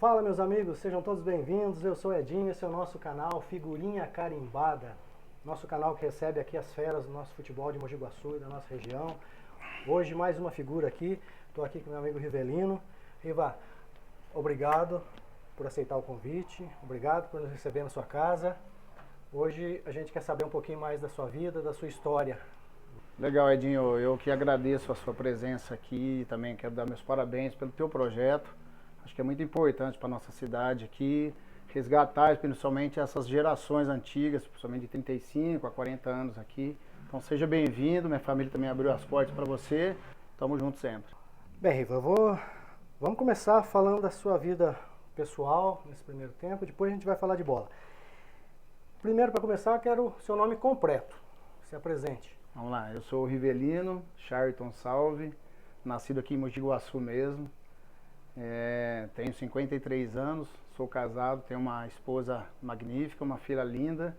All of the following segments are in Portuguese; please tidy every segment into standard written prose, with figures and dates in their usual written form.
Fala meus amigos, sejam todos bem-vindos, eu sou Edinho, esse é o nosso canal Figurinha Carimbada, nosso canal que recebe aqui as feras do nosso futebol de Mogi Guaçu e da nossa região. Hoje mais uma figura aqui, estou aqui com meu amigo Rivelino. Riva, obrigado por aceitar o convite, obrigado por nos receber na sua casa. Hoje a gente quer saber um pouquinho mais da sua vida, da sua história. Legal, Edinho, eu que agradeço a sua presença aqui, também quero dar meus parabéns pelo teu projeto. Acho que é muito importante para a nossa cidade aqui, resgatar principalmente essas gerações antigas, principalmente de 35 a 40 anos aqui. Então seja bem-vindo, minha família também abriu as portas para você, tamo junto sempre. Bem, Riva, vamos começar falando da sua vida pessoal nesse primeiro tempo, depois a gente vai falar de bola. Primeiro, para começar, eu quero o seu nome completo, se apresente. Vamos lá, eu sou o Rivelino Charlton Salve, nascido aqui em Mogi Guaçu mesmo. Tenho 53 anos, sou casado, tenho uma esposa magnífica, uma filha linda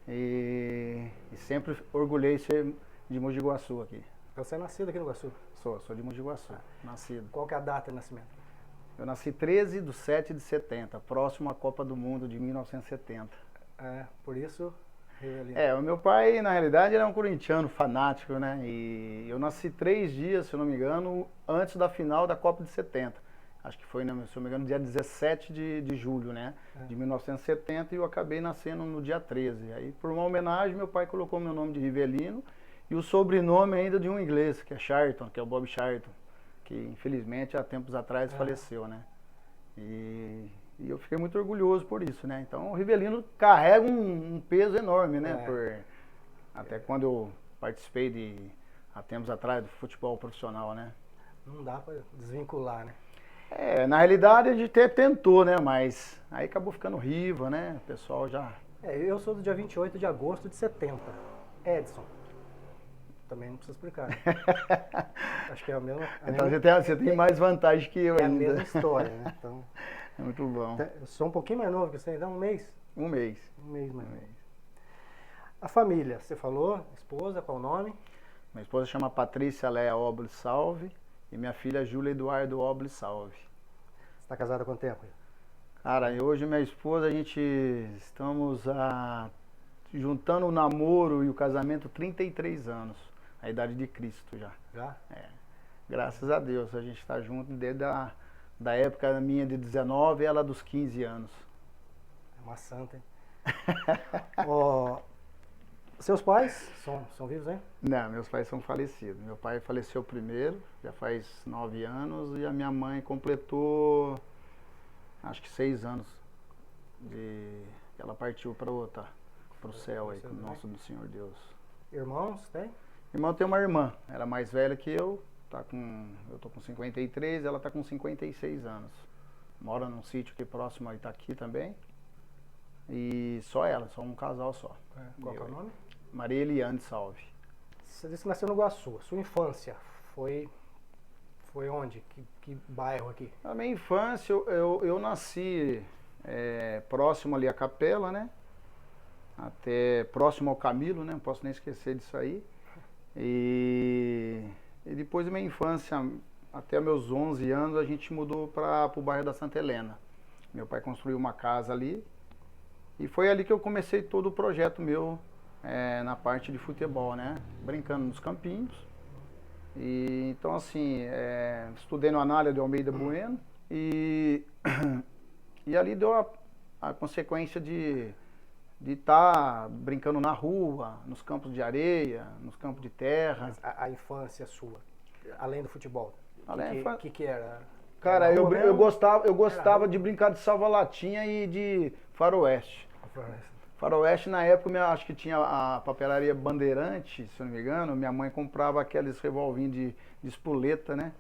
e sempre orgulhei de ser de Mogi Guaçu aqui. Você é nascido aqui no Guaçu? Sou de Mogi Guaçu, nascido. Qual que é a data de nascimento? Eu nasci 13/7/70, próximo à Copa do Mundo de 1970. Por isso, Rivelino. O meu pai, na realidade, era um corintiano fanático, né? E eu nasci 3 dias, se eu não me engano, antes da final da Copa de 70. Acho que foi, se eu não me engano, dia 17 de julho, né? De 1970, e eu acabei nascendo no dia 13. Aí, por uma homenagem, meu pai colocou meu nome de Rivelino e o sobrenome ainda de um inglês, que é Charlton, que é o Bob Charlton, que infelizmente há tempos atrás faleceu, né? E eu fiquei muito orgulhoso por isso, né? Então o Rivelino carrega um peso enorme, né? Até quando eu participei há tempos atrás do futebol profissional, né? Não dá para desvincular, né? Na realidade a gente até tentou, né? Mas aí acabou ficando Riva, né? O pessoal já... Eu sou do dia 28 de agosto de 70. Edson. Também não precisa explicar, né? Acho que é a mesma... Então você tem mais vantagem que eu ainda. É a mesma história, né? Então, é muito bom. Eu sou um pouquinho mais novo que você, ainda um mês? Um mês. Um mês mais novo. A família, você falou, esposa, qual o nome? Minha esposa chama Patrícia Léa Oble Salve e minha filha Júlia Eduardo Oble Salve. Você está casada há quanto tempo? Cara, hoje minha esposa, a gente estamos juntando o namoro e o casamento 33 anos. A idade de Cristo já. Já? Graças a Deus, a gente está junto desde da época minha de 19 e ela dos 15 anos. É uma santa, hein? Seus pais são vivos, hein? Não, meus pais são falecidos. Meu pai faleceu primeiro, já faz 9 anos, e a minha mãe completou, acho que 6 anos. Ela partiu para o céu aí, com o nosso do Senhor Deus. Irmãos, tem? Irmão, tem uma irmã, ela é mais velha que eu tô com 53, ela tá com 56 anos. Mora num sítio aqui próximo a Itaqui também. E só ela, só um casal só. Qual que é o nome? Maria Eliane Salve. Você disse que nasceu no Guaçu. Sua infância foi onde? Que bairro aqui? Na minha infância, eu nasci próximo ali à capela, né? Até próximo ao Camilo, né? Não posso nem esquecer disso aí. E depois da minha infância, até meus 11 anos, a gente mudou para o bairro da Santa Helena. Meu pai construiu uma casa ali e foi ali que eu comecei todo o projeto meu na parte de futebol, né? Brincando nos campinhos. E então assim, estudei no Anália de Almeida Bueno e ali deu a consequência de estar brincando na rua, nos campos de areia, nos campos de terra. Mas a infância sua, além do futebol, o que era? Cara, eu gostava de brincar de salva-latinha e de faroeste. Faroeste, na época, acho que tinha a papelaria Bandeirante, se eu não me engano, minha mãe comprava aqueles revolvinhos de espoleta, né?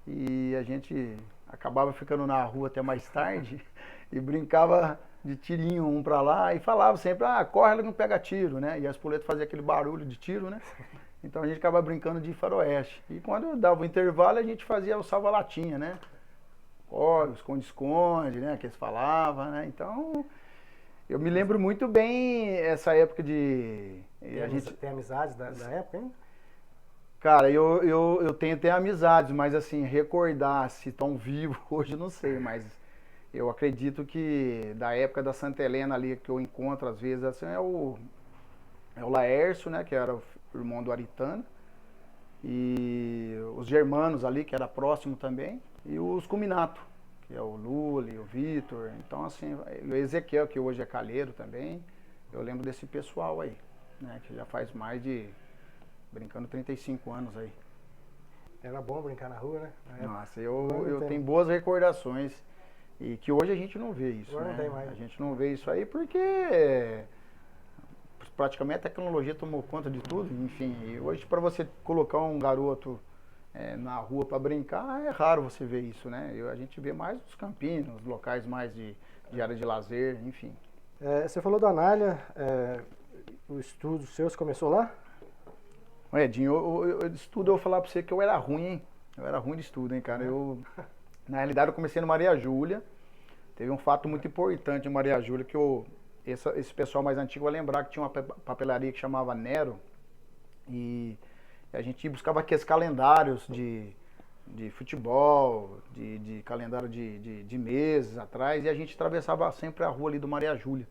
E a gente acabava ficando na rua até mais tarde e brincava de tirinho um pra lá e falava sempre, corre, ela não pega tiro, né? E a espoleta fazia aquele barulho de tiro, né? Então a gente acabava brincando de faroeste. E quando dava o intervalo, a gente fazia o salva-latinha, né? Esconde-esconde, né? Que eles falavam, né? Então, eu me lembro muito bem essa época de... Tem amizades da época, hein? Cara, eu tenho até amizades, mas assim, recordar se estão vivos hoje, não sei, mas eu acredito que da época da Santa Helena ali, que eu encontro às vezes, assim, é o Laércio, né, que era o irmão do Aritana, e os Germanos ali, que era próximo também, e os Cuminato, que é o Lula e o Vitor. Então, assim, o Ezequiel, que hoje é calheiro também, eu lembro desse pessoal aí, né, que já faz mais de, brincando, 35 anos aí. Era bom brincar na rua, né? Nossa, eu tenho boas recordações, e que hoje a gente não vê isso, Agora né? não tem mais. A gente não vê isso aí porque praticamente a tecnologia tomou conta de tudo, enfim. E hoje, para você colocar um garoto na rua para brincar, é raro você ver isso, né? A gente vê mais nos campinhos, nos locais mais de área de lazer, enfim. Você falou da Anália, o estudo seu começou lá? Edinho, eu estudo, eu vou falar para você que eu era ruim, hein? Eu era ruim de estudo, hein, cara? Na realidade, eu comecei no Maria Júlia. Teve um fato muito importante em Maria Júlia que esse pessoal mais antigo vai lembrar que tinha uma papelaria que chamava Nero, e a gente buscava aqueles calendários de futebol, de calendário de meses atrás, e a gente atravessava sempre a rua ali do Maria Júlia.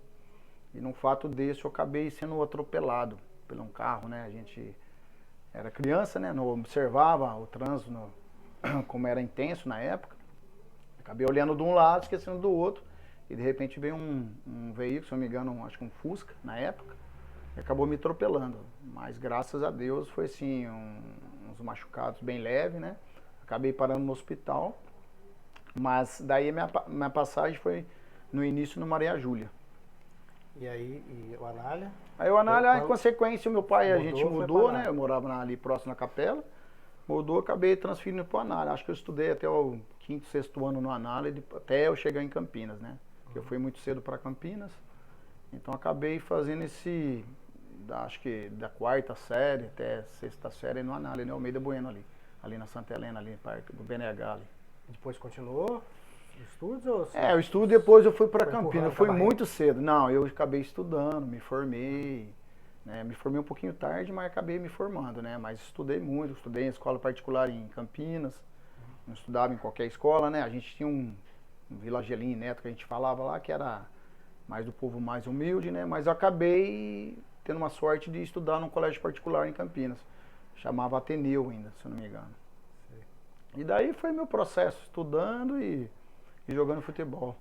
E num fato desse eu acabei sendo atropelado por um carro, né? A gente era criança, né? Não observava o trânsito como era intenso na época. Acabei olhando de um lado, esquecendo do outro. E de repente veio um veículo, se não me engano, acho que um Fusca na época, e acabou me atropelando. Mas graças a Deus foi assim, uns machucados bem leves, né? Acabei parando no hospital. Mas daí minha passagem foi no início no Maria Júlia. E aí, o Anália? Aí o Anália, em consequência, o meu pai, a gente mudou, né? Eu morava ali próximo da capela. Mudou, acabei transferindo para o Anália. Acho que eu estudei até o 5º, 6º ano no Anália, até eu chegar em Campinas, né? Eu fui muito cedo para Campinas. Então acabei fazendo acho que da 4ª série até 6ª série no Anália, no Almeida Bueno ali na Santa Helena, ali perto do BNH ali. E depois continuou estudos ou... O estudo depois eu fui para Campinas, eu fui barriga? muito cedo. Não, eu acabei estudando, me formei, né? Me formei um pouquinho tarde, mas acabei me formando, né? Mas estudei muito, estudei em escola particular em Campinas, não estudava em qualquer escola, né? A gente tinha um Vila Angelim Neto que a gente falava lá, que era mais do povo mais humilde, né? Mas eu acabei tendo uma sorte de estudar num colégio particular em Campinas, chamava Ateneu ainda, se eu não me engano. Sim. E daí foi meu processo, estudando e jogando futebol.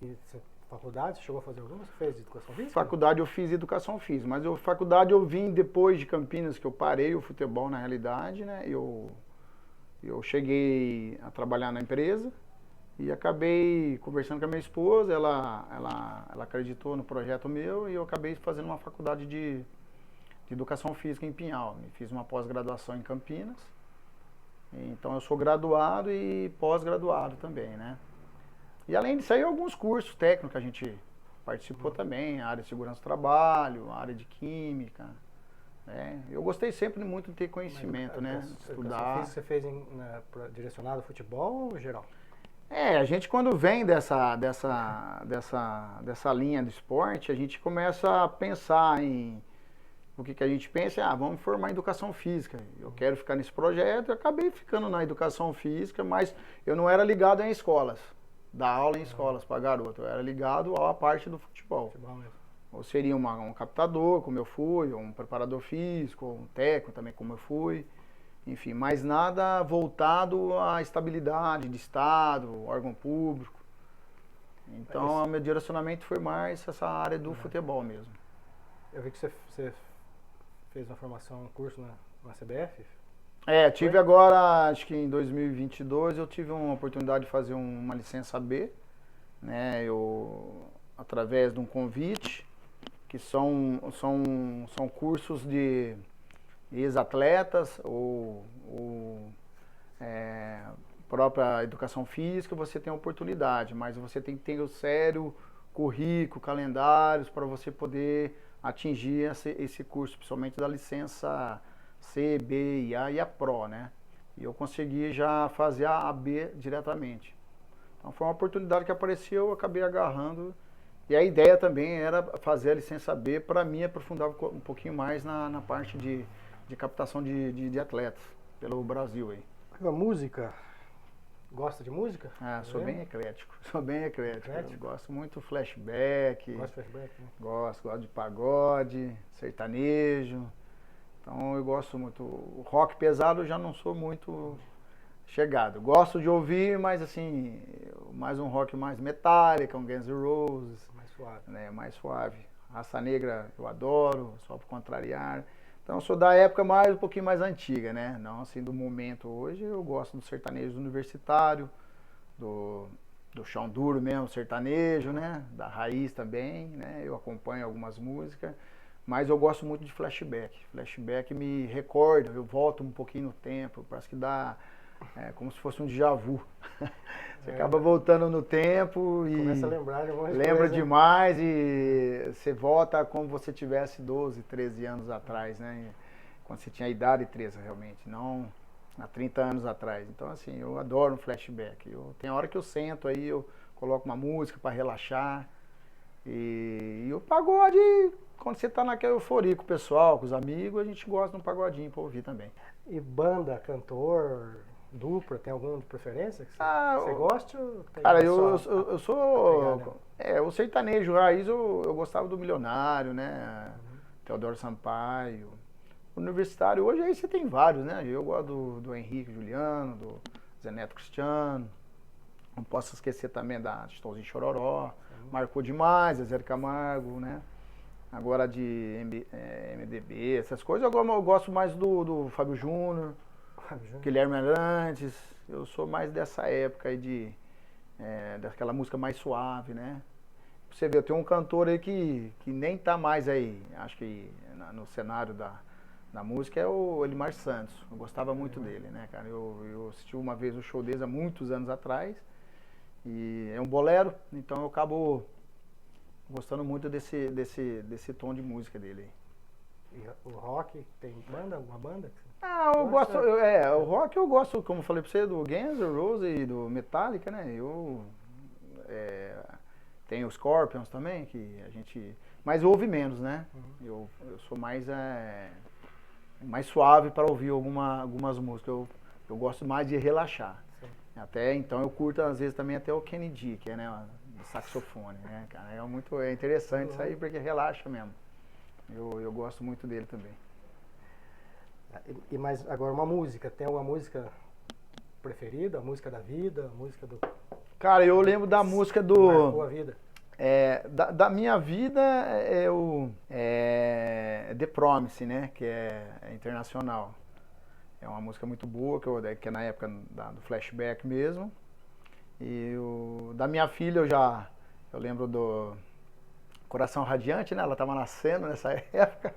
E faculdade, você chegou a fazer alguma? Você fez educação física? Faculdade eu fiz educação física, mas faculdade eu vim depois de Campinas, que eu parei o futebol na realidade, né? Eu cheguei a trabalhar na empresa e acabei conversando com a minha esposa, ela acreditou no projeto meu e eu acabei fazendo uma faculdade de educação física em Pinhal. Fiz uma pós-graduação em Campinas, então eu sou graduado e pós-graduado também, né? E além disso aí, alguns cursos técnicos que a gente participou também, a área de segurança do trabalho, a área de química. Né? Eu gostei sempre muito de ter conhecimento, né? Estudar. Você fez direcionado ao futebol ou geral? A gente quando vem dessa linha do esporte, a gente começa a pensar em o que a gente pensa, vamos formar em educação física. Eu quero ficar nesse projeto, eu acabei ficando na educação física, mas eu não era ligado em escolas. Dar aula em escolas para garoto. Eu era ligado à parte do futebol. Ou seria um captador, como eu fui, ou um preparador físico, ou um técnico também, como eu fui. Enfim, mas nada voltado à estabilidade de Estado, órgão público. Então, o meu direcionamento foi mais essa área do futebol mesmo. Eu vi que você fez uma formação, um curso na CBF? Tive agora, acho que em 2022, eu tive uma oportunidade de fazer uma licença B, né, através de um convite, que são cursos de ex-atletas ou própria educação física, você tem a oportunidade, mas você tem que ter o sério currículo, calendários, para você poder atingir esse curso, principalmente da licença C, B e A e a Pro, né? E eu consegui já fazer a B diretamente. Então foi uma oportunidade que apareceu, eu acabei agarrando. E a ideia também era fazer a licença B para mim aprofundar um pouquinho mais na parte de captação de atletas pelo Brasil aí. A música, Gosta de música? Ah, sou bem eclético. Sou bem eclético. Eclético? Eu gosto muito flashback. Gosta de flashback, né? Gosto de pagode, sertanejo. Então eu gosto muito. O rock pesado eu já não sou muito chegado. Gosto de ouvir, mas assim, mais um rock mais Metallica, um Guns N' Roses, Mais suave. né, mais suave. Raça Negra eu adoro, só por contrariar. Então eu sou da época mais um pouquinho mais antiga, né? Não assim do momento hoje. Eu gosto do sertanejo universitário, do, do chão duro mesmo, sertanejo, né? Da raiz também, né? Eu acompanho algumas músicas, mas eu gosto muito de flashback. Flashback me recorda, eu volto um pouquinho no tempo, parece que dá como se fosse um déjà vu. Você acaba voltando no tempo e começa a lembrar de algumas lembra coisas. demais e você volta como você tivesse 12, 13 anos atrás, né? Quando você tinha a idade 13 realmente, não há 30 anos atrás. Então assim, eu adoro um flashback. Tem hora que eu sento aí, eu coloco uma música para relaxar. E o pagode, quando você tá naquela euforia com o pessoal, com os amigos, a gente gosta de um pagodinho para ouvir também. E banda, cantor, dupla, tem algum de preferência que você eu- goste? Ou tem Cara, só eu a pegada? sou. O sertanejo raiz eu gostava do Milionário, né? Teodoro Sampaio. Universitário, hoje aí você tem vários, né? Eu gosto do Henrique Juliano, do Zé Neto Cristiano. Não posso esquecer também da Chitãozinho Chororó. Marcou demais, Zé Camargo, né? Agora de MDB, essas coisas. Eu gosto mais do Fábio Júnior, Guilherme Arantes. Eu sou mais dessa época aí daquela música mais suave, né? Pra você ver, eu tenho um cantor aí que nem tá mais aí, acho que no cenário da música, é o Elimar Santos. Eu gostava muito dele, né, cara? Eu assisti uma vez o show dele há muitos anos atrás. E é um bolero, então eu acabo gostando muito desse tom de música dele. E o rock, tem banda? Alguma banda? Ah, eu gosto, o rock eu gosto, como eu falei pra você, do Guns N' Roses e do Metallica, né? Tem os Scorpions também, que a gente. Mas eu ouvi menos, né? Eu sou mais suave para ouvir algumas músicas. Eu gosto mais de relaxar. Sim. Até então eu curto às vezes também até o Kennedy, que é, né, do saxofone, né, cara? É interessante isso aí porque relaxa mesmo. Eu gosto muito dele também. E mais agora uma música, tem alguma música preferida? A música da vida, a música do. Cara, eu lembro da música Marcou a vida. da minha vida The Promise, né? Que é internacional. É uma música muito boa, que é na época do flashback mesmo. E da minha filha eu lembro do Coração Radiante, né? Ela estava nascendo nessa época.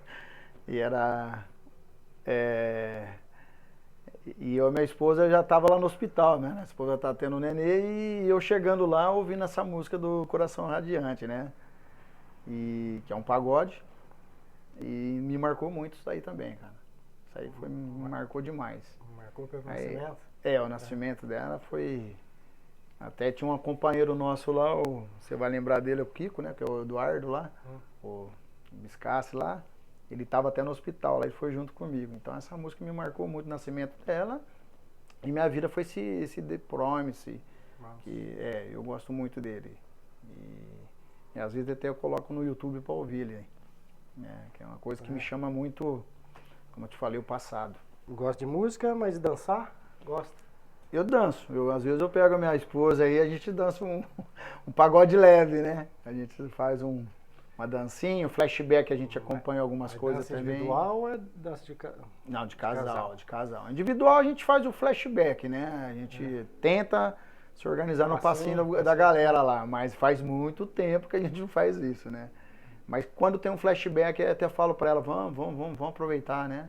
E era. E minha esposa já estava lá no hospital, né? A esposa tá tendo um nenê e eu chegando lá ouvindo essa música do Coração Radiante, né? E que é um pagode. E me marcou muito isso aí também, cara. Isso aí me marcou demais. Marcou pelo Aí, nascimento? o nascimento dela foi. Até tinha um companheiro nosso lá, você vai lembrar dele, o Kiko, né? Que é o Eduardo lá, o Biscassi lá. Ele estava até no hospital lá, ele foi junto comigo. Então essa música me marcou muito o nascimento dela. E minha vida foi esse The Promise, que eu gosto muito dele. E às vezes até eu coloco no YouTube para ouvir ele, né? Que é uma coisa que me chama muito, como eu te falei, o passado. Gosto de música, mas de dançar? Gosto. Eu danço. Às vezes eu pego a minha esposa aí e a gente dança um pagode leve, né? A gente faz uma dancinha, um flashback, a gente acompanha algumas coisas dança também. Individual ou é dança de casal? Não, de casal. Individual a gente faz o flashback, né? A gente tenta se organizar no passinho da galera lá, mas faz muito tempo que a gente não faz isso, né? Mas quando tem um flashback, eu até falo pra ela, vamos aproveitar, né?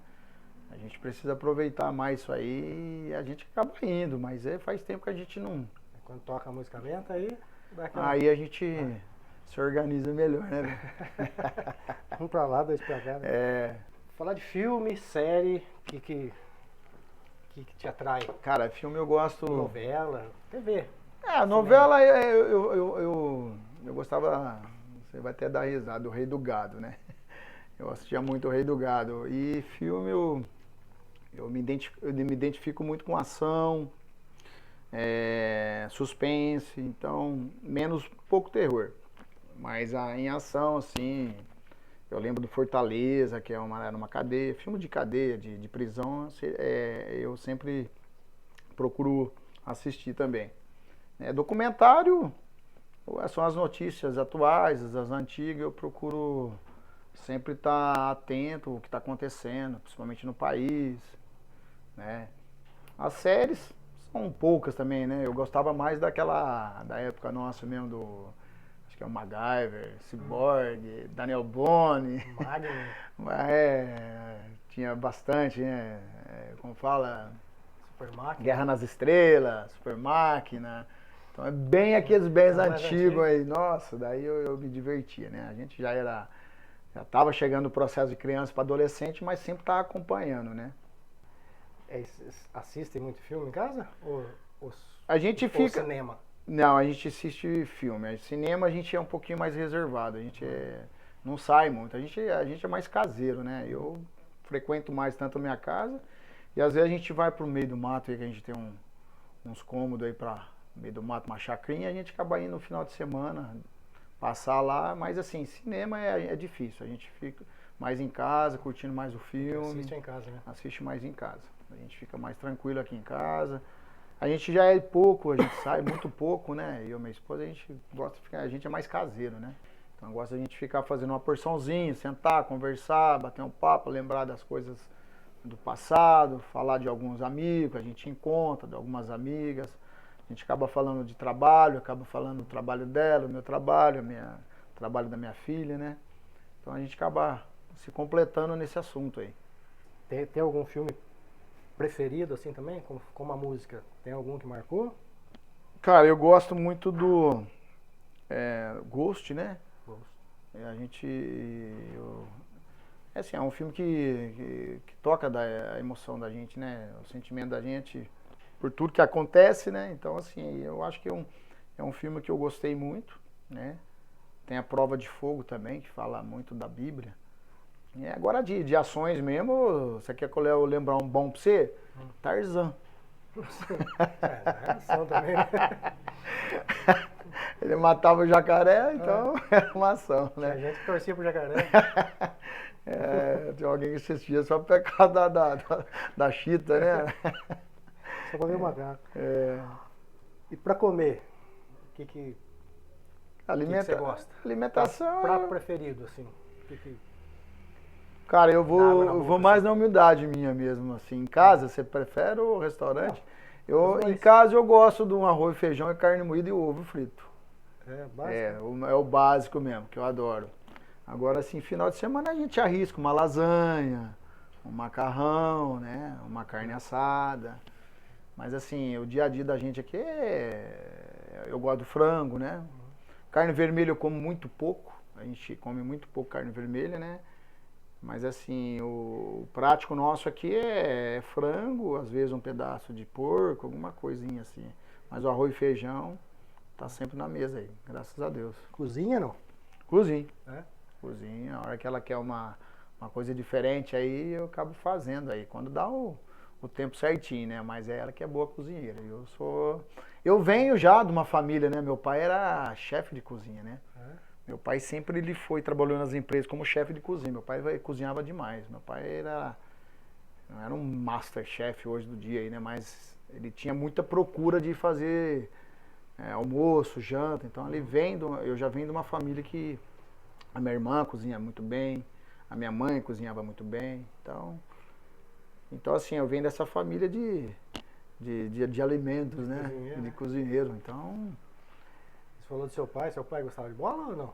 A gente precisa aproveitar mais isso aí e a gente acaba indo, mas faz tempo que a gente não... Quando toca a música lenta, aí dá aquela... Aí a gente se organiza melhor, né? Um pra lá, dois pra cá. Né? Falar de filme, série, que te atrai? Cara, filme eu gosto... Novela, TV. Novela eu gostava... Você vai até dar risada, do Rei do Gado, né? Eu assistia muito o Rei do Gado. E filme eu me identifico muito com ação, suspense, então menos pouco terror. Mas em ação, assim, eu lembro do Fortaleza, que era uma cadeia, filme de cadeia, de prisão, eu sempre procuro assistir também. Documentário são as notícias atuais, as antigas, eu procuro sempre estar atento ao que está acontecendo, principalmente no país, né? As séries são poucas também, né? Eu gostava mais da época nossa mesmo, acho que é o MacGyver, Cyborg, Daniel Boone. Magnum. Tinha bastante, né? Como fala? Super Máquina. Guerra nas Estrelas, Super Máquina. Então é bem aqueles bens antigos aí. Nossa, daí eu me divertia, né? A gente já estava chegando no processo de criança para adolescente, mas sempre estava acompanhando, né? Assistem muito filme em casa? Ou cinema? Não, a gente assiste filme. Cinema a gente é um pouquinho mais reservado. A gente não sai muito. A gente é mais caseiro, né? Eu frequento mais tanto a minha casa e às vezes a gente vai pro meio do mato aí, que a gente tem uns cômodos aí para meio do mato, uma chacrinha, a gente acaba indo no final de semana passar lá, mas assim, cinema é difícil. A gente fica mais em casa, curtindo mais o filme. Assiste em casa, né? Assiste mais em casa. A gente fica mais tranquilo aqui em casa. A gente já é pouco, a gente sai muito pouco, né? Eu e minha esposa, a gente gosta de ficar, a gente é mais caseiro, né? Então gosta de a gente ficar fazendo uma porçãozinha, sentar, conversar, bater um papo, lembrar das coisas do passado, falar de alguns amigos, a gente encontra, de algumas amigas. A gente acaba falando de trabalho, acaba falando do trabalho dela, o meu trabalho, o trabalho da minha filha, né? Então a gente acaba se completando nesse assunto aí. Tem algum filme preferido assim também, como a música? Tem algum que marcou? Cara, eu gosto muito do Ghost, né? Ghost. É um filme que toca a emoção da gente, né? O sentimento da gente por tudo que acontece, né? Então, assim, eu acho que é um filme que eu gostei muito, né? Tem a Prova de Fogo também, que fala muito da Bíblia. Agora de ações mesmo, você quer que eu lembrar um bom pra você? Tarzan. É ação também, né? Ele matava o jacaré, então era uma ação, né? Tinha gente que torcia pro jacaré. Tem alguém que assistia só por causa da chita, né? Só pra ver o macaco. E pra comer, o que você gosta? Alimentação. Prato preferido, assim. Cara, eu vou mais na humildade minha mesmo, assim. Em casa, você prefere o restaurante? Em casa eu gosto de um arroz, feijão e carne moída e ovo frito. Básico? É o básico mesmo, que eu adoro. Agora, assim, final de semana a gente arrisca uma lasanha, um macarrão, né? Uma carne assada. Mas, assim, o dia a dia da gente aqui eu gosto do frango, né? Carne vermelha eu como muito pouco. A gente come muito pouco carne vermelha, né? Mas, assim, o prático nosso aqui é frango, às vezes um pedaço de porco, alguma coisinha assim. Mas o arroz e feijão tá sempre na mesa aí, graças a Deus. Cozinha, não? Cozinho. Cozinha. A hora que ela quer uma coisa diferente aí, eu acabo fazendo aí. Quando dá o tempo certinho, né? Mas é ela que é boa cozinheira. Eu venho já de uma família, né? Meu pai era chefe de cozinha, né? Meu pai sempre trabalhou nas empresas como chefe de cozinha. Meu pai cozinhava demais. Meu pai não era um master chef hoje do dia aí, né? Mas ele tinha muita procura de fazer almoço, janta. Então eu já venho de uma família que a minha irmã cozinha muito bem, a minha mãe cozinhava muito bem. Então assim, eu venho dessa família de alimentos, né? Cozinheiro, de cozinheiro. Então. Você falou do seu pai gostava de bola ou não?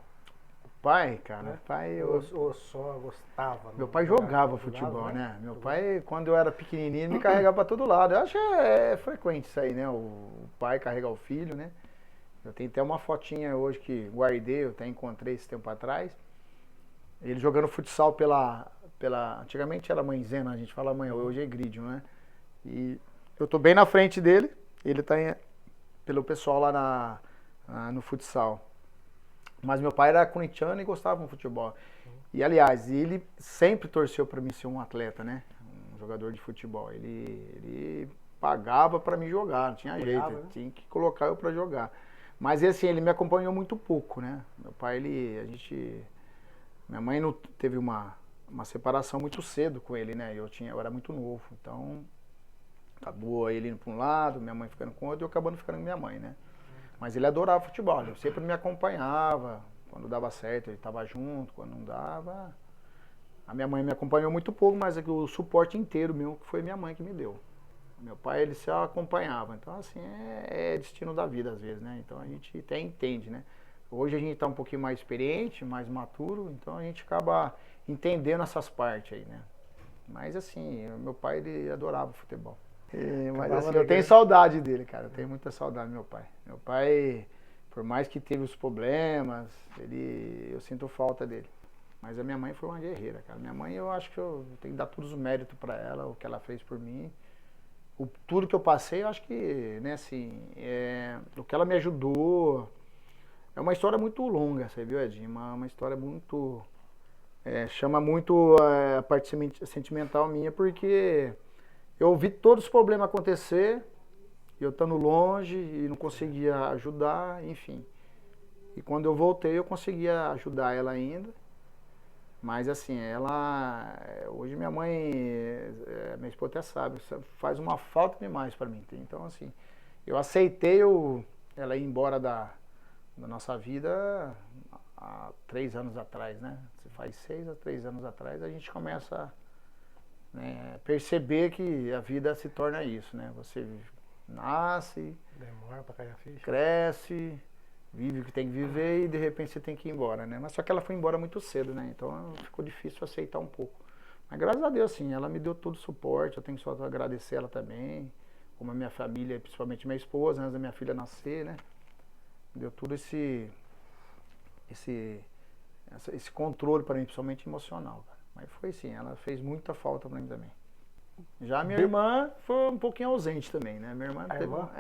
Pai, cara, pai ou só gostava? Meu pai jogava futebol, né? Meu pai, quando eu era pequenininho, me carregava pra todo lado. Eu acho que é frequente isso aí, né? O pai carregar o filho, né? Eu tenho até uma fotinha hoje que guardei, eu até encontrei esse tempo atrás. Ele jogando futsal antigamente era Mãezena, a gente fala mãe, hoje é Egrídio, né? E eu tô bem na frente dele, ele tá pelo pessoal lá no futsal. Mas meu pai era corintiano e gostava de futebol. E aliás, ele sempre torceu para mim ser um atleta, né? Um jogador de futebol. Ele pagava para me jogar, não tinha Apoiava, jeito, né? tinha que colocar eu para jogar. Mas assim, ele me acompanhou muito pouco, né? Meu pai, minha mãe não teve uma separação muito cedo com ele, né? Eu era muito novo, então acabou ele indo para um lado, minha mãe ficando com outro e eu acabando ficando com minha mãe, né? Mas ele adorava futebol, ele sempre me acompanhava, quando dava certo ele estava junto, quando não dava. A minha mãe me acompanhou muito pouco, mas o suporte inteiro meu que foi minha mãe que me deu. Meu pai, ele só acompanhava. Então, assim, é destino da vida às vezes, né? Então a gente até entende, né? Hoje a gente está um pouquinho mais experiente, mais maturo, então a gente acaba entendendo essas partes aí, né? Mas assim, meu pai, ele adorava futebol. Mas assim, eu tenho saudade dele, cara. Eu tenho muita saudade do meu pai. Meu pai, por mais que teve os problemas, eu sinto falta dele. Mas a minha mãe foi uma guerreira, cara. Minha mãe, eu acho que eu tenho que dar todos os méritos pra ela, o que ela fez por mim. Tudo que eu passei, eu acho que, né, assim, o que ela me ajudou. É uma história muito longa, você viu, Edinho? Uma história muito. Chama muito a parte sentimental minha, porque eu vi todos os problemas acontecer, eu estando longe e não conseguia ajudar, enfim. E quando eu voltei, eu conseguia ajudar ela ainda. Mas assim, hoje minha mãe, minha esposa até sabe, faz uma falta demais pra mim. Então assim, eu aceitei ela ir embora da nossa vida há 3 anos atrás, né? Se faz 6 a 3 anos atrás, a gente começa, né, perceber que a vida se torna isso, né? Você nasce, Demora pra cair a ficha. cresce, vive o que tem que viver e de repente você tem que ir embora, né? Mas só que ela foi embora muito cedo, né? Então ficou difícil aceitar um pouco. Mas graças a Deus, sim, ela me deu todo o suporte, eu tenho só a agradecer ela também, como a minha família, principalmente minha esposa, antes da minha filha nascer, né? Deu tudo esse controle para mim, principalmente emocional, cara. Mas foi sim, ela fez muita falta para mim também. Já minha irmã foi um pouquinho ausente também, né? Minha irmã A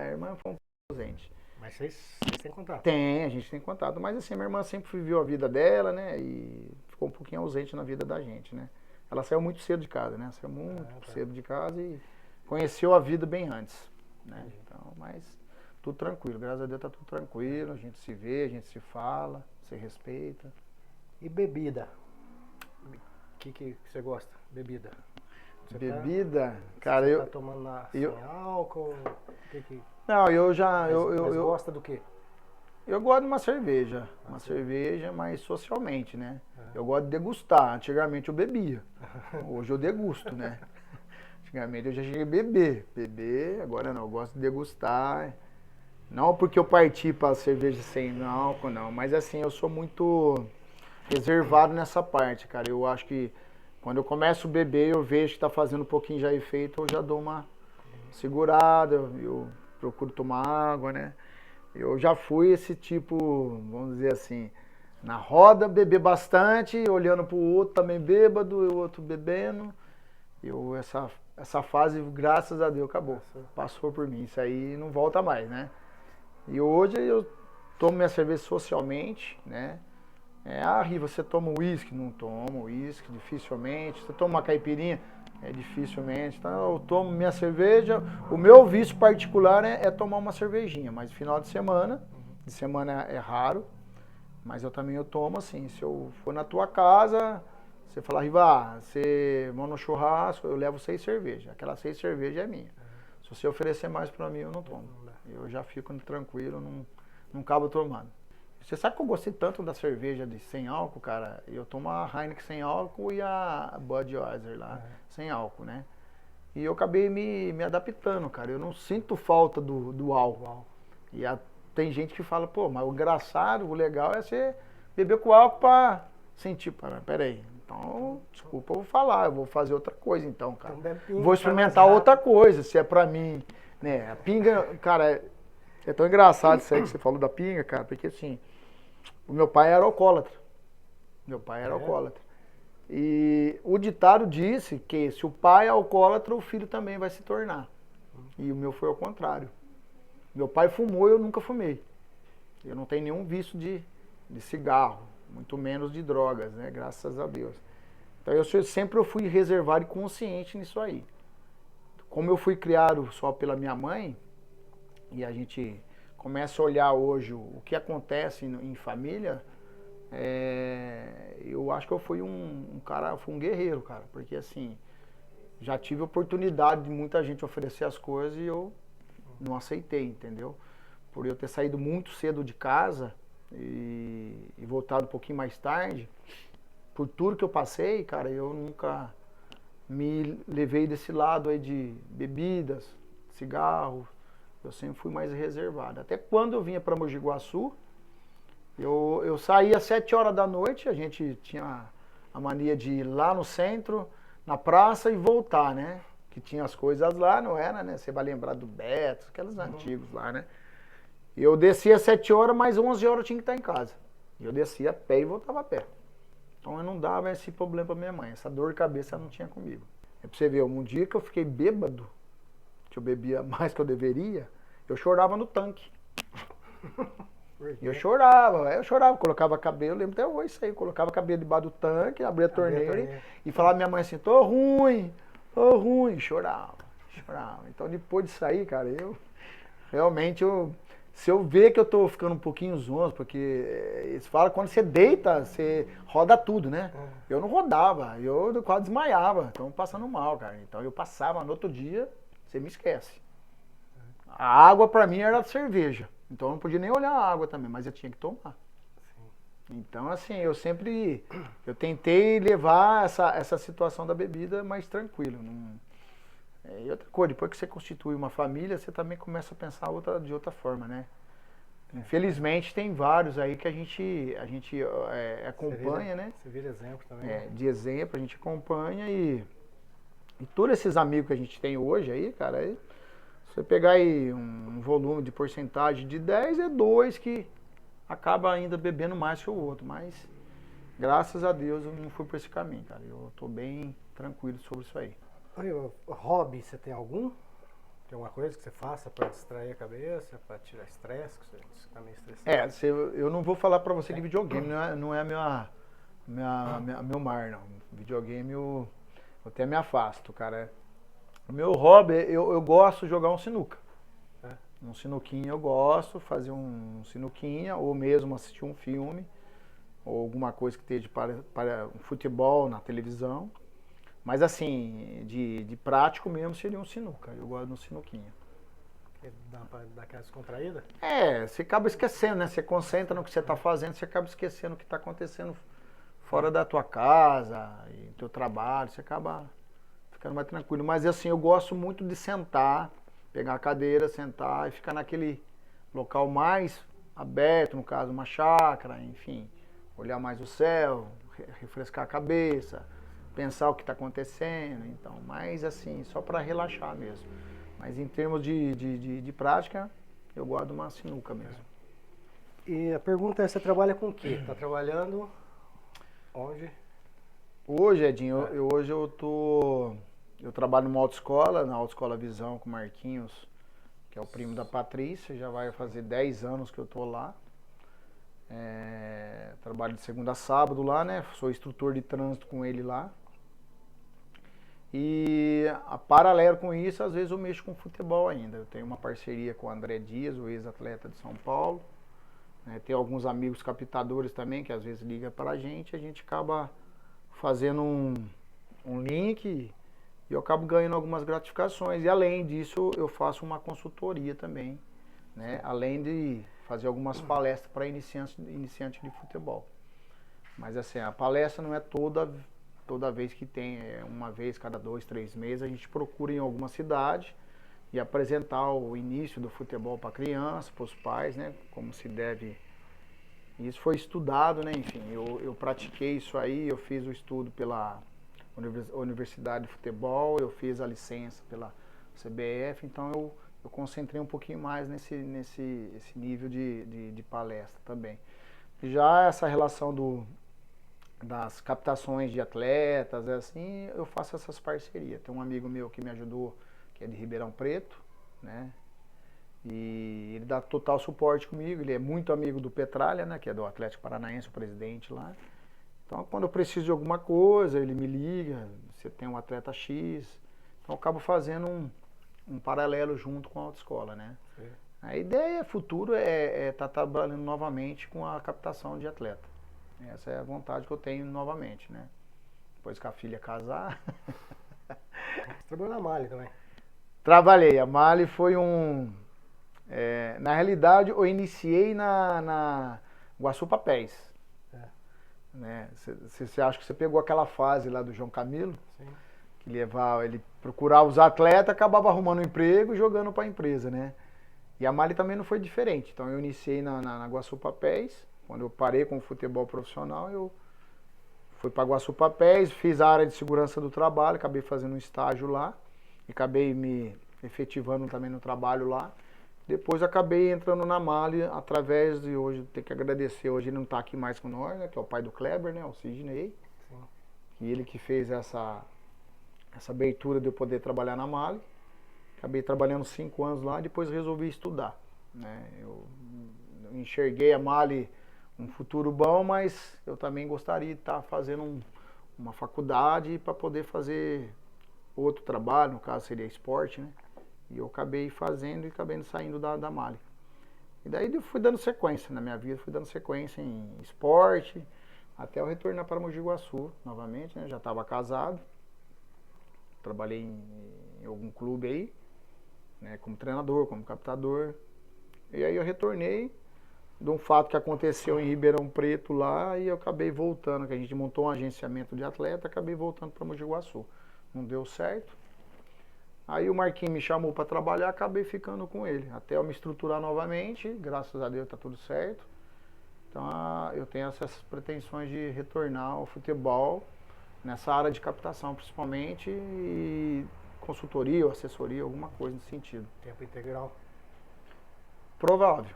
irmã foi um pouco ausente. Mas vocês têm contato? A gente tem contato. Mas assim, minha irmã sempre viveu a vida dela, né? E ficou um pouquinho ausente na vida da gente, né? Ela saiu muito cedo de casa, né? Saiu muito cedo de casa e conheceu a vida bem antes, né? Então, mas tudo tranquilo. Graças a Deus tá tudo tranquilo. A gente se vê, a gente se fala, se respeita. E bebida? O que você gosta? Bebida? Bebida? Cara, você tá tomando sem álcool? Não, Mas gosta do quê? Eu gosto de uma cerveja. Uma cerveja, mas socialmente, né? Eu gosto de degustar. Antigamente eu bebia. Hoje eu degusto, né? Antigamente eu já cheguei a beber, agora não. Eu gosto de degustar. Não porque eu parti para cerveja sem álcool, não. Mas assim, eu sou muito reservado nessa parte, cara. Eu acho que quando eu começo a beber, eu vejo que tá fazendo um pouquinho já efeito, eu já dou uma segurada, eu procuro tomar água, né? Eu já fui esse tipo, vamos dizer assim, na roda, beber bastante, olhando pro outro também bêbado, e o outro bebendo. Essa fase, graças a Deus, acabou. Passou por mim. Isso aí não volta mais, né? E hoje eu tomo minha cerveja socialmente, né? Riva, você toma uísque? Não tomo uísque, dificilmente. Você toma uma caipirinha? Dificilmente. Então eu tomo minha cerveja. O meu vício particular é tomar uma cervejinha, mas final de semana é raro. Mas eu tomo assim. Se eu for na tua casa, você falar, Riva, vamos no churrasco, eu levo 6 cervejas. Aquelas 6 cervejas é minha. Se você oferecer mais pra mim, eu não tomo. Eu já fico tranquilo, não acabo tomando. Você sabe que eu gostei tanto da cerveja sem álcool, cara? Eu tomo a Heineken sem álcool e a Budweiser lá, sem álcool, né? E eu acabei me adaptando, cara. Eu não sinto falta do álcool. E tem gente que fala, pô, mas o engraçado, o legal é você beber com álcool pra sentir. Peraí, então, desculpa, eu vou falar, eu vou fazer outra coisa então, cara. Vou experimentar outra coisa, se é pra mim, né? A pinga, cara, é tão engraçado isso aí que você falou da pinga, cara, porque assim, o meu pai era alcoólatra. Alcoólatra. E o ditado disse que se o pai é alcoólatra, o filho também vai se tornar. E o meu foi ao contrário. Meu pai fumou e eu nunca fumei. Eu não tenho nenhum vício de cigarro, muito menos de drogas, né? Graças a Deus. Então sempre eu fui reservado e consciente nisso aí. como eu fui criado só pela minha mãe, e a gente começa a olhar hoje o que acontece em família, eu acho que eu fui um cara, fui um guerreiro, cara, porque assim, já tive oportunidade de muita gente oferecer as coisas e eu não aceitei, entendeu? Por eu ter saído muito cedo de casa e voltado um pouquinho mais tarde, por tudo que eu passei, cara, eu nunca me levei desse lado aí de bebidas, cigarro. Eu sempre fui mais reservado. Até quando eu vinha para Mogi Guaçu, eu saía às 7 horas da noite, a gente tinha a mania de ir lá no centro, na praça e voltar, né? Que tinha as coisas lá, não era, né? Você vai lembrar do Beto, aqueles antigos lá, né? Eu descia às 7 horas, mais 11 horas eu tinha que estar em casa. Eu descia a pé e voltava a pé. Então eu não dava esse problema pra minha mãe, essa dor de cabeça ela não tinha comigo. É pra você ver, um dia que eu fiquei bêbado, que eu bebia mais que eu deveria, eu chorava no tanque. Eu chorava, colocava cabelo, lembro até hoje isso aí, colocava cabelo debaixo do tanque, abria a torneira e falava pra minha mãe assim, tô ruim, chorava. Então depois de sair, cara, realmente se eu ver que eu tô ficando um pouquinho zonzo, porque eles falam que quando você deita, você roda tudo, né? Eu não rodava, eu quase desmaiava, então passando mal, cara. Então eu passava no outro dia, você me esquece. A água pra mim era cerveja, então eu não podia nem olhar a água também, mas eu tinha que tomar. Então assim, eu tentei levar essa situação da bebida mais tranquilo. E outra coisa, depois que você constitui uma família, você também começa a pensar de outra forma, né? Infelizmente tem vários aí que a gente acompanha, né? Você vira exemplo também. De exemplo, a gente acompanha e todos esses amigos que a gente tem hoje aí, cara, se você pegar aí um volume de porcentagem de 10, é 2 que acaba ainda bebendo mais que o outro, mas graças a Deus eu não fui por esse caminho, cara. Eu tô bem tranquilo sobre isso aí. Hobby, você tem algum? Tem alguma coisa que você faça para distrair a cabeça, para tirar estresse, que você está meio estressado? Eu não vou falar pra você de videogame, não é meu mar, não. Videogame eu até me afasto, cara. O meu hobby, eu gosto de jogar um sinuca. Um sinuquinha eu gosto, fazer um sinuquinha, ou mesmo assistir um filme, ou alguma coisa que esteja para um futebol na televisão. Mas assim, de prático mesmo seria um sinuca. Eu gosto de um sinuquinha. Dá pra dar aquela descontraída? Você acaba esquecendo, né? Você concentra no que você está fazendo, você acaba esquecendo o que está acontecendo fora da tua casa, e teu trabalho, você acaba ficando mais tranquilo. Mas assim, eu gosto muito de sentar, pegar a cadeira, sentar e ficar naquele local mais aberto, no caso uma chácara, enfim, olhar mais o céu, refrescar a cabeça, pensar o que está acontecendo, então, mas assim, só para relaxar mesmo. Mas em termos de prática, eu gosto de uma sinuca mesmo. E a pergunta é, você trabalha com o quê? Está trabalhando onde? Hoje, Edinho, hoje eu trabalho numa autoescola, na Autoescola Visão com o Marquinhos, que é o primo da Patrícia, já vai fazer 10 anos que eu tô lá. Trabalho de segunda a sábado lá, né? Sou instrutor de trânsito com ele lá. E a paralelo com isso, às vezes eu mexo com futebol ainda. Eu tenho uma parceria com o André Dias, o ex-atleta de São Paulo. Tem alguns amigos captadores também, que às vezes ligam para a gente acaba fazendo um link e eu acabo ganhando algumas gratificações. E além disso, eu faço uma consultoria também, né? Além de fazer algumas palestras para iniciante de futebol. Mas assim, a palestra não é toda vez que tem, uma vez cada 2, 3 meses, a gente procura em alguma cidade e apresentar o início do futebol para criança, para os pais, né? Como se deve. Isso foi estudado, né? Enfim, eu pratiquei isso aí, eu fiz o estudo pela Universidade de Futebol, eu fiz a licença pela CBF, então eu concentrei um pouquinho mais nesse nível de palestra também. Já essa relação das captações de atletas, assim, eu faço essas parcerias. Tem um amigo meu que me ajudou, que é de Ribeirão Preto, né? E ele dá total suporte comigo, ele é muito amigo do Petralha, né? Que é do Atlético Paranaense, o presidente lá. Então, quando eu preciso de alguma coisa, ele me liga, você tem um atleta X. Então eu acabo fazendo um paralelo junto com a autoescola, né? Sim. A ideia futuro é estar trabalhando novamente com a captação de atleta. Essa é a vontade que eu tenho novamente, né? Depois que a filha casar. Você trabalhou na Mali também. Trabalhei. A Mali foi na realidade, eu iniciei na Guaçu Papéis. É. Né? Você acha que você pegou aquela fase lá do João Camilo? Sim. Que levava, ele procurava os atletas, acabava arrumando um emprego e jogando para a empresa, né? E a Mali também não foi diferente. Então eu iniciei na Guaçu Papéis. Quando eu parei com o futebol profissional, eu fui para Guaçu Papéis, fiz a área de segurança do trabalho, acabei fazendo um estágio lá e acabei me efetivando também no trabalho lá. Depois acabei entrando na Mali através de hoje, tenho que agradecer, hoje ele não está aqui mais com nós, né, que é o pai do Kleber, né, o Sidney. Sim. E ele que fez essa abertura de eu poder trabalhar na Mali. Acabei trabalhando 5 anos lá e depois resolvi estudar, né. Eu enxerguei a Mali um futuro bom, mas eu também gostaria de estar fazendo uma faculdade para poder fazer outro trabalho, no caso seria esporte, né? E eu acabei fazendo e acabei saindo da Mali. E daí eu fui dando sequência na minha vida, fui dando sequência em esporte, até eu retornar para Mogi Guaçu novamente, né? Já estava casado, trabalhei em algum clube aí, né? Como treinador, como captador. E aí eu retornei de um fato que aconteceu em Ribeirão Preto lá e eu acabei voltando, que a gente montou um agenciamento de atleta, acabei voltando para Mogi Guaçu. Não deu certo. Aí o Marquinhos me chamou para trabalhar, acabei ficando com ele. Até eu me estruturar novamente, graças a Deus tá tudo certo. Então eu tenho essas pretensões de retornar ao futebol, nessa área de captação principalmente, e consultoria ou assessoria, alguma coisa nesse sentido. Tempo integral. Provável.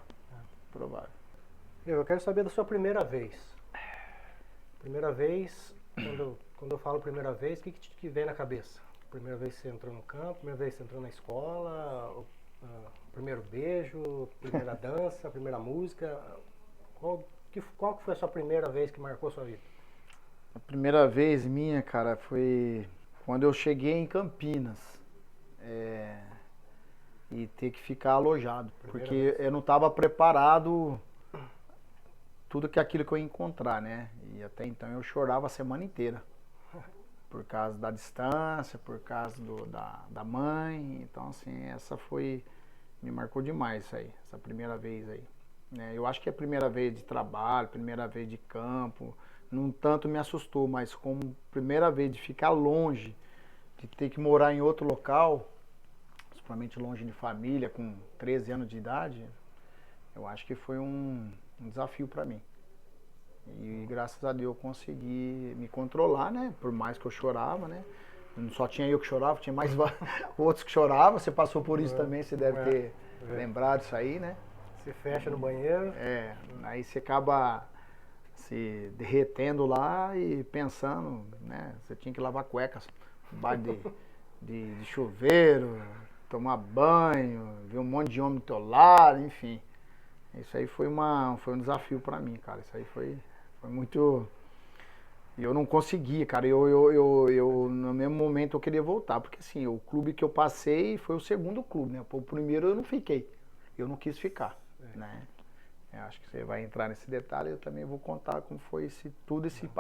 Provável. Eu quero saber da sua primeira vez. Primeira vez, quando eu falo primeira vez, o que vem na cabeça? Primeira vez que você entrou no campo, primeira vez que você entrou na escola, primeiro beijo, primeira dança, primeira música. Qual que foi a sua primeira vez que marcou a sua vida? A primeira vez minha, cara, foi quando eu cheguei em Campinas. E ter que ficar alojado. Porque eu não estava preparado tudo aquilo que eu ia encontrar, né? E até então eu chorava a semana inteira. Por causa da distância, por causa da mãe. Então, assim, me marcou demais isso aí, essa primeira vez aí. Né? Eu acho que é a primeira vez de trabalho, primeira vez de campo, não tanto me assustou, mas como primeira vez de ficar longe, de ter que morar em outro local, principalmente longe de família, com 13 anos de idade, eu acho que foi um desafio para mim. E graças a Deus eu consegui me controlar, né? Por mais que eu chorava, né? Não só tinha eu que chorava, tinha mais outros que choravam. Você passou por isso também, você deve ter lembrado disso aí, né? Se fecha no banheiro. Aí você acaba se derretendo lá e pensando, né? Você tinha que lavar cuecas debaixo de chuveiro, tomar banho, ver um monte de homem do teu lado, enfim. Isso aí foi um desafio pra mim, cara. Isso aí foi muito... Eu não conseguia, cara. Eu, no mesmo momento, eu queria voltar. Porque, assim, o clube que eu passei foi o segundo clube, né? O primeiro eu não fiquei. Eu não quis ficar, né? Eu acho que você vai entrar nesse detalhe. Eu também vou contar como foi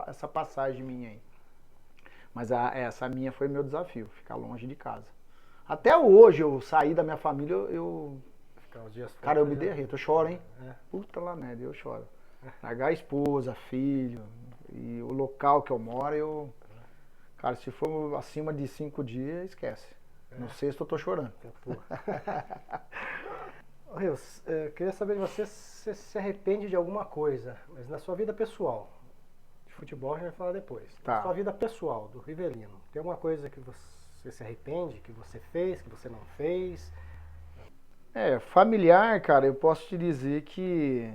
essa passagem minha aí. Mas essa minha foi meu desafio, ficar longe de casa. Até hoje, eu saí da minha família, Ficar os dias fora, cara, eu me derreto, eu choro, hein? É. Puta lá merda, eu choro. Largar a esposa, filho e o local que eu moro, cara, se for acima de 5 dias, esquece. No sexto eu tô chorando. Rios, eu queria saber de você se se arrepende de alguma coisa, mas na sua vida pessoal. De futebol a gente vai falar depois. Tá. Na sua vida pessoal, do Rivelino, tem alguma coisa que você se arrepende, que você fez, que você não fez? Familiar, cara, eu posso te dizer que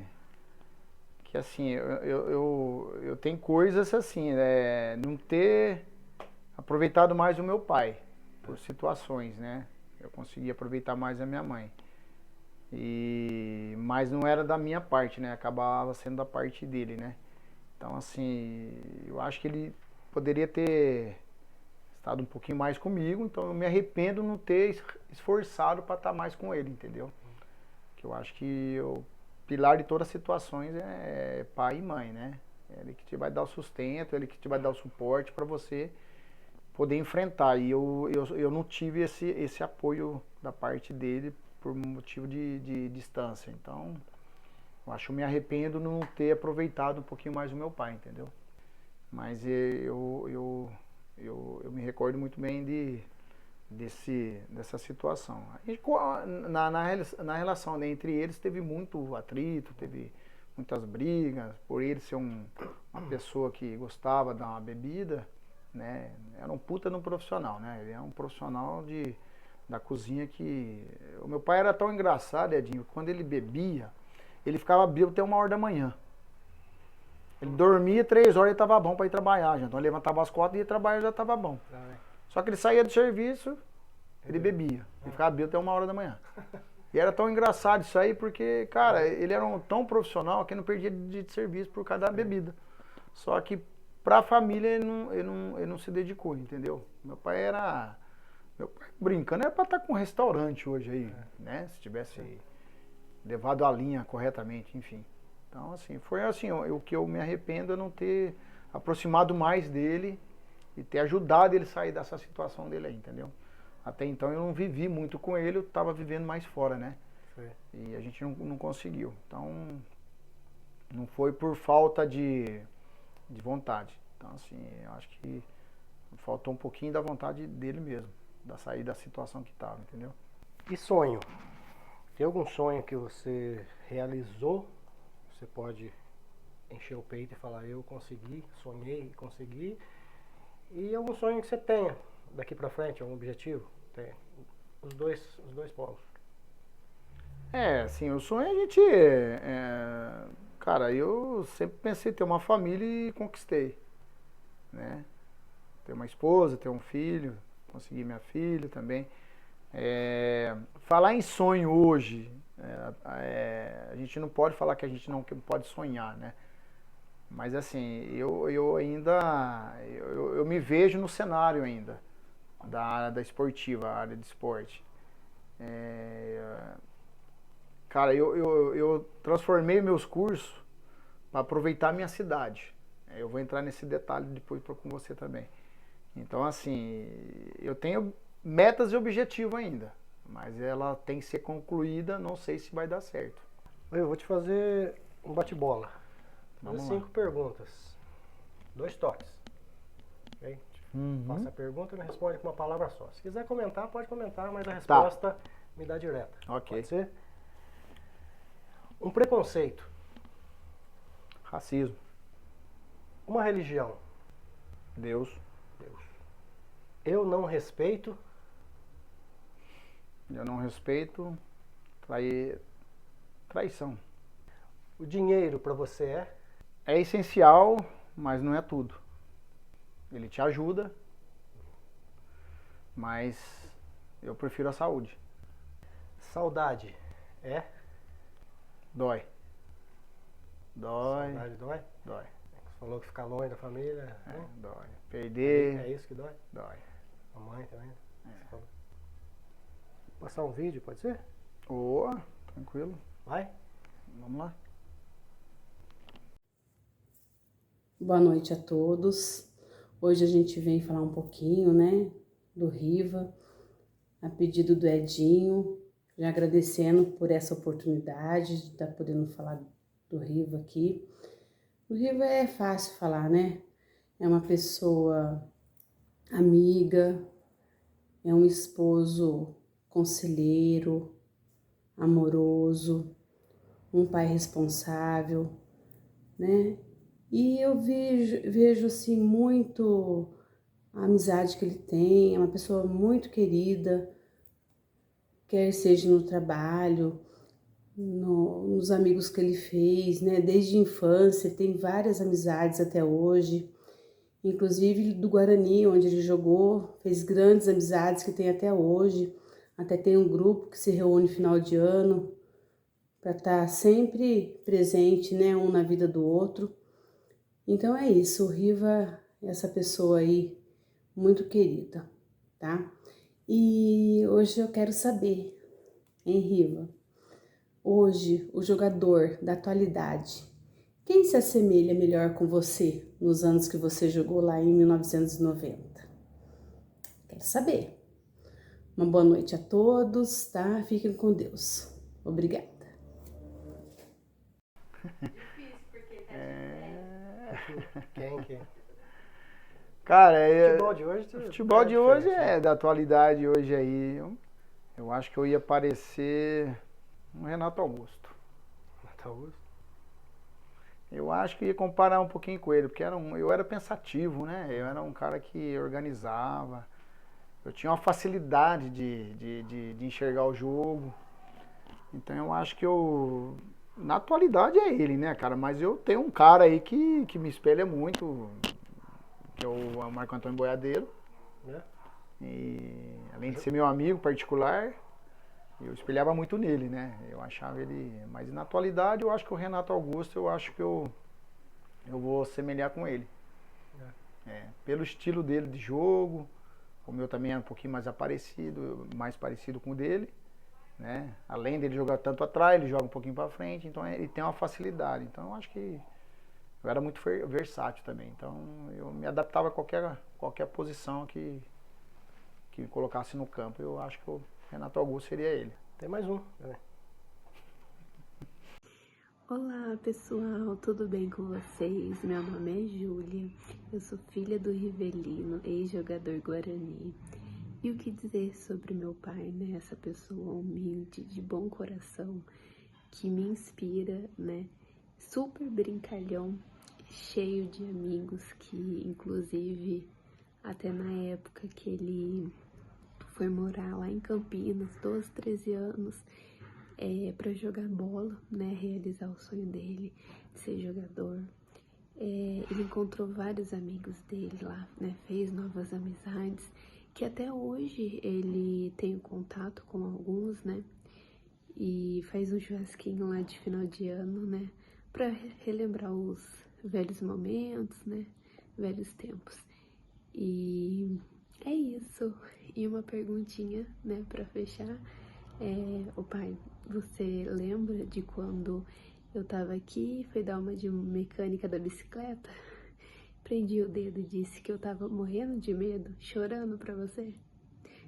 assim, eu tenho coisas assim, não ter aproveitado mais o meu pai, por situações, né? Eu consegui aproveitar mais a minha mãe. Mas não era da minha parte, né? Acabava sendo da parte dele, né? Então, assim, eu acho que ele poderia ter estado um pouquinho mais comigo, então eu me arrependo de não ter esforçado para estar mais com ele, entendeu? Que eu acho que o pilar de todas as situações é pai e mãe, né? Ele que te vai dar o sustento, ele que te vai dar o suporte para você poder enfrentar. E eu não tive esse apoio da parte dele por motivo de distância. Então, eu acho que eu me arrependo de não ter aproveitado um pouquinho mais o meu pai, entendeu? Mas eu me recordo muito bem dessa situação. E na relação, né, entre eles teve muito atrito, teve muitas brigas, por ele ser uma pessoa que gostava de uma bebida, né? Era um puta no profissional, né? Ele é um profissional da cozinha que... O meu pai era tão engraçado, Edinho, quando ele bebia, ele ficava bêbado até 1h da manhã. Ele dormia 3 horas e estava bom para ir trabalhar. Já. Então ele levantava às 4 e ia trabalhar já estava bom. Só que ele saía do serviço, ele bebia. Ele ficava bêbado até 1h da manhã. E era tão engraçado isso aí porque, cara, ele era tão profissional que não perdia de serviço por causa da bebida. Só que pra família ele não se dedicou, entendeu? Meu pai, brincando, era pra estar com um restaurante hoje aí, né? Se tivesse levado a linha corretamente, enfim. Então, assim, foi assim, o que eu me arrependo é não ter aproximado mais dele e ter ajudado ele a sair dessa situação dele aí, entendeu? Até então eu não vivi muito com ele, eu estava vivendo mais fora, né? Foi. E a gente não conseguiu. Então, não foi por falta de vontade. Então, assim, eu acho que faltou um pouquinho da vontade dele mesmo, da sair da situação que estava, entendeu? E sonho? Tem algum sonho que você realizou? Você pode encher o peito e falar, eu consegui, sonhei e consegui. E algum sonho que você tenha daqui pra frente, algum objetivo? Tem os dois polos. Assim, o sonho a gente... cara, eu sempre pensei em ter uma família e conquistei, né? Ter uma esposa, ter um filho, consegui minha filha também. Falar em sonho hoje, a gente não pode falar que a gente não pode sonhar, né? Mas assim, eu ainda, eu me vejo no cenário ainda, da área da esportiva, a área de esporte. Cara, eu transformei meus cursos para aproveitar a minha cidade. Eu vou entrar nesse detalhe depois com você também. Então, assim, eu tenho metas e objetivos ainda, mas ela tem que ser concluída, não sei se vai dar certo. Eu vou te fazer um bate-bola. Vamos 5 perguntas. 2 toques. Okay? Faça a pergunta e responde com uma palavra só. Se quiser comentar, pode comentar, mas a resposta me dá direta. Ok. Pode ser? Um preconceito. Racismo. Uma religião. Deus. Eu não respeito. Eu não respeito. Traição. O dinheiro para você é essencial, mas não é tudo. Ele te ajuda, mas eu prefiro a saúde. Saudade dói. Saudade dói? Dói. Você falou que ficar longe da família. Dói. Perder. É isso que dói? Dói. A mãe também? Passar um vídeo, pode ser? Tranquilo. Vai? Vamos lá. Boa noite a todos. Hoje a gente vem falar um pouquinho, né, do Riva, a pedido do Edinho, já agradecendo por essa oportunidade de estar podendo falar do Riva aqui. O Riva é fácil falar, né? É uma pessoa amiga, é um esposo conselheiro, amoroso, um pai responsável, né? E eu vejo assim muito a amizade que ele tem, é uma pessoa muito querida, quer seja no trabalho, nos amigos que ele fez, né? Desde a infância, ele tem várias amizades até hoje, inclusive do Guarani, onde ele jogou, fez grandes amizades que tem até hoje, até tem um grupo que se reúne no final de ano para estar sempre presente, né? Um na vida do outro. Então é isso, o Riva é essa pessoa aí muito querida, tá? E hoje eu quero saber, hein, Riva? Hoje, o jogador da atualidade, quem se assemelha melhor com você nos anos que você jogou lá em 1990? Quero saber. Uma boa noite a todos, tá? Fiquem com Deus. Obrigada. Quem? Cara, O futebol de hoje da atualidade hoje aí. Eu acho que eu ia parecer um Renato Augusto. Renato Augusto? Eu acho que ia comparar um pouquinho com ele, porque eu era pensativo, né? Eu era um cara que organizava. Eu tinha uma facilidade de enxergar o jogo. Então eu acho que na atualidade é ele, né, cara? Mas eu tenho um cara aí que me espelha muito, que é o Marco Antônio Boiadeiro. É. E além de ser meu amigo particular, eu espelhava muito nele, né? Eu achava ele. Mas na atualidade eu acho que o Renato Augusto, eu acho que eu vou semelhar com ele. Pelo estilo dele de jogo, o meu também é um pouquinho mais parecido com o dele, né? Além dele jogar tanto atrás, ele joga um pouquinho para frente, então ele tem uma facilidade. Então eu acho que eu era muito versátil também. Então eu me adaptava a qualquer posição que me colocasse no campo. Eu acho que o Renato Augusto seria ele. Tem mais um, né? Olá pessoal, tudo bem com vocês? Meu nome é Júlia, eu sou filha do Rivelino, ex-jogador Guarani. E o que dizer sobre meu pai, né? Essa pessoa humilde, de bom coração, que me inspira, né? Super brincalhão, cheio de amigos, que inclusive até na época que ele foi morar lá em Campinas, 12, 13 anos, para jogar bola, né, realizar o sonho dele de ser jogador. Ele encontrou vários amigos dele lá, né, fez novas amizades, que até hoje ele tem contato com alguns, né, e faz um churrasquinho lá de final de ano, né, para relembrar os velhos momentos, né, velhos tempos. E é isso. E uma perguntinha, né, para fechar. Ô pai, você lembra de quando eu tava aqui, fui dar uma de mecânica da bicicleta? Prendi o dedo e disse que eu tava morrendo de medo, chorando pra você?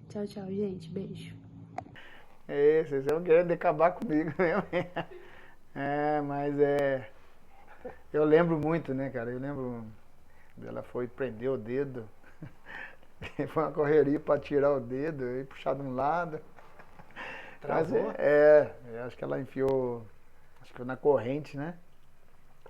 Tchau, tchau, gente. Beijo. Vocês estão querendo acabar comigo mesmo. Mas eu lembro muito, né, cara? Eu lembro. Ela foi prender o dedo. Foi uma correria pra tirar o dedo, e puxar de um lado. Travou? Eu acho que ela enfiou, acho que na corrente, né?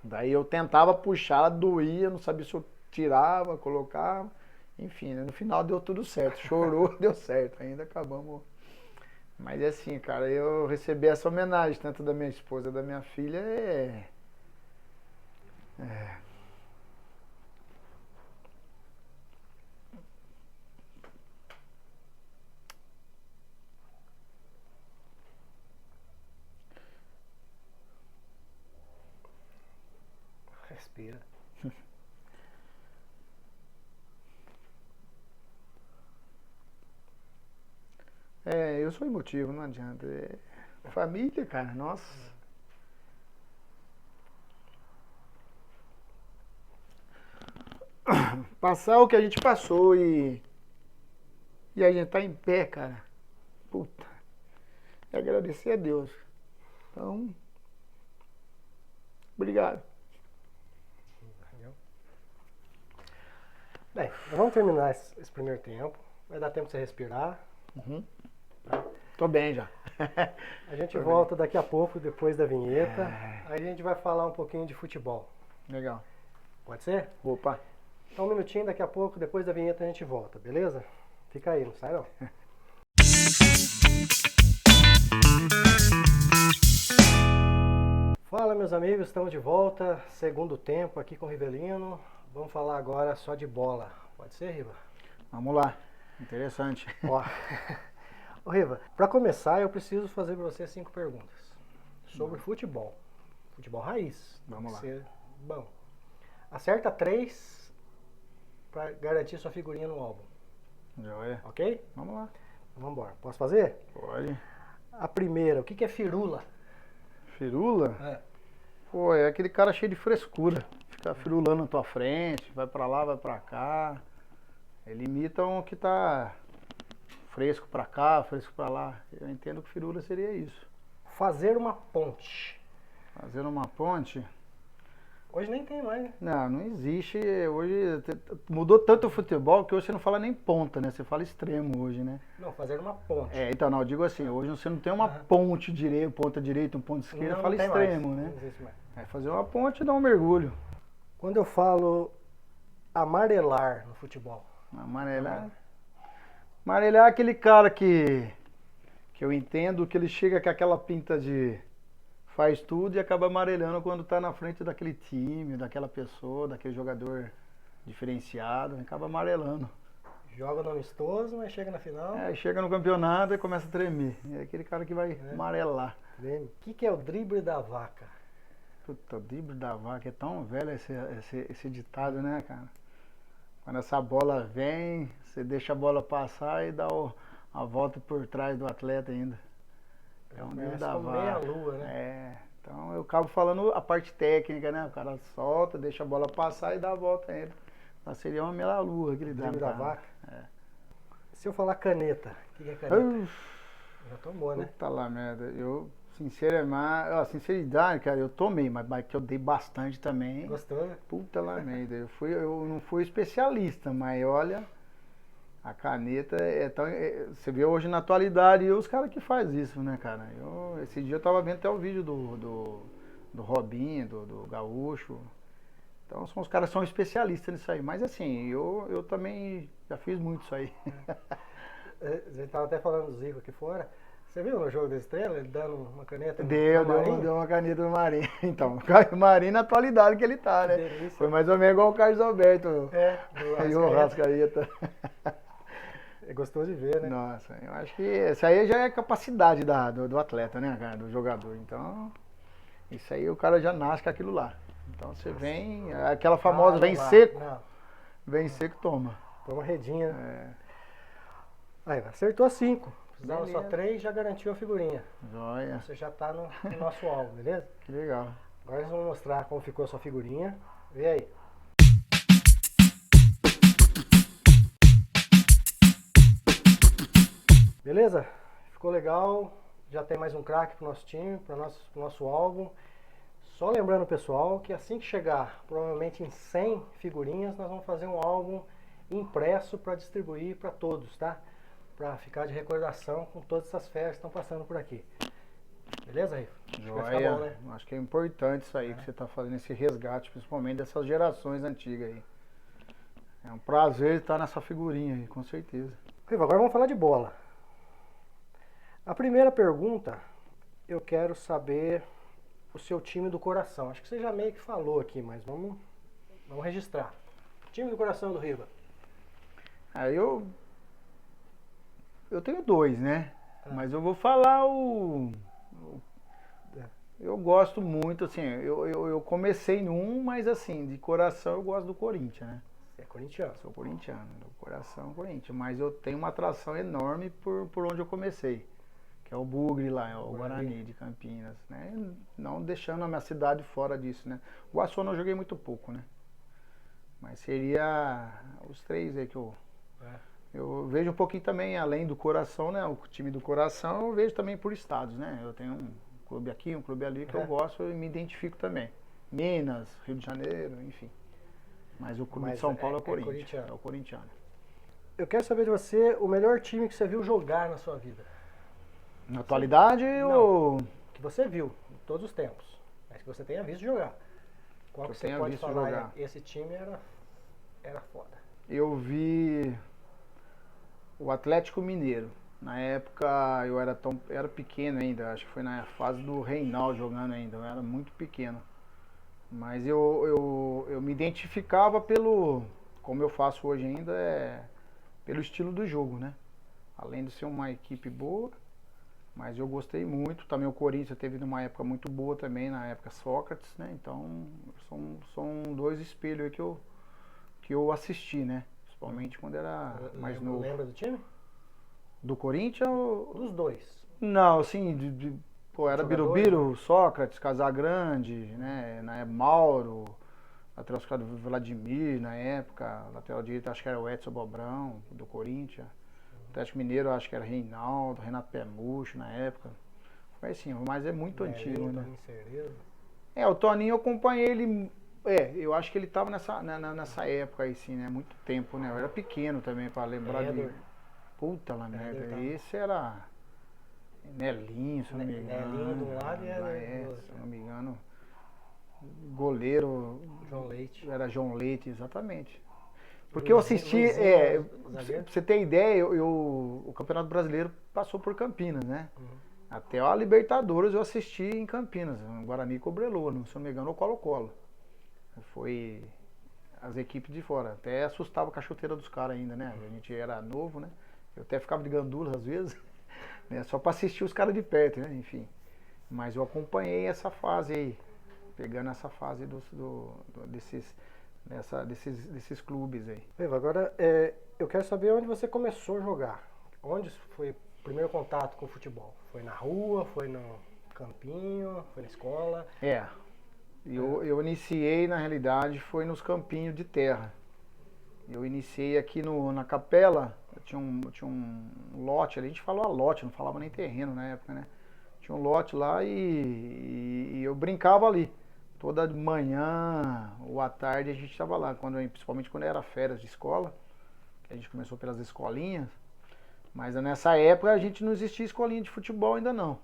Daí eu tentava puxar, ela doía, não sabia se eu tirava, colocava. Enfim, né? No final deu tudo certo. Chorou, deu certo. Ainda acabamos. Mas assim, cara, eu recebi essa homenagem, tanto da minha esposa, da minha filha, Respira. eu sou emotivo, não adianta. Família, cara, nossa. Passar o que a gente passou e a gente tá em pé, cara. Puta. E agradecer a Deus. Então, obrigado. Bem, vamos terminar esse primeiro tempo. Vai dar tempo de você respirar. Tô bem já. A gente volta daqui a pouco, depois da vinheta. Aí a gente vai falar um pouquinho de futebol. Legal. Pode ser? Opa. Então um minutinho, daqui a pouco, depois da vinheta a gente volta, beleza? Fica aí, não sai não. Fala meus amigos, estamos de volta, segundo tempo aqui com o Rivelino. Vamos falar agora só de bola. Pode ser, Riva? Vamos lá. Interessante. Ó, ô Riva, para começar eu preciso fazer para você 5 perguntas sobre futebol. Futebol raiz. Vamos lá. Bom, acerta 3 para garantir sua figurinha no álbum. Joia. Ok? Vamos lá. Vamos embora. Posso fazer? Pode. A primeira, o que é firula? Firula? É. Pô, é aquele cara cheio de frescura. Fica firulando na tua frente, vai pra lá, vai pra cá. Ele imita um que tá fresco pra cá, fresco pra lá. Eu entendo que firula seria isso. Fazer uma ponte. Fazendo uma ponte. Hoje nem tem mais, né? Não existe. Hoje mudou tanto o futebol que hoje você não fala nem ponta, né? Você fala extremo hoje, né? Não, fazer uma ponte. Então, eu digo assim, hoje você não tem uma ponte direita, ponta direita, um ponto esquerda, Não fala tem extremo, mais. né? Não existe mais. É fazer uma ponte e dar um mergulho. Quando eu falo amarelar no futebol, Amarelar. Amarelar é aquele cara que eu entendo que ele chega com aquela pinta de faz tudo e acaba amarelando quando tá na frente daquele time, daquela pessoa, daquele jogador diferenciado, acaba amarelando. joga no amistoso, mas chega na final. Chega no campeonato e começa a tremer. É aquele cara que vai amarelar. O que é o drible da vaca? Puta, o drible da vaca é tão velho esse ditado, né, cara? Quando essa bola vem, você deixa a bola passar e dá a volta por trás do atleta ainda. É um drible da vaca. Meia lua, né? Então eu acabo falando a parte técnica, né? O cara solta, deixa a bola passar e dá a volta ainda. Então seria uma meia lua que ele dá. Drible da vaca. Se eu falar caneta, o que é caneta? Já tomou, né? Puta lá, merda. Sinceridade, cara, eu tomei, mas que eu dei bastante também. Gostou, né? Puta lá, merda. Eu não fui especialista, mas olha, a caneta você vê hoje na atualidade os caras que faz isso, né, cara? Esse dia eu tava vendo até o vídeo do Robinho, do Gaúcho. Então os caras são especialistas nisso aí. Mas assim, eu também já fiz muito isso aí. A gente tava até falando do Zico aqui fora. Você viu no jogo da Estrela, ele dando uma caneta Deu uma caneta no Marinho. Então, o Marinho na atualidade que ele tá, né? Delícia. Foi mais ou menos igual o Carlos Alberto. E o Rascaeta. Rascaeta. É gostoso de ver, né? Nossa, eu acho que isso aí já é capacidade do atleta, né, cara? Do jogador. Então, isso aí o cara já nasce com aquilo lá. Então você vem, aquela famosa vem seco. Não. Vem seco, toma. Foi uma redinha. Aí, acertou 5. Precisava só Beleza. 3, já garantiu a figurinha. Joia. Você já tá no nosso alvo, beleza? Que legal. Agora nós vamos mostrar como ficou a sua figurinha. Vê aí. Beleza? Ficou legal. Já tem mais um craque pro nosso time, pro nosso álbum. Só lembrando, pessoal, que assim que chegar, provavelmente em 100 figurinhas, nós vamos fazer um álbum impresso para distribuir para todos, tá? Para ficar de recordação com todas essas férias que estão passando por aqui. Beleza, Rifa? Acho que vai ficar bom, né? Acho que é importante isso aí que você está fazendo, esse resgate, principalmente dessas gerações antigas aí. É um prazer estar nessa figurinha aí, com certeza. Rifa, agora vamos falar de bola. A primeira pergunta, eu quero saber o seu time do coração. Acho que você já meio que falou aqui, mas vamos registrar. Time do coração do Riva. Eu tenho 2, né? Mas eu vou falar eu gosto muito, assim, eu comecei num, mas assim, de coração eu gosto do Corinthians, né? Você é corintiano. Sou corintiano, do coração Corinthians, mas eu tenho uma atração enorme por onde eu comecei, que é o Bugre lá, o Guarani de Campinas, né? Não deixando a minha cidade fora disso, né? O Açu eu joguei muito pouco, né? Mas seria os 3 aí que eu vejo um pouquinho também, além do coração, né? O time do coração eu vejo também por estados, né? Eu tenho um clube aqui, um clube ali que eu gosto e me identifico também. Minas, Rio de Janeiro, enfim. Mas o clube de São Paulo é o Corinthians. É o corintiano. Eu quero saber de você o melhor time que você viu jogar na sua vida. Na atualidade ou... Que você viu, em todos os tempos. Mas que você tenha visto jogar. Qual que você pode falar? Esse time era foda. Eu vi o Atlético Mineiro. Na época eu era pequeno ainda, acho que foi na fase do Reinaldo jogando ainda, eu era muito pequeno. Mas eu me identificava como eu faço hoje ainda, pelo estilo do jogo, né? Além de ser uma equipe boa, mas eu gostei muito. Também o Corinthians teve numa época muito boa também, na época Sócrates, né? Então são 2 espelhos aí que eu assisti, né? principalmente quando era mais novo. Lembra do time? Do Corinthians ou... Dos dois. Não, assim, pô, era Jogadores, Birubiru, Sócrates, Casagrande, né, na época Mauro, lateral esquerdo Vladimir, na época, lateral direito acho que era o Edson Bobrão, do Corinthians, Atlético Mineiro acho que era Reinaldo, Renato Pemucho na época, foi assim, mas é muito antigo, né? O Toninho eu acompanhei ele, eu acho que ele tava nessa época aí sim, né, muito tempo, né, eu era pequeno também pra lembrar de... Puta lá merda, esse era... Nelinho, se não me engano. Nelinho do lado e era se não me engano. Goleiro. João Leite. Era João Leite, exatamente. Porque eu assisti. Pra você ter ideia, o Campeonato Brasileiro passou por Campinas, né? Até a Libertadores eu assisti em Campinas, no Guarani e Cobreloa, se não me engano, o Colo-Colo. Foi as equipes de fora. Até assustava a chuteira dos caras ainda, né? A gente era novo, né? Eu até ficava de gandula às vezes. Né, só para assistir os caras de perto, né? Enfim. Mas eu acompanhei essa fase aí, pegando essa fase desses clubes aí. Eva, agora eu quero saber onde você começou a jogar. Onde foi o primeiro contato com o futebol? Foi na rua, foi no campinho, foi na escola? Eu iniciei, na realidade, foi nos campinhos de terra. Eu iniciei aqui na Capela, tinha um lote ali, a gente falava lote, não falava nem terreno na época, né? Tinha um lote lá e eu brincava ali. Toda manhã ou à tarde a gente estava lá, principalmente quando era férias de escola, que a gente começou pelas escolinhas. Mas nessa época a gente não existia escolinha de futebol ainda não.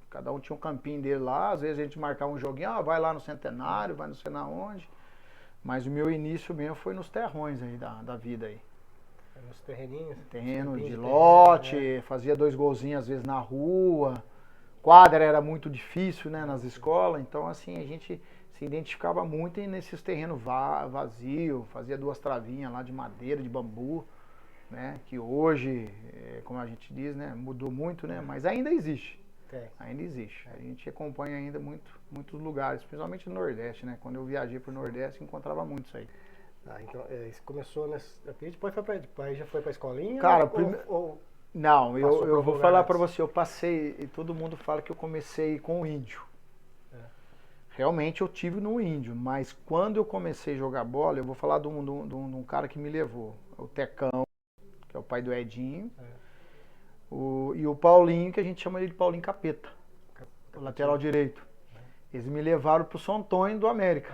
Cada um tinha um campinho dele lá, às vezes a gente marcava um joguinho, vai lá no Centenário, vai não sei na onde. Mas o meu início mesmo foi nos terrões aí da vida aí. Nos terreninhos? Terreno de lote, né? Fazia 2 golzinhos às vezes na rua. Quadra era muito difícil, né, nas escolas. Então assim, a gente se identificava muito nesses terrenos vazios. Fazia 2 travinhas lá de madeira, de bambu, né? Que hoje, como a gente diz, né, mudou muito, né? Mas ainda existe. Ainda existe. A gente acompanha ainda muitos lugares, principalmente no Nordeste, né? Quando eu viajei pro Nordeste, encontrava muito isso aí. Então, você começou nessa... Depois já foi pra escolinha? Cara, não, eu vou falar pra você, eu passei, e todo mundo fala que eu comecei com o índio. Realmente eu tive no índio, mas quando eu comecei a jogar bola, eu vou falar de um cara que me levou, o Tecão, que é o pai do Edinho. E o Paulinho, que a gente chama ele de Paulinho Capeta, o lateral direito. Eles me levaram pro São Antônio do América.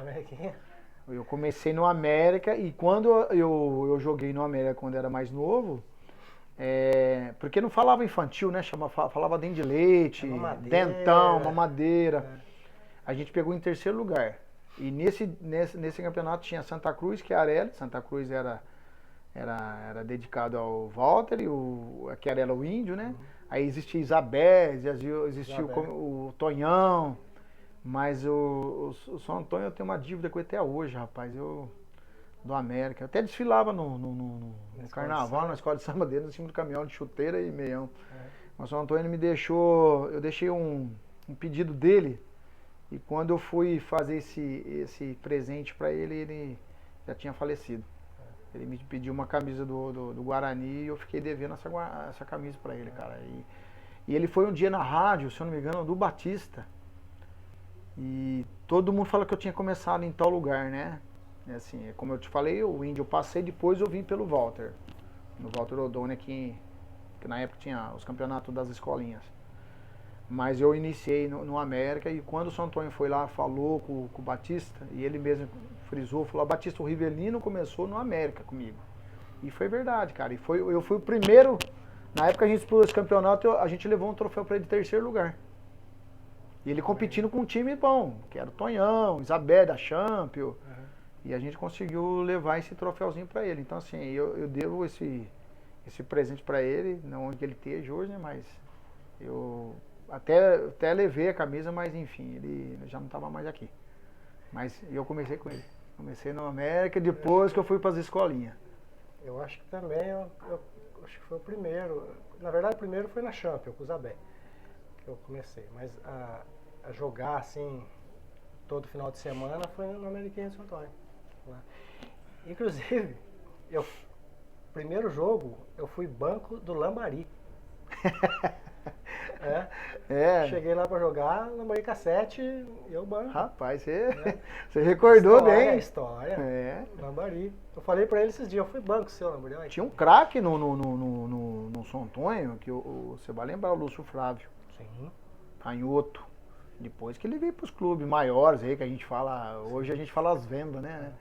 Eu comecei no América e quando eu joguei no América quando era mais novo, porque não falava infantil, né? Falava dente de leite, dentão, mamadeira. A gente pegou em 3º lugar. E nesse campeonato tinha Santa Cruz, que é Arelli. Santa Cruz era dedicado ao Walter e o Chiarella o índio, né? Aí existia Isabé, existia o Tonhão, mas o São Antônio eu tenho uma dívida com ele até hoje, rapaz, do América. Eu até desfilava no carnaval, na escola de samba dele, no cima do caminhão de chuteira e meião. Mas o São Antônio me deixou, eu deixei um pedido dele e quando eu fui fazer esse presente para ele, ele já tinha falecido. Ele me pediu uma camisa do Guarani e eu fiquei devendo essa camisa pra ele, cara. E ele foi um dia na rádio, se eu não me engano, do Batista. E todo mundo fala que eu tinha começado em tal lugar, né? Assim, como eu te falei, o índio eu passei, depois eu vim pelo Walter. No Walter Odoni aqui, que na época tinha os campeonatos das escolinhas. Mas eu iniciei no América e quando o São Antônio foi lá, falou com o Batista, e ele mesmo frisou, falou, Batista, o Rivelino começou no América comigo. E foi verdade, cara. E eu fui o primeiro, na época que a gente disputou esse campeonato, a gente levou um troféu pra ele de 3º lugar. E ele competindo com um time bom, que era o Tonhão, Isabé da Champion. E a gente conseguiu levar esse troféuzinho pra ele. Então assim, eu devo esse presente pra ele, não onde ele esteja hoje, né? Mas eu até levei a camisa, mas enfim, ele já não estava mais aqui. Mas eu comecei com ele. Comecei no América, depois que eu fui para as escolinhas. Eu acho que também, eu acho que foi o primeiro. Na verdade, o primeiro foi na Champion, com o Zabé, que eu comecei. Mas a jogar assim, todo final de semana, foi no Ameriquinha de São Antônio. Lá. Inclusive, Primeiro jogo, eu fui banco do Lambari. Cheguei lá pra jogar, Lambari cassete, eu banco. Rapaz, você recordou bem. História. Lambari. Eu falei pra ele esses dias, eu fui banco seu, Lambari. Tinha um craque no São Antônio, que você vai lembrar, o Lúcio Flávio. Sim. Canhoto. Depois que ele veio pros clubes maiores aí, que a gente fala, hoje a gente fala as vendas, né?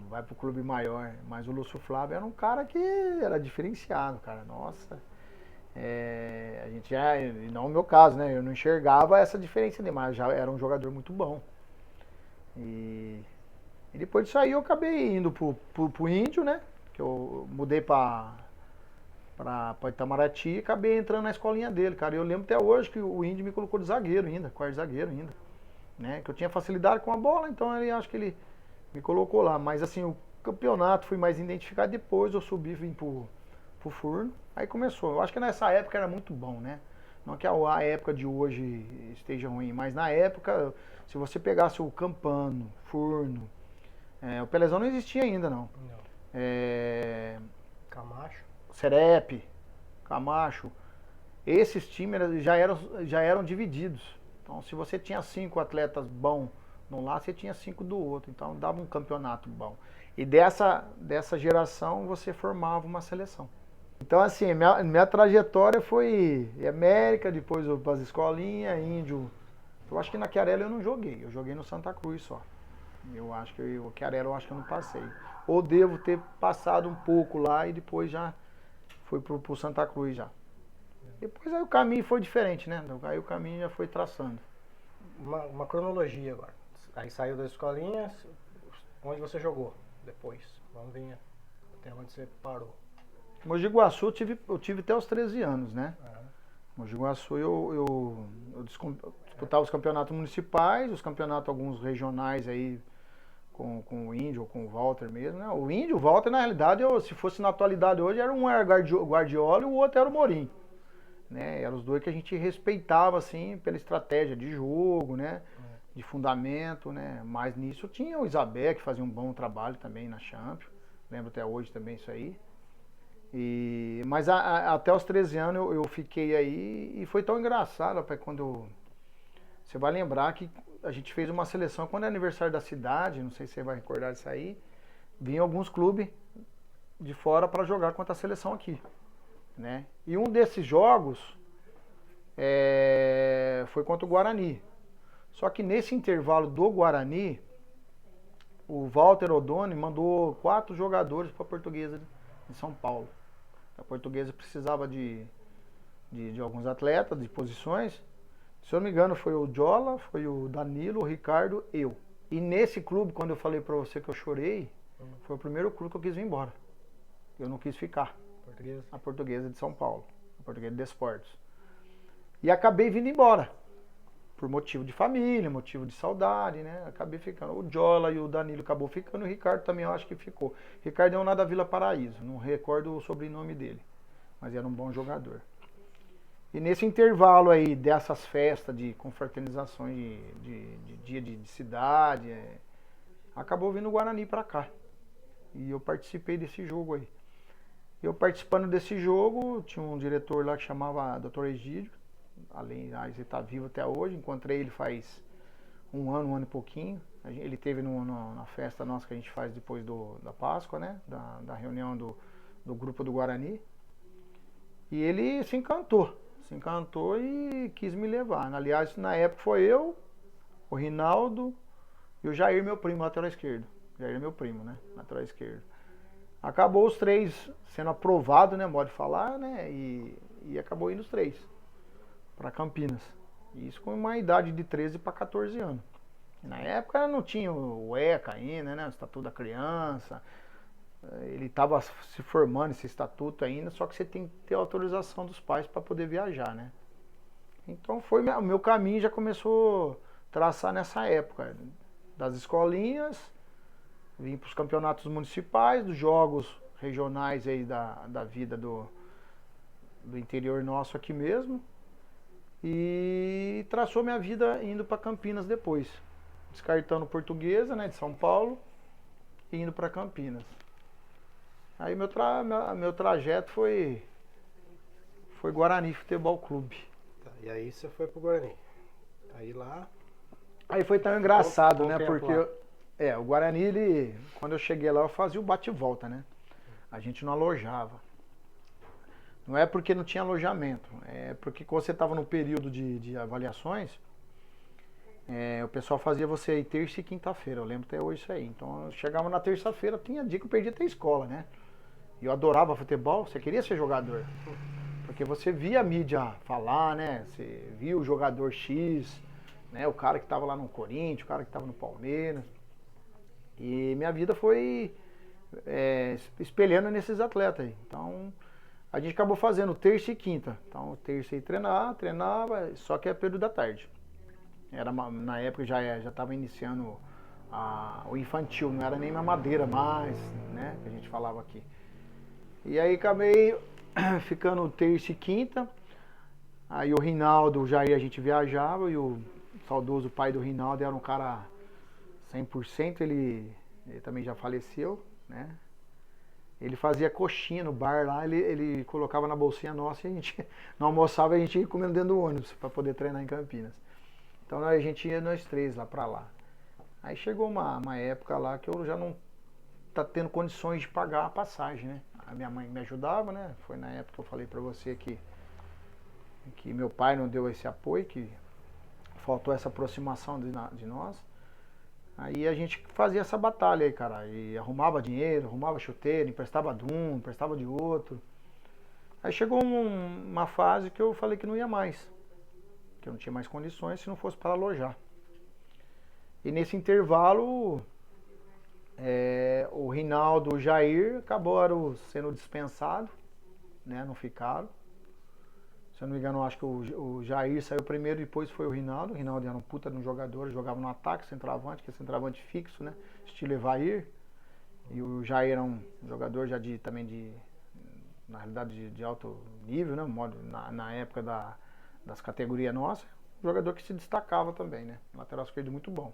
Vai pro clube maior. Mas o Lúcio Flávio era um cara que era diferenciado, cara. Nossa. A gente já, e não o meu caso, né? Eu não enxergava essa diferença dele, mas já era um jogador muito bom. E depois disso aí eu acabei indo pro Índio, né? Que eu mudei pra Itamaraty e acabei entrando na escolinha dele, cara. Eu lembro até hoje que o Índio me colocou de zagueiro ainda, quarto zagueiro ainda. Né? Que eu tinha facilidade com a bola, então acho que ele me colocou lá. Mas assim, o campeonato fui mais identificado, depois eu subi, vim pro Furno. Aí começou. Eu acho que nessa época era muito bom, né? Não que a época de hoje esteja ruim, mas na época, se você pegasse o Campano, Furno, o Pelezão não existia ainda, não. Camacho. Serep, Camacho, esses times já eram divididos. Então, se você tinha 5 atletas bons num lado, você tinha 5 do outro. Então, dava um campeonato bom. E dessa geração, você formava uma seleção. Então, assim, minha trajetória foi América, depois para as escolinhas, Índio. Eu acho que na Chiarella eu não joguei. Eu joguei no Santa Cruz só. Eu acho que o Chiarella eu não passei. Ou devo ter passado um pouco lá e depois já fui pro Santa Cruz já. Depois aí o caminho foi diferente, né? Aí o caminho já foi traçando. Uma cronologia agora. Aí saiu das escolinhas, onde você jogou depois? Vamos ver até onde você parou. Mogi Guaçu eu tive até os 13 anos, né? Mogi Guaçu eu disputava os campeonatos municipais, os campeonatos alguns regionais aí com o Índio ou com o Walter mesmo, né? O Índio, o Walter, na realidade, se fosse na atualidade hoje, um era Guardiola e o outro era o Morim. Né? Eram os dois que a gente respeitava, assim, pela estratégia de jogo, né? De fundamento, né? Mas nisso tinha o Isabé, que fazia um bom trabalho também na Champions. Lembro até hoje também isso aí. Mas até os 13 anos eu fiquei aí e foi tão engraçado, rapaz, quando você vai lembrar que a gente fez uma seleção quando é aniversário da cidade, não sei se você vai recordar disso aí, vinham alguns clubes de fora para jogar contra a seleção aqui, né? E um desses jogos foi contra o Guarani. Só que nesse intervalo do Guarani, o Walter Odoni mandou 4 jogadores para a Portuguesa de São Paulo. A Portuguesa precisava de alguns atletas, de posições. Se eu não me engano, foi o Jola, foi o Danilo, o Ricardo, eu. E nesse clube, quando eu falei pra você que eu chorei, foi o primeiro clube que eu quis vir embora. Eu não quis ficar. Portuguesa. A Portuguesa de São Paulo. A Portuguesa de Desportos. E acabei vindo embora. Por motivo de família, motivo de saudade, né? Acabei ficando. O Jola e o Danilo acabou ficando, o Ricardo também eu acho que ficou. Ricardo é um da Vila Paraíso, não recordo o sobrenome dele, mas era um bom jogador. E nesse intervalo aí dessas festas de confraternizações de dia de cidade, acabou vindo o Guarani pra cá. E eu participei desse jogo aí. Eu participando desse jogo, tinha um diretor lá que chamava Dr. Egídio. Além, ele está vivo até hoje, encontrei ele faz um ano e pouquinho. Ele esteve na festa nossa que a gente faz depois da Páscoa, né? Da reunião do grupo do Guarani. E ele se encantou e quis me levar. Aliás, na época foi eu, o Rinaldo e o Jair, meu primo, lateral esquerdo. Jair é meu primo, né? Lateral esquerdo. Acabou os 3 sendo aprovados, né? Pode falar, né? E acabou indo os 3 para Campinas. Isso com uma idade de 13 para 14 anos. E na época não tinha o ECA ainda, né? O Estatuto da Criança. Ele estava se formando esse estatuto ainda, só que você tem que ter autorização dos pais para poder viajar, né? Então o meu caminho já começou a traçar nessa época. Das escolinhas, vim para os campeonatos municipais, dos jogos regionais aí da vida do interior nosso aqui mesmo. E traçou minha vida indo para Campinas depois. Descartando Portuguesa, né, de São Paulo, e indo para Campinas. Aí meu trajeto foi Guarani Futebol Clube. Tá, e aí você foi pro Guarani. Aí lá. Aí foi tão engraçado, Bom né? tempo Porque lá. o Guarani, quando eu cheguei lá, eu fazia o bate e volta, né? A gente não alojava. Não é porque não tinha alojamento, é porque quando você estava no período de avaliações, o pessoal fazia você ir terça e quinta-feira, eu lembro até hoje isso aí. Então eu chegava na terça-feira, tinha dia que eu perdia até a escola, né? E eu adorava futebol, você queria ser jogador. Porque você via a mídia falar, né? Você via o jogador X, né? O cara que estava lá no Corinthians, o cara que estava no Palmeiras. E minha vida foi espelhando nesses atletas aí. Então a gente acabou fazendo terça e quinta. Então terça ia treinava, só que é período da tarde. Na época já estava iniciando o infantil, não era nem mamadeira mais, né? Que a gente falava aqui. E aí acabei ficando terça e quinta. Aí o Rinaldo, o Jair, a gente viajava e o saudoso pai do Rinaldo era um cara 100%, ele também já faleceu, né? Ele fazia coxinha no bar lá, ele colocava na bolsinha nossa e a gente não almoçava, a gente ia comendo dentro do ônibus para poder treinar em Campinas. Então a gente ia nós três lá pra lá. Aí chegou uma época lá que eu já não tá tendo condições de pagar a passagem, né? A minha mãe me ajudava, né? Foi na época que eu falei pra você que meu pai não deu esse apoio, que faltou essa aproximação de nós. Aí a gente fazia essa batalha aí, cara. E arrumava dinheiro, arrumava chuteiro, emprestava de um, emprestava de outro. Aí chegou uma fase que eu falei que não ia mais. Que eu não tinha mais condições se não fosse para alojar. E nesse intervalo, o Rinaldo e o Jair acabaram sendo dispensados, né? Não ficaram. Se eu não me engano, acho que o Jair saiu primeiro, depois foi o Rinaldo. O Rinaldo era um puta de um jogador, jogava no ataque, centroavante, que é centroavante fixo, né? Estilo Evair. E o Jair era um jogador já na realidade, de alto nível, né? Na época das categorias nossas. Um jogador que se destacava também, né? Lateral esquerdo muito bom.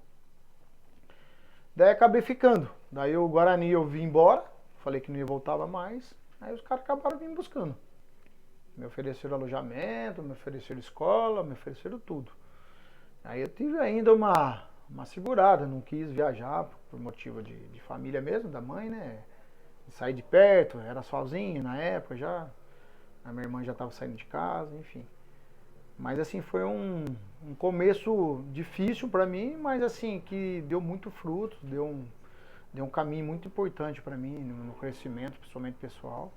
Daí acabei ficando. Daí o Guarani eu vim embora, falei que não ia voltar mais. Aí os caras acabaram vindo buscando. Me ofereceram alojamento, me ofereceram escola, me ofereceram tudo. Aí eu tive ainda uma segurada, não quis viajar por motivo de família mesmo, da mãe, né? Sair de perto, era sozinho na época já. A minha irmã já estava saindo de casa, enfim. Mas assim, foi um começo difícil para mim, mas assim, que deu muito fruto, deu um caminho muito importante para mim no crescimento, principalmente pessoal.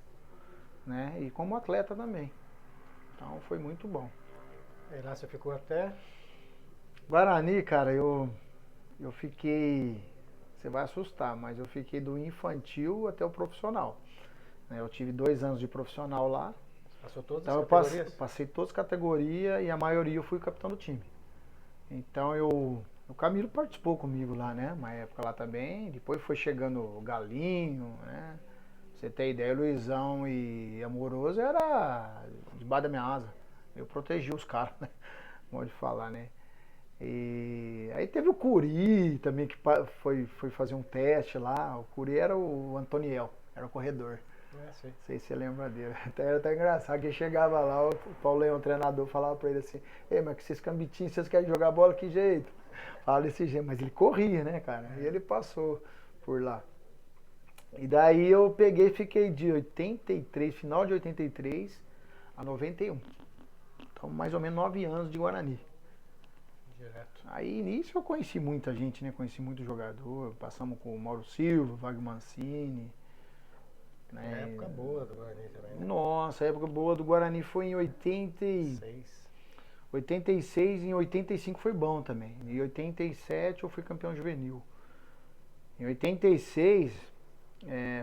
Né? E como atleta também. Então foi muito bom. E lá você ficou até? Guarani, cara, eu fiquei, você vai assustar, mas eu fiquei do infantil até o profissional. Eu tive 2 anos de profissional lá. Passou todas Então as categorias? passei todas as categorias e a maioria eu fui capitão do time. Então o Camilo participou comigo lá, né? Uma época lá também. Depois foi chegando o Galinho, né? Você tem ideia, Luizão e Amoroso era debaixo da minha asa. Eu protegi os caras, né? Pode falar, né? E aí teve o Curi também, que foi fazer um teste lá. O Curi era o Antoniel, era o corredor. Sim. Não sei se você lembra dele. Era até engraçado que chegava lá, o Paulo Leão, o treinador, falava pra ele assim: Ei, mas que esses cambitinhos, vocês querem jogar bola, que jeito? Fala desse jeito, mas ele corria, né, cara? E ele passou por lá. E daí eu peguei e fiquei de 83, final de 83 a 91. Então mais ou menos 9 anos de Guarani. Direto. Aí nisso eu conheci muita gente, né? Conheci muito jogador. Passamos com o Mauro Silva, Wagner Mancini. Né? Época boa do Guarani também, né? Nossa, a época boa do Guarani foi em 86, em 85 foi bom também. Em 87 eu fui campeão juvenil. Em 86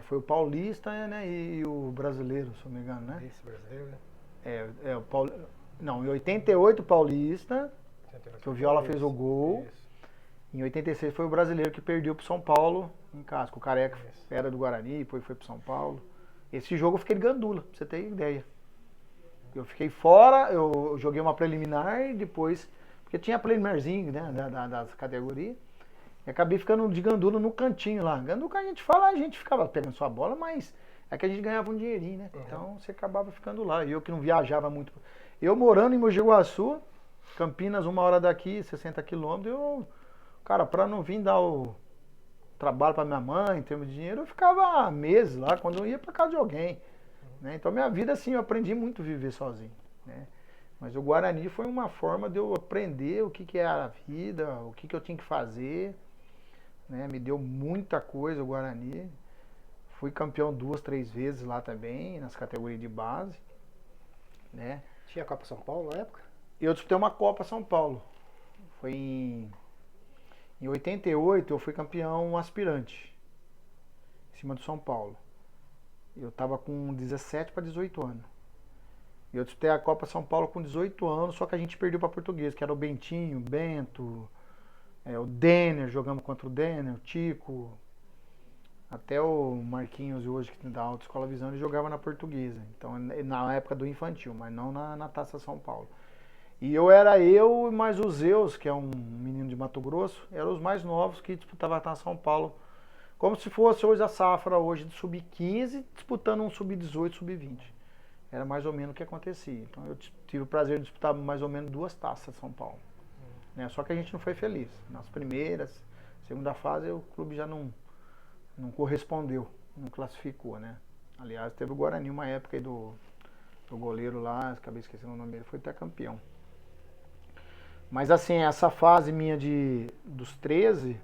foi o Paulista, né, e o brasileiro, se eu não me engano, né? Esse brasileiro, né? Não, em 88 o Paulista, que o Viola fez o gol. Isso. Em 86 foi o brasileiro que perdeu pro São Paulo em casa, que o Careca era do Guarani, depois foi pro São Paulo. Esse jogo eu fiquei de gandula, pra você ter ideia. Eu fiquei fora, eu joguei uma preliminar e depois, porque tinha preliminarzinho, né, das categorias. E acabei ficando de gandula no cantinho lá. Gandula que a gente fala, a gente ficava pegando sua bola, mas É que a gente ganhava um dinheirinho, né? Então você acabava ficando lá. E eu que não viajava muito. Eu morando em Mogi Guaçu, Campinas, 1 hora daqui, 60 quilômetros, cara, pra não vir dar o trabalho pra minha mãe, em termos de dinheiro, eu ficava meses lá, quando eu ia pra casa de alguém. Né? Então minha vida, assim, eu aprendi muito a viver sozinho. Né? Mas o Guarani foi uma forma de eu aprender o que é a vida, o que eu tinha que fazer. Né? Me deu muita coisa o Guarani. Fui campeão 2, 3 vezes lá também, nas categorias de base. Né? Tinha a Copa São Paulo na época? Eu disputei uma Copa São Paulo. Foi em 88 eu fui campeão aspirante. Em cima do São Paulo. Eu estava com 17 para 18 anos. Eu disputei a Copa São Paulo com 18 anos, só que a gente perdeu para Português, que era o Bentinho, o Bento, o Denner, jogamos contra o Denner, o Tico, até o Marquinhos hoje, que da Autoescola Visão, ele jogava na Portuguesa. Então, na época do infantil, mas não na Taça São Paulo. E era eu e mais o Zeus, que é um menino de Mato Grosso, eram os mais novos que disputavam a Taça São Paulo. Como se fosse hoje a safra hoje de sub-15, disputando um sub-18, sub-20. Era mais ou menos o que acontecia. Então eu tive o prazer de disputar mais ou menos 2 taças São Paulo. Né? Só que a gente não foi feliz. Nas primeiras, segunda fase, o clube já não correspondeu, não classificou, né? Aliás, teve o Guarani uma época aí do goleiro lá, acabei esquecendo o nome dele, foi até campeão. Mas assim, essa fase minha dos 13,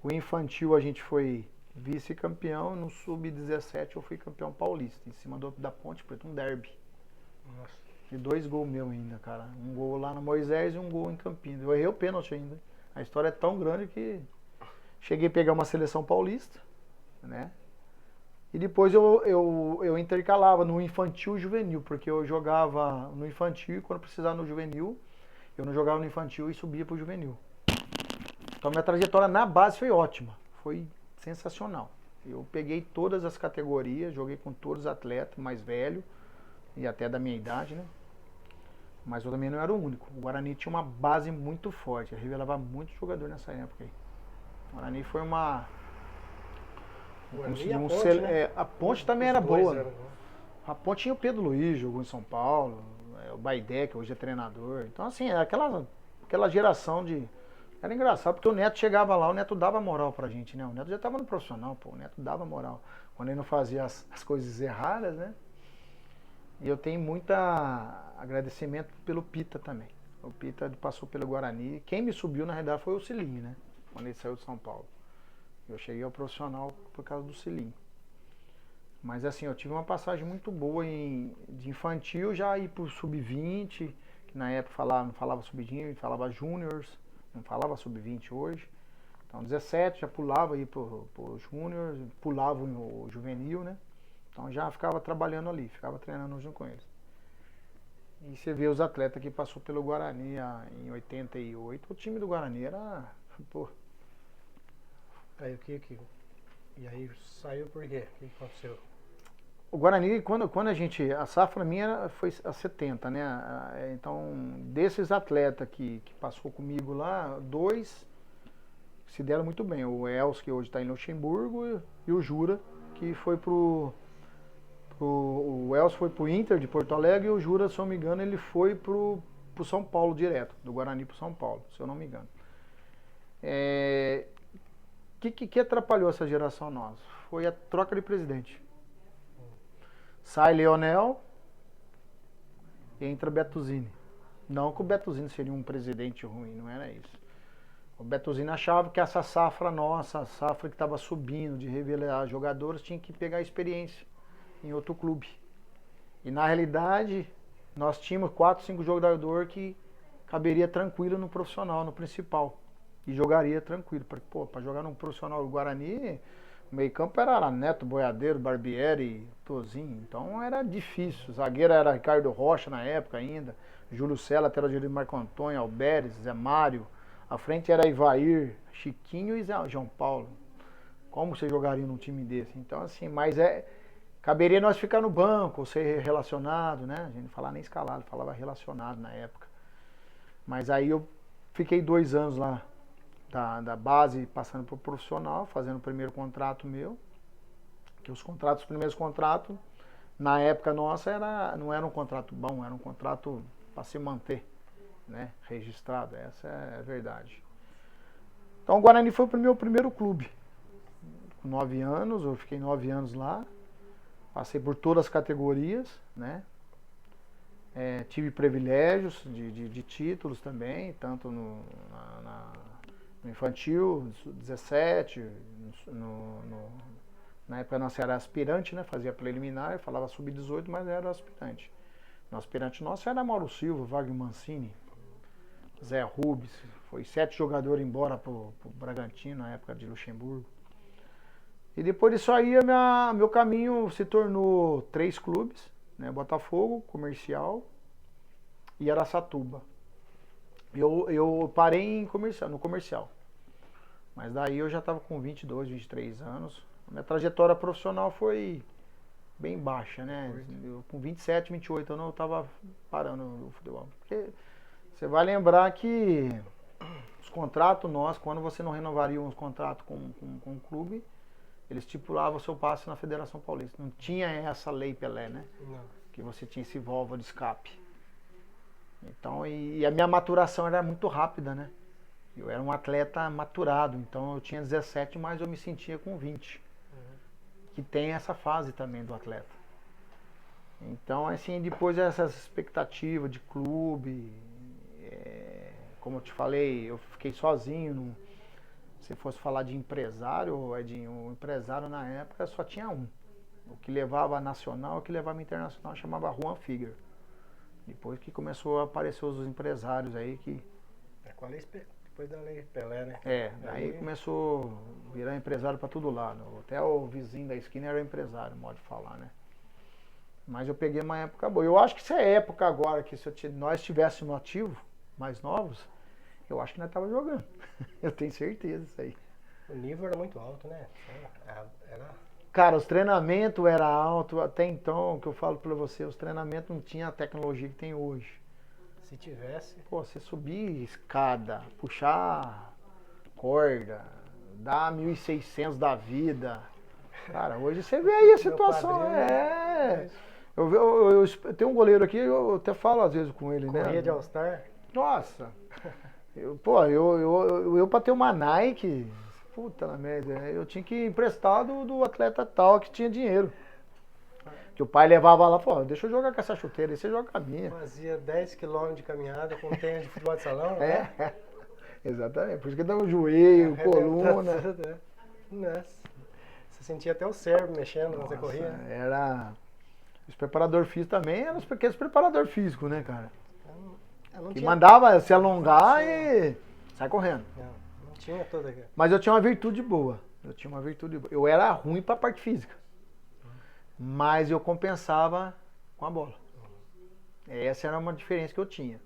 o infantil a gente foi vice-campeão, no sub-17 eu fui campeão paulista, em cima da Ponte Preta, um derby. Nossa. E 2 gols meus ainda, cara. Um gol lá no Moisés e um gol em Campinas. Eu errei o pênalti ainda. A história é tão grande que cheguei a pegar uma seleção paulista, né? E depois eu intercalava no infantil e juvenil, porque eu jogava no infantil e quando precisava no juvenil, eu não jogava no infantil e subia pro juvenil. Então minha trajetória na base foi ótima, foi sensacional. Eu peguei todas as categorias, joguei com todos os atletas, mais velho e até da minha idade, né? Mas eu também não era o único. O Guarani tinha uma base muito forte, revelava muito jogador nessa época aí. O Guarani foi uma... E a Ponte, né? A Ponte também era boa. A Ponte tinha o Pedro Luiz, jogou em São Paulo, o Baidé, que hoje é treinador. Então assim, era aquela geração de... Era engraçado, porque o Neto chegava lá, o Neto dava moral pra gente, né? O Neto já tava no profissional, pô, o Neto dava moral. Quando ele não fazia as coisas erradas, né? E eu tenho muito agradecimento pelo Pita também. O Pita passou pelo Guarani. Quem me subiu, na realidade, foi o Cilinho, né? Quando ele saiu de São Paulo. Eu cheguei ao profissional por causa do Cilinho. Mas assim, eu tive uma passagem muito boa de infantil, já ir pro sub-20, que na época não falava sub-20, falava júniors, não falava sub-20 hoje. Então 17 já pulava aí pro júnior, pulava o juvenil, né? Então já ficava trabalhando ali, ficava treinando junto com eles. E você vê os atletas que passou pelo Guarani em 88, o time do Guarani era, pô. Aí E aí saiu por quê? O que aconteceu? O Guarani, quando a safra minha foi a 70, né? Então, desses atletas que passou comigo lá, 2 se deram muito bem. O Els, que hoje está em Luxemburgo, e o Jura, que foi o Els foi pro Inter de Porto Alegre e o Jura, se eu não me engano, ele foi pro São Paulo direto, do Guarani pro São Paulo, se eu não me engano. O que atrapalhou essa geração nossa? Foi a troca de presidente. Sai Leonel e entra Bertuzini. Não que o Bertuzini seria um presidente ruim, não era isso. O Bertuzini achava que essa safra nossa, a safra que estava subindo de revelar jogadores, tinha que pegar experiência em outro clube. E na realidade, nós tínhamos 4, 5 jogadores que caberia tranquilo no profissional, no principal. E jogaria tranquilo. Para jogar no profissional do Guarani, o meio campo era Neto, Boiadeiro, Barbieri, Tozinho. Então era difícil. O zagueiro era Ricardo Rocha na época ainda. Júlio Cela, lateral direito Marco Antônio, Alberes, Zé Mário. À frente era Ivair, Chiquinho e João Paulo. Como você jogaria num time desse? Então assim, mas caberia nós ficar no banco, ou ser relacionado, né? A gente não falava nem escalado, falava relacionado na época. Mas aí eu fiquei 2 anos lá. Da base passando para o profissional, fazendo o primeiro contrato meu. Porque os primeiros contratos, na época nossa, não era um contrato bom, era um contrato para se manter, né? Registrado, essa é a verdade. Então o Guarani foi o meu primeiro clube. Com 9 anos, eu fiquei 9 anos lá. Passei por todas as categorias, né? Tive privilégios de títulos também, tanto no infantil, 17, na época nossa era aspirante, né? Fazia preliminar, falava sub-18, mas era aspirante. No aspirante nosso era Mauro Silva, Wagner Mancini, Zé Rubens, foi 7 jogadores embora pro Bragantino, na época de Luxemburgo. E depois disso aí, meu caminho se tornou 3 clubes, né? Botafogo, Comercial e Araçatuba. Eu parei no Comercial. Mas daí eu já estava com 22, 23 anos. A minha trajetória profissional foi bem baixa, né? Eu, com 27, 28 anos eu estava parando no futebol. Porque você vai lembrar que os contratos nossos, quando você não renovaria uns contratos com o clube, eles estipulavam o seu passe na Federação Paulista. Não tinha essa lei Pelé, né? Não. Que você tinha esse válvula de escape. Então, e a minha maturação era muito rápida, né? Eu era um atleta maturado, então eu tinha 17, mas eu me sentia com 20. Que tem essa fase também do atleta. Então, assim, depois essas expectativas de clube, como eu te falei, eu fiquei sozinho. Se fosse falar de empresário, Edinho, o empresário na época só tinha um. O que levava a nacional, o que levava a internacional, chamava Juan Figuer. Depois que começou a aparecer os empresários aí que... Depois da lei Pelé, né? Aí começou a virar empresário para todo lado. Até o vizinho da esquina era empresário, modo de falar, né? Mas eu peguei uma época boa. Eu acho que se é época agora que se nós estivéssemos ativo, mais novos, eu acho que nós estávamos jogando. Eu tenho certeza disso aí. O nível era muito alto, né? Cara, os treinamentos eram altos. Até então, que eu falo pra você, os treinamentos não tinham a tecnologia que tem hoje. Se tivesse... Pô, você subir escada, puxar corda, dar 1.600 da vida. Cara, hoje você vê aí a situação. Eu tenho um goleiro aqui, eu até falo às vezes com ele, né? Corria de All-Star? Nossa! Eu pra ter uma Nike, puta na média, eu tinha que emprestar do atleta tal que tinha dinheiro. Que o pai levava lá, pô, deixa eu jogar com essa chuteira aí, você joga com a minha. Fazia 10 km de caminhada com tênis de futebol de salão, né? Exatamente, por isso que dá o joelho, coluna. Nossa. Você sentia até o cérebro mexendo quando você corria? Era... Os preparadores físicos também eram aqueles preparador físico, né, cara? Que mandava se alongar e sai correndo. Não tinha toda aqui. Mas eu tinha uma virtude boa. Eu era ruim pra parte física. Mas eu compensava com a bola. Essa era uma diferença que eu tinha.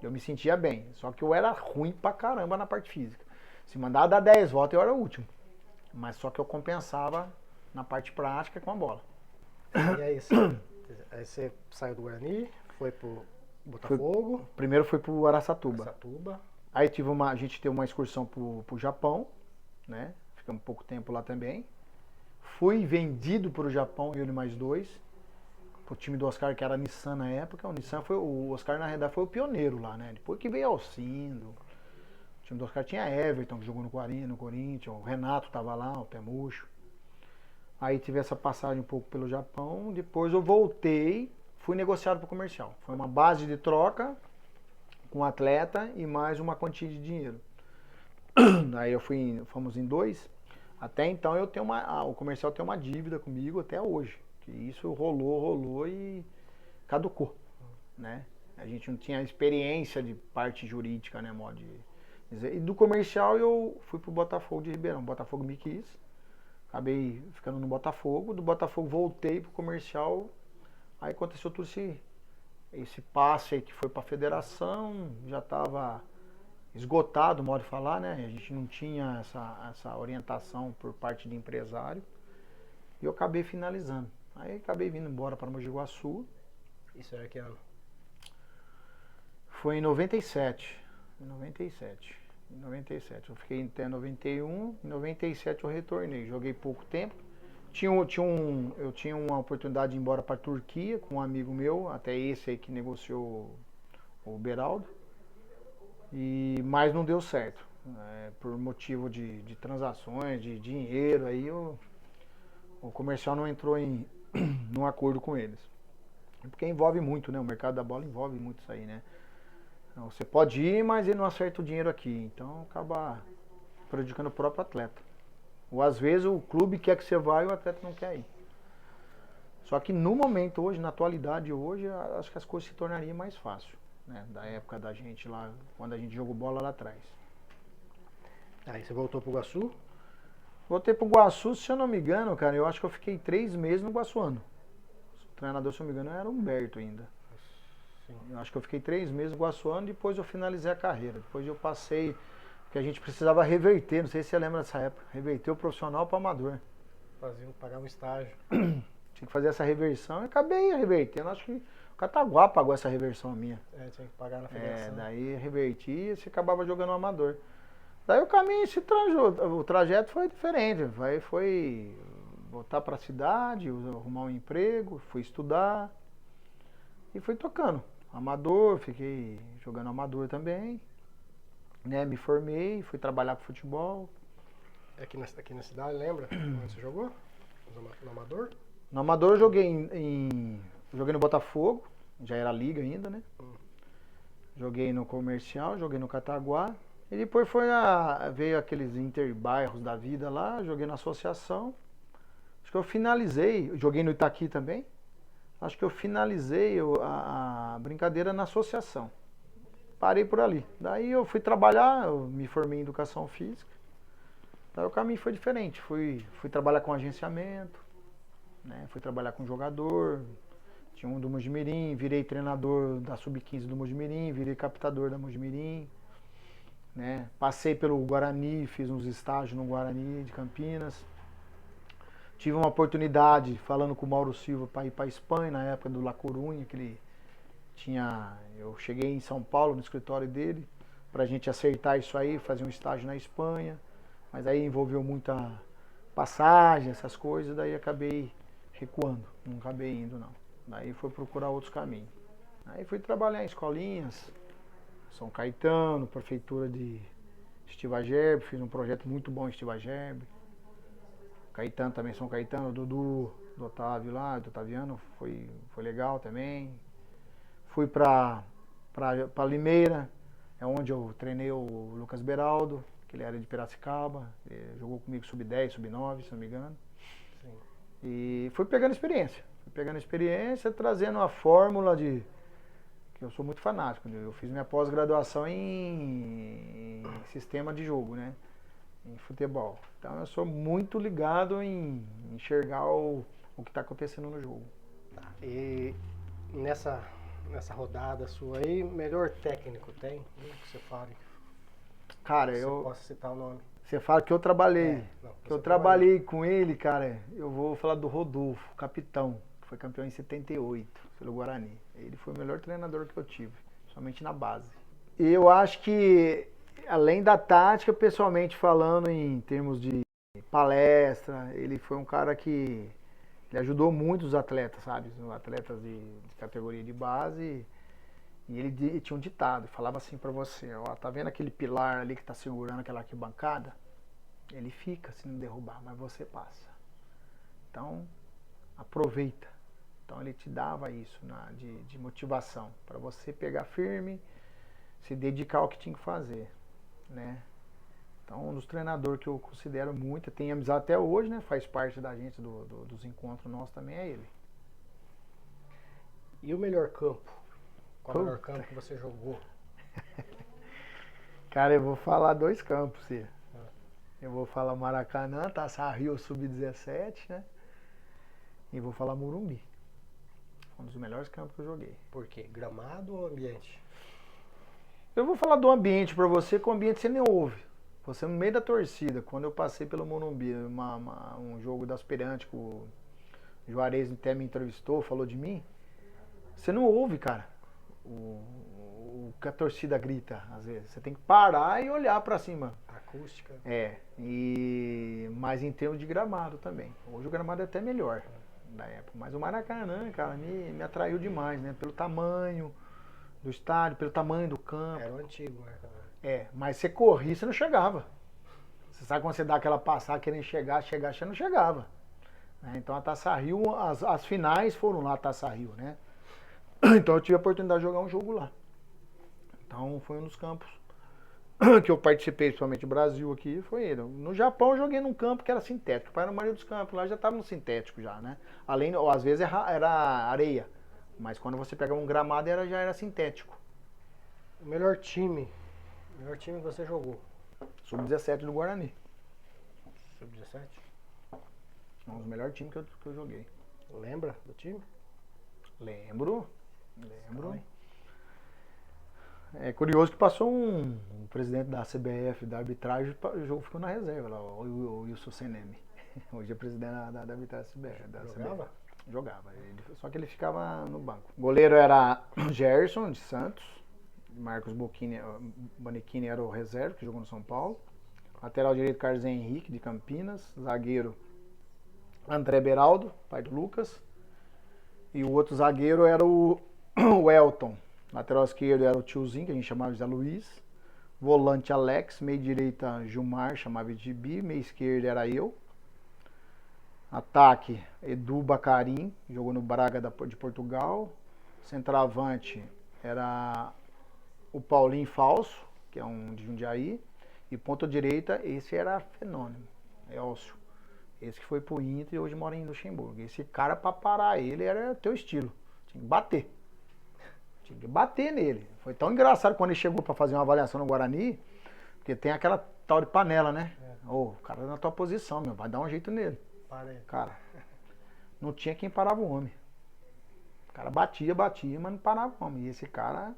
Eu me sentia bem. Só que eu era ruim pra caramba na parte física. Se mandava dar 10 voltas, eu era o último. Mas só que eu compensava na parte prática com a bola. E aí você saiu do Guarani, foi pro Botafogo. Primeiro foi pro Araçatuba. Aí a gente teve uma excursão pro Japão, né? Ficamos pouco tempo lá também. Fui vendido pro Japão, eu e mais 2, pro time do Oscar, que era a Nissan na época. O Oscar, na realidade, foi o pioneiro lá, né? Depois que veio Alcindo. O time do Oscar tinha Everton, que jogou no Corinthians, o Renato tava lá, o Pé Murcho. Aí tive essa passagem um pouco pelo Japão, depois eu voltei, fui negociado pro Comercial. Foi uma base de troca com o atleta e mais uma quantia de dinheiro. Aí fomos em 2. Até então o Comercial tem uma dívida comigo até hoje. Que isso rolou e caducou, né? A gente não tinha experiência de parte jurídica, né, modo de dizer. E do Comercial eu fui pro Botafogo de Ribeirão. O Botafogo me quis. Acabei ficando no Botafogo. Do Botafogo voltei pro Comercial. Aí aconteceu tudo esse passe aí que foi pra federação. Já estava esgotado, modo de falar, né? A gente não tinha essa orientação por parte de empresário. E eu acabei finalizando. Aí acabei vindo embora para Mogi Guaçu. Isso era que ano? Foi em 97. Em 97. Eu fiquei até 91. Em 97 eu retornei. Joguei pouco tempo. Eu tinha uma oportunidade de ir embora para a Turquia com um amigo meu, até esse aí que negociou o Beraldo, mas não deu certo, por motivo de transações, de dinheiro, aí o comercial não entrou num acordo com eles. Porque envolve muito, né? O mercado da bola envolve muito isso aí, né? Então, você pode ir, mas ele não acerta o dinheiro aqui, então acaba prejudicando o próprio atleta. Ou às vezes o clube quer que você vá e o atleta não quer ir. Só que no momento hoje, na atualidade hoje, acho que as coisas se tornariam mais fácil, né? Da época da gente lá, quando a gente jogou bola lá atrás. Aí você voltou pro Iguaçu? Voltei pro Iguaçu, se eu não me engano, cara, eu acho que eu fiquei 3 meses no Iguaçuano. O treinador, se eu não me engano, era o Humberto ainda. Sim. Eu acho que eu fiquei 3 meses no Iguaçuano, depois eu finalizei a carreira. Depois eu passei, porque a gente precisava reverter, não sei se você lembra dessa época, reverter o profissional para amador. Pagar um estágio. Tinha que fazer essa reversão e acabei revertendo. Acho que o Cataguá pagou essa reversão minha. Tinha que pagar na federação. Daí reverti e você acabava jogando no amador. Daí o caminho o trajeto foi diferente. Foi voltar para a cidade, arrumar um emprego, fui estudar e fui tocando. Amador, fiquei jogando amador também. Né, me formei, fui trabalhar com futebol. Aqui na cidade, lembra? Onde você jogou? No amador? No amador eu joguei joguei no Botafogo, já era liga ainda, né? Joguei no Comercial, joguei no Cataguá. E depois veio aqueles interbairros da vida lá, joguei na associação. Acho que eu finalizei, joguei no Itaqui também. Acho que eu finalizei a brincadeira na associação. Parei por ali. Daí eu fui trabalhar, eu me formei em educação física. Daí o caminho foi diferente. Fui trabalhar com agenciamento, né? Fui trabalhar com jogador. Tinha um do Mojimirim, virei treinador da Sub-15 do Mojimirim, virei captador da Mojimirim. Né? Passei pelo Guarani, fiz uns estágios no Guarani de Campinas. Tive uma oportunidade, falando com o Mauro Silva, para ir para a Espanha, na época do La Coruña, que ele tinha... Eu cheguei em São Paulo, no escritório dele, para a gente acertar isso aí, fazer um estágio na Espanha. Mas aí envolveu muita passagem, essas coisas, daí acabei recuando, não acabei indo não. Daí fui procurar outros caminhos. Aí fui trabalhar em escolinhas, São Caetano, prefeitura de Estivagerbe, fiz um projeto muito bom em Estivagerbe. Caetano também, São Caetano, do Otávio lá, do Otaviano, foi legal também. Fui pra Limeira, é onde eu treinei o Lucas Beraldo, que ele era de Piracicaba, ele jogou comigo sub-10, sub-9, se não me engano. Sim. E fui pegando experiência, trazendo a fórmula que eu sou muito fanático. Eu fiz minha pós-graduação em sistema de jogo, né? Em futebol. Então eu sou muito ligado em enxergar o que está acontecendo no jogo. Tá. E nessa rodada sua aí, melhor técnico tem? Que você fale. Cara, eu posso citar o nome. Você fala que eu trabalhei. Que eu trabalhei com ele, cara. Eu vou falar do Rodolfo, capitão. Foi campeão em 78 pelo Guarani. Ele foi o melhor treinador que eu tive, somente na base. E eu acho que, além da tática, pessoalmente falando em termos de palestra, ele foi um cara que ele ajudou muito os atletas, sabe? Os atletas de categoria de base. E ele tinha um ditado, falava assim pra você, ó, tá vendo aquele pilar ali que tá segurando aquela arquibancada? Ele fica se não derrubar, mas você passa. Então, aproveita. Então ele te dava isso de motivação, para você pegar firme, se dedicar ao que tinha que fazer, né? Então um dos treinadores que eu considero muito, tem amizade até hoje, né? Faz parte da gente, dos encontros nossos também, é ele. E o melhor campo? Qual o melhor campo que você jogou? Cara, eu vou falar 2 campos, sim. Eu vou falar Maracanã, Taça Rio Sub-17, né? E vou falar Morumbi. Um dos melhores campos que eu joguei. Por quê? Gramado ou ambiente? Eu vou falar do ambiente pra você, que o ambiente você nem ouve. Você no meio da torcida, quando eu passei pelo Morumbi, um jogo da aspirante, que o Juarez até me entrevistou, falou de mim, você não ouve, cara, o que a torcida grita, às vezes. Você tem que parar e olhar pra cima. Acústica. Mas em termos de gramado também. Hoje o gramado é até melhor da época. Mas o Maracanã, cara, me atraiu demais, né? Pelo tamanho do estádio, pelo tamanho do campo. Era o antigo Maracanã. Mas você corria, você não chegava. Você sabe quando você dá aquela passada querendo chegar, você não chegava. Né? Então a Taça Rio, as finais foram lá, a Taça Rio, né? Então eu tive a oportunidade de jogar um jogo lá. Então foi um dos campos que eu participei, principalmente no Brasil aqui, foi ele. No Japão eu joguei num campo que era sintético. Para a maioria dos campos lá já estava no sintético já, né? Além, ou às vezes era areia. Mas quando você pegava um gramado já era sintético. O melhor time que você jogou? Sub-17 do Guarani. Sub-17? Um dos melhores times que eu joguei. Lembra do time? Lembro. É curioso que passou um presidente da CBF, da arbitragem, o jogo ficou na reserva lá, o Wilson Seneme. Hoje é presidente da arbitragem da CBF. Jogava? Jogava, só que ele ficava no banco. O goleiro era Gerson, de Santos. Marcos Bonichini era o reserva, que jogou no São Paulo. Lateral direito, Carlos Henrique, de Campinas. Zagueiro, André Beraldo, pai do Lucas. E o outro zagueiro era o Elton. Lateral esquerdo era o tiozinho, que a gente chamava de Zé Luiz. Volante, Alex. Meio direita, Gilmar, chamava de Bi. Meio esquerdo era eu. Ataque, Edu Bacarim, jogou no Braga de Portugal. Centroavante era o Paulinho Falso, que é um de Jundiaí. E ponta direita, esse era fenômeno, Elcio. Esse que foi pro Inter e hoje mora em Luxemburgo. Esse cara, pra parar ele, era teu estilo. Tinha que bater. Tinha que bater nele. Foi tão engraçado quando ele chegou pra fazer uma avaliação no Guarani, porque tem aquela tal de panela, né? O cara na tua posição, meu, vai dar um jeito nele. Cara, não tinha quem parava o homem. O cara batia, mas não parava o homem. E esse cara,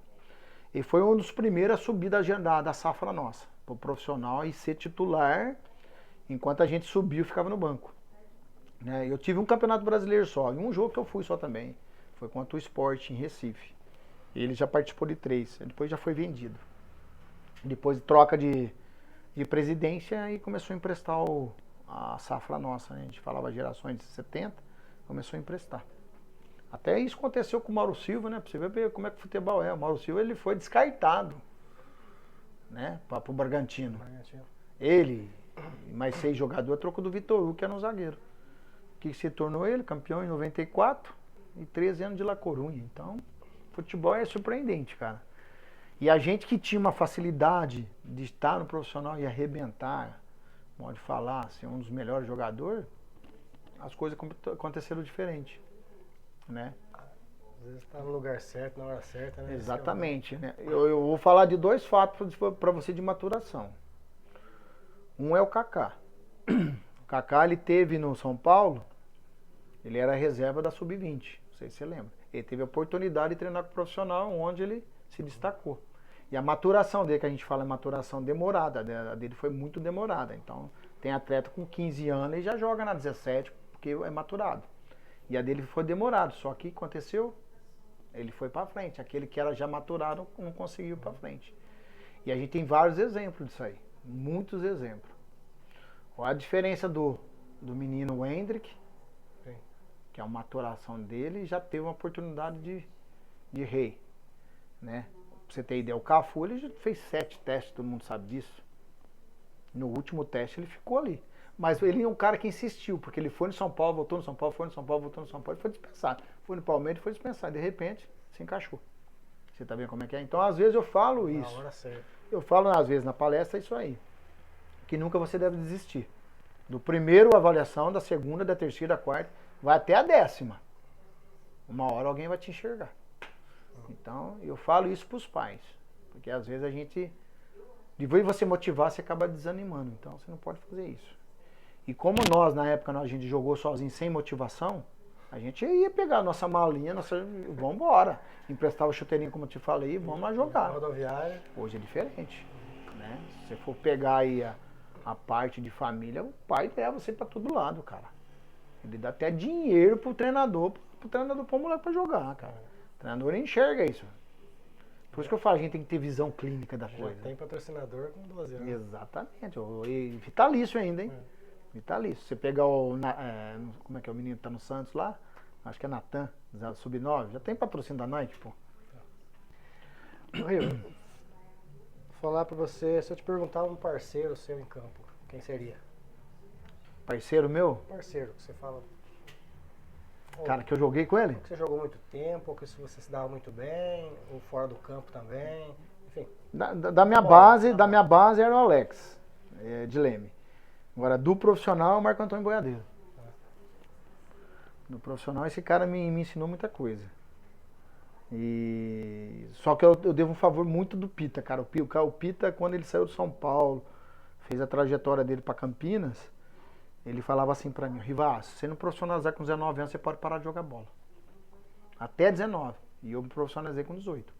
ele foi um dos primeiros a subir da safra nossa, pro profissional e ser titular, enquanto a gente subiu, ficava no banco. Né? Eu tive um campeonato brasileiro só, e um jogo que eu fui só também. Foi contra o Sport em Recife. Ele já participou de 3, depois já foi vendido. Depois de troca de presidência, e começou a emprestar a safra nossa, né? A gente falava gerações de 70, começou a emprestar. Até isso aconteceu com o Mauro Silva, né? Pra você ver como é que o futebol é. O Mauro Silva, ele foi descartado, né? Pro Bragantino. Ele e mais 6 jogadores, a troco do Vitor Hugo, que era um zagueiro. Que se tornou ele, campeão em 94 e 13 anos de La Coruña. Então, futebol é surpreendente, cara. E a gente que tinha uma facilidade de estar no profissional e arrebentar, modo de falar, ser um dos melhores jogadores, as coisas aconteceram diferente, né? Às vezes tá no lugar certo, na hora certa, né? Exatamente, né? Eu vou falar de 2 fatos para você de maturação. Um é o Kaká. O Kaká, ele teve no São Paulo, ele era reserva da Sub-20, não sei se você lembra. Ele teve a oportunidade de treinar com o profissional, onde ele se destacou. E a maturação dele, que a gente fala maturação demorada, a dele foi muito demorada. Então, tem atleta com 15 anos e já joga na 17, porque é maturado. E a dele foi demorado, só que aconteceu, ele foi para frente. Aquele que era já maturado não conseguiu para frente. E a gente tem vários exemplos disso aí, muitos exemplos. Olha a diferença do menino Hendrick, que é a maturação dele, já teve uma oportunidade de rei, né? Pra você ter ideia, o Cafu, ele já fez 7 testes, todo mundo sabe disso. No último teste ele ficou ali. Mas ele é um cara que insistiu, porque ele foi no São Paulo, voltou no São Paulo, foi no São Paulo, voltou no São Paulo, e foi dispensado. Foi no Palmeiras e foi dispensado. De repente, se encaixou. Você tá vendo como é que é? Então, às vezes eu falo isso. Na hora certa. Eu falo, às vezes, na palestra, isso aí. Que nunca você deve desistir. Do primeiro avaliação, da segunda, da terceira, da quarta, vai até a 10ª. Uma hora alguém vai te enxergar. Então, eu falo isso para os pais. Porque às vezes a gente, de vez você motivar, você acaba desanimando. Então, você não pode fazer isso. E como nós, na época, a gente jogou sozinho, sem motivação, a gente ia pegar a nossa malinha, vamos embora. Emprestava o chuteirinho, como eu te falei, vamos lá jogar. Rodoviária. Hoje é diferente. Né? Se você for pegar aí a parte de família, o pai leva você para todo lado, cara. Ele dá até dinheiro pro treinador pôr o moleque pra jogar, cara. O treinador enxerga isso. Por isso que eu falo, a gente tem que ter visão clínica da Já coisa. tem patrocinador com 12 anos. Exatamente. E vitalício ainda, hein? Vitalício. Você pegar como é que é o menino que tá no Santos lá? Acho que é Natan, Sub-9. Já tem patrocínio da Nike, pô. Riva, vou falar pra você, se eu te perguntar um parceiro seu em campo, quem seria? Parceiro meu? Parceiro, que você fala. Cara, que eu joguei com ele? Que você jogou muito tempo, que você se dava muito bem, ou fora do campo também, enfim. Da minha base era o Alex, de Leme. Agora, do profissional é o Marco Antônio Boiadeiro. No profissional, esse cara me ensinou muita coisa. Só que eu devo um favor muito do Pita, cara. O Pita, quando ele saiu de São Paulo, fez a trajetória dele para Campinas, ele falava assim pra mim: Riva, se você não profissionalizar com 19 anos, você pode parar de jogar bola. Até 19. E eu me profissionalizei com 18.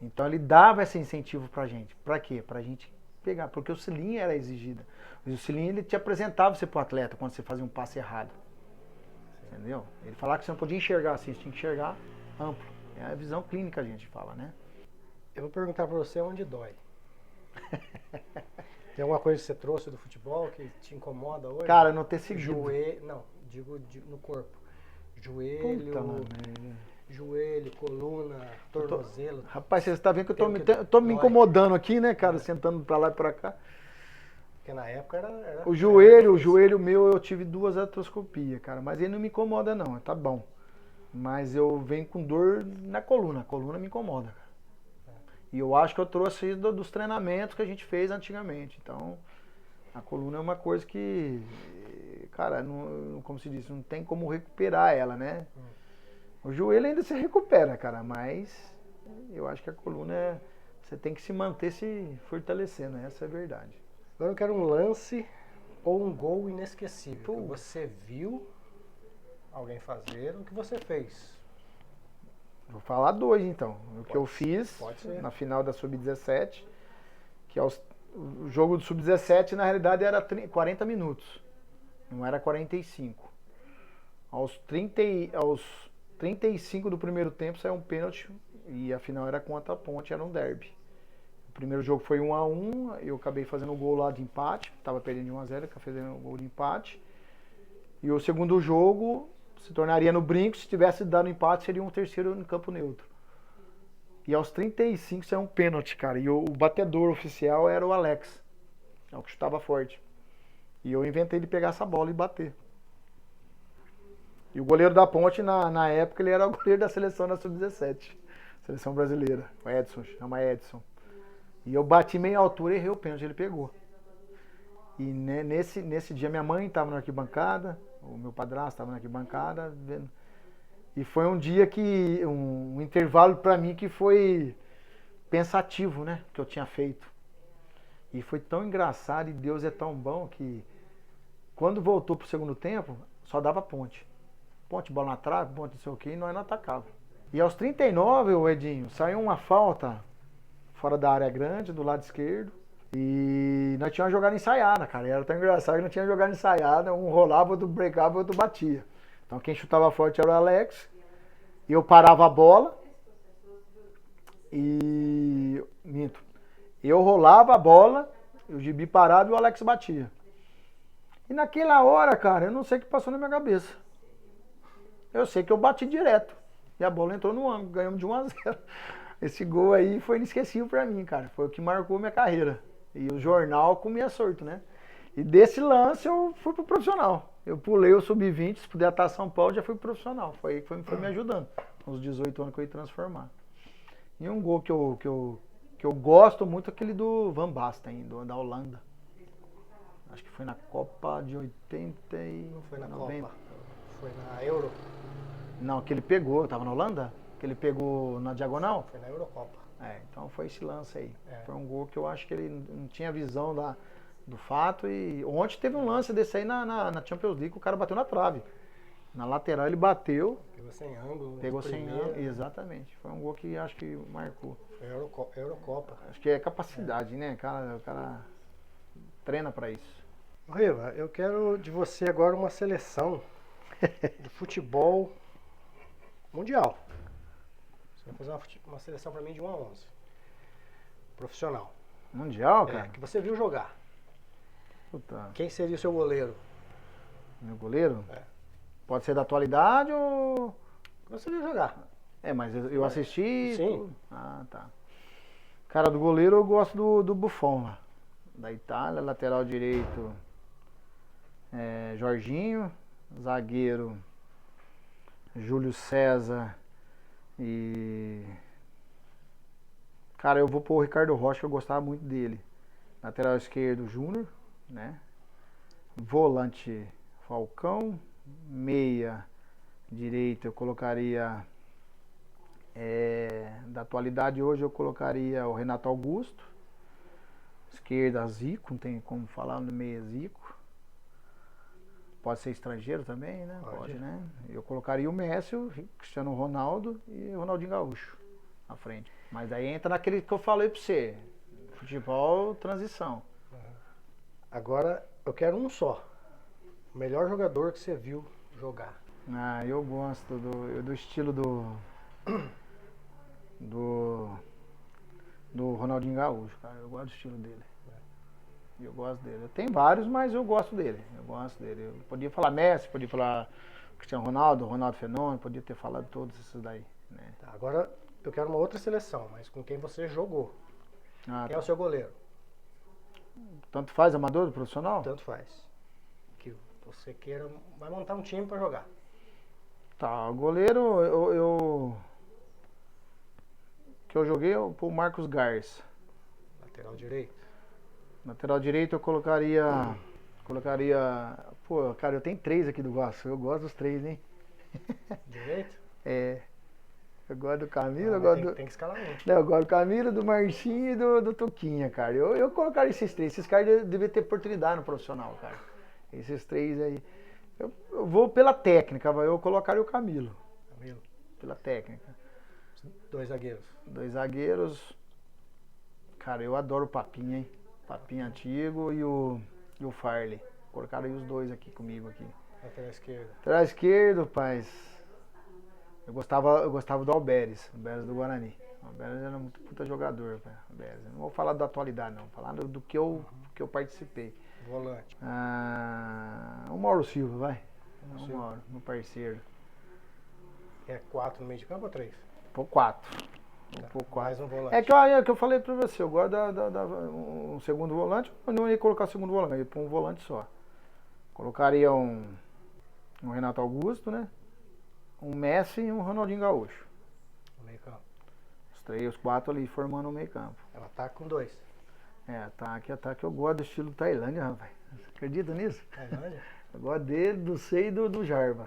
Então ele dava esse incentivo pra gente. Pra quê? Pra gente pegar. Porque o selim era exigido. O selim, ele te apresentava você pro atleta quando você fazia um passe errado. Entendeu? Ele falava que você não podia enxergar assim, você tinha que enxergar amplo. É a visão clínica, a gente fala, né? Eu vou perguntar pra você onde dói. Tem alguma coisa que você trouxe do futebol que te incomoda hoje? Cara, não ter seguido. Joelho, não, digo no corpo. Joelho, joelho, coluna, tornozelo. Rapaz, você tá vendo que eu tô me incomodando aqui, né, cara? Sentando pra lá e pra cá. Porque na época era o joelho meu, eu tive 2 artroscopias, cara. Mas ele não me incomoda, não. Tá bom. Mas eu venho com dor na coluna. A coluna me incomoda, cara. E eu acho que eu trouxe isso dos treinamentos que a gente fez antigamente. Então, a coluna é uma coisa que, cara, não, como se diz, não tem como recuperar ela, né? O joelho ainda se recupera, cara, mas eu acho que a coluna, você tem que se manter se fortalecendo, essa é a verdade. Agora eu quero um lance ou um gol inesquecível. Que você viu alguém fazer, o que você fez. Vou falar 2 então. O que eu fiz na final da Sub-17, que o jogo do Sub-17 na realidade era 40 minutos, não era 45. Aos 35 do primeiro tempo saiu um pênalti e a final era contra a Ponte, era um derby. O primeiro jogo foi 1-1, eu acabei fazendo o gol lá de empate, estava perdendo de 1-0, acabei fazendo o gol de empate. E o segundo jogo se tornaria no brinco, se tivesse dado empate, seria um terceiro no campo neutro. E aos 35 saiu um pênalti, cara. E o batedor oficial era o Alex, é o que chutava forte. E eu inventei de pegar essa bola e bater. E o goleiro da Ponte, na época, ele era o goleiro da seleção da Sub-17. Seleção brasileira. O Edson, chama Edson. E eu bati meia altura e errei o pênalti, ele pegou. E nesse dia minha mãe estava na arquibancada, o meu padrasto estava na arquibancada, vendo. E foi um dia que, um intervalo para mim que foi pensativo, né? Que eu tinha feito. E foi tão engraçado e Deus é tão bom que quando voltou pro segundo tempo, só dava Ponte. Ponte, bola na trave, Ponte não sei o que, e nós não atacava. E aos 39, o Edinho, saiu uma falta fora da área grande, do lado esquerdo. E nós tínhamos jogado ensaiada, cara. E era tão engraçado que nós tínhamos jogado ensaiada, um rolava, outro breakava, outro batia. Então quem chutava forte era o Alex. E eu parava a bola. E. Minto. Eu rolava a bola, o Gibi parava e o Alex batia. E naquela hora, cara, eu não sei o que passou na minha cabeça. Eu sei que eu bati direto. E a bola entrou no ângulo, ganhamos de 1-0. Esse gol aí foi inesquecível pra mim, cara. Foi o que marcou minha carreira. E o jornal comia sorte, né? E desse lance eu fui pro profissional. Eu pulei o sub-20, se puder estar São Paulo, já fui pro profissional. Foi aí que foi me ajudando. Com os 18 anos que eu ia transformar. E um gol que eu gosto muito é aquele do Van Basten, da Holanda. Acho que foi na Copa de 80 e... Não foi na 90. Copa, foi na Euro. Não, que ele pegou, tava na Holanda? Que ele pegou na diagonal? Foi na Eurocopa. Então foi esse lance aí. É. Foi um gol que eu acho que ele não tinha visão do fato. E ontem teve um lance desse aí na Champions League, o cara bateu na trave. Na lateral ele bateu. Pegou sem ângulo. Pegou sem ângulo, exatamente. Foi um gol que acho que marcou. Foi Eurocopa. Acho que é capacidade, né? O cara treina pra isso. Riva, eu quero de você agora uma seleção de futebol mundial. Você vai fazer uma seleção pra mim de 1 a 11. Profissional. Mundial, cara? Que você viu jogar. Puta. Quem seria o seu goleiro? Meu goleiro? É. Pode ser da atualidade ou... Que você viu jogar. Mas eu assisti... Sim. Ah, tá. Cara, do goleiro eu gosto do Buffon lá. Da Itália, lateral direito... Jorginho, zagueiro... Júlio César e... Cara, eu vou pôr o Ricardo Rocha, que eu gostava muito dele. Lateral esquerdo, Júnior, né? Volante, Falcão. Meia direita, eu colocaria... da atualidade hoje eu colocaria o Renato Augusto. Esquerda, Zico, não tem como falar no meia, Zico. Pode ser estrangeiro também, né? Pode, né? Eu colocaria o Messi, o Cristiano Ronaldo e o Ronaldinho Gaúcho à frente. Mas aí entra naquele que eu falei pra você. Futebol, transição. Agora, eu quero um só. O melhor jogador que você viu jogar. Ah, eu gosto do estilo do Ronaldinho Gaúcho, cara. Eu gosto do estilo dele. Eu gosto dele. Tem vários, mas eu gosto dele. Eu podia falar Messi, podia falar Cristiano Ronaldo, Ronaldo Fenômeno, podia ter falado todos esses daí, né? Tá, agora eu quero uma outra seleção, mas com quem você jogou. Quem é o seu goleiro? Tanto faz amador ou profissional? Tanto faz. Que você queira, vai montar um time pra jogar. Tá, o goleiro que eu joguei o Marcos Garça. Lateral direito. Lateral direito eu colocaria. Pô, cara, eu tenho 3 aqui do Vasco. Eu gosto dos 3, hein? Direito? Eu gosto do Camilo, tem que escalar um. Não, eu gosto do Camilo, do Marcinho e do Tuquinha, cara. Eu colocaria esses 3. Esses caras deviam ter oportunidade no profissional, cara. Esses 3 aí. Eu vou pela técnica, eu colocaria o Camilo. Pela técnica. 2 zagueiros. 2 zagueiros. Cara, eu adoro o Papinha, hein? Papinha antigo e o Farley. Colocaram aí os 2 aqui comigo aqui. Lateral esquerdo. Lateral esquerdo, rapaz. Eu gostava do Alberes do Guarani. O Alberes era um puta jogador, pai. Alberes. Não vou falar da atualidade, não. Vou falar do que eu participei. Volante. O Mauro Silva, vai. O Mauro, meu parceiro. 4 no meio de campo ou 3? Pô, 4. Mais um volante. É que eu falei pra você, eu gosto um segundo volante, eu não ia colocar segundo volante, eu ia pôr um volante só. Colocaria um Renato Augusto, né? Um Messi e um Ronaldinho Gaúcho. No meio campo. Os 4 ali formando o meio campo. Ela tá com 2. Ataque, eu gosto do estilo Tailândia, rapaz. Você acredita nisso? Tailândia? Eu gosto dele, do Sei e do Jarba.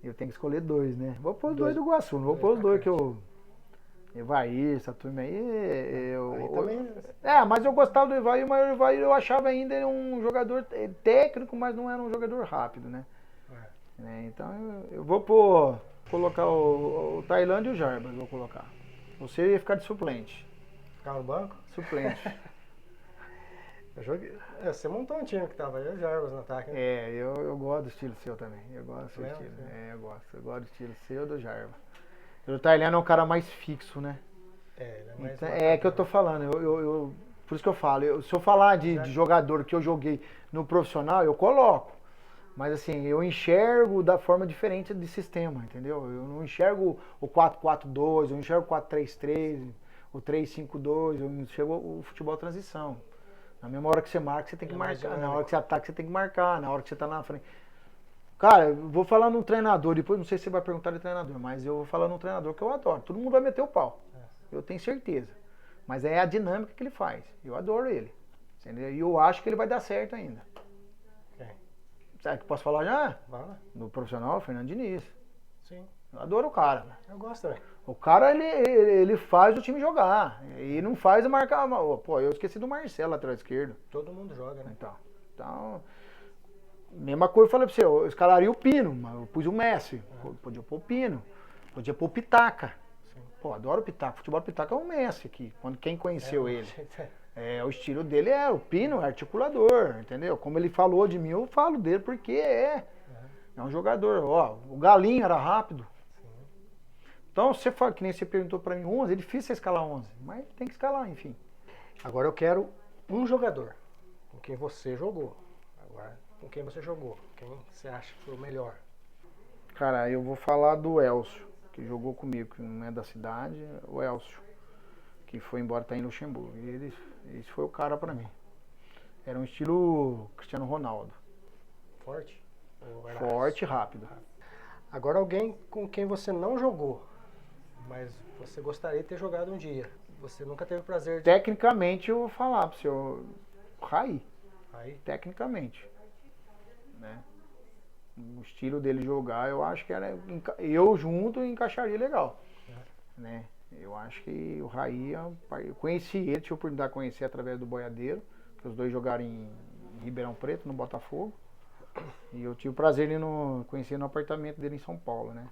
Eu tenho que escolher 2, né? Vou pôr os 2 do Iguaçu, não vou pôr os 2 que eu... Evair, essa turma aí, mas eu gostava do Evair, mas o Evair eu achava ainda um jogador técnico, mas não era um jogador rápido, né? Então eu vou colocar o Tailândia e o Jarba, eu vou colocar. Você ia ficar de suplente. Ficar no banco? Suplente. Eu joguei. Você montou um time que tava aí, o Jarbas no ataque, né? Eu gosto do estilo seu também. Eu gosto do seu estilo. Eu gosto do estilo seu e do Jarba. O Tailândia é um cara mais fixo, né? Ele é mais então, que eu tô falando, por isso que eu falo, se eu falar de jogador que eu joguei no profissional, eu coloco. Mas assim, eu enxergo da forma diferente de sistema, entendeu? Eu não enxergo o 4-4-2, eu enxergo o 4-3-3, o 3-5-2, eu enxergo o futebol transição. Na mesma hora que você marca, você tem que marcar. Na hora que você ataca, você tem que marcar. Na hora que você tá na frente. Cara, eu vou falar num treinador, depois não sei se você vai perguntar de treinador, mas eu vou falar num treinador que eu adoro. Todo mundo vai meter o pau. Eu tenho certeza. Mas é a dinâmica que ele faz. Eu adoro ele. Entendeu? E eu acho que ele vai dar certo ainda. Sabe que posso falar já? No profissional, Fernando Diniz. Sim. Eu adoro o cara. Eu gosto também. O cara, ele faz o time jogar. E não faz marcar. Pô, eu esqueci do Marcelo, lateral esquerdo. Todo mundo joga, né? Então, mesma coisa eu falei pra você, eu escalaria o Pino, mas eu pus o Messi. Podia pôr o Pino, podia pôr o Pitaca. Sim. Pô, adoro o Pitaca. Futebol do Pitaca é o Messi aqui, quem conheceu ele. O estilo dele o Pino é articulador, entendeu? Como ele falou de mim, eu falo dele porque é um jogador. Ó, o Galinho era rápido. Então, você fala, que nem você perguntou pra mim, 11, é difícil você escalar 11, mas tem que escalar, enfim. Agora eu quero um jogador com quem você jogou. Agora, com quem você jogou, quem você acha que foi o melhor. Cara, eu vou falar do Elcio, que jogou comigo, que não é da cidade, o Elcio, que foi embora, tá em Luxemburgo. E esse foi o cara pra mim. Era um estilo Cristiano Ronaldo. Forte? Ou era Forte e rápido. Agora alguém com quem você não jogou, mas você gostaria de ter jogado um dia. Você nunca teve o prazer de... Tecnicamente, eu vou falar pro seu Raí. Aí, Tecnicamente. Né? O estilo dele jogar, eu acho que era. Eu junto encaixaria legal. Né? Eu acho que o Raí, eu conheci ele, tive a oportunidade de conhecer através do Boiadeiro, que os dois jogaram em Ribeirão Preto, no Botafogo. E eu tive o prazer de conhecer no apartamento dele em São Paulo, né?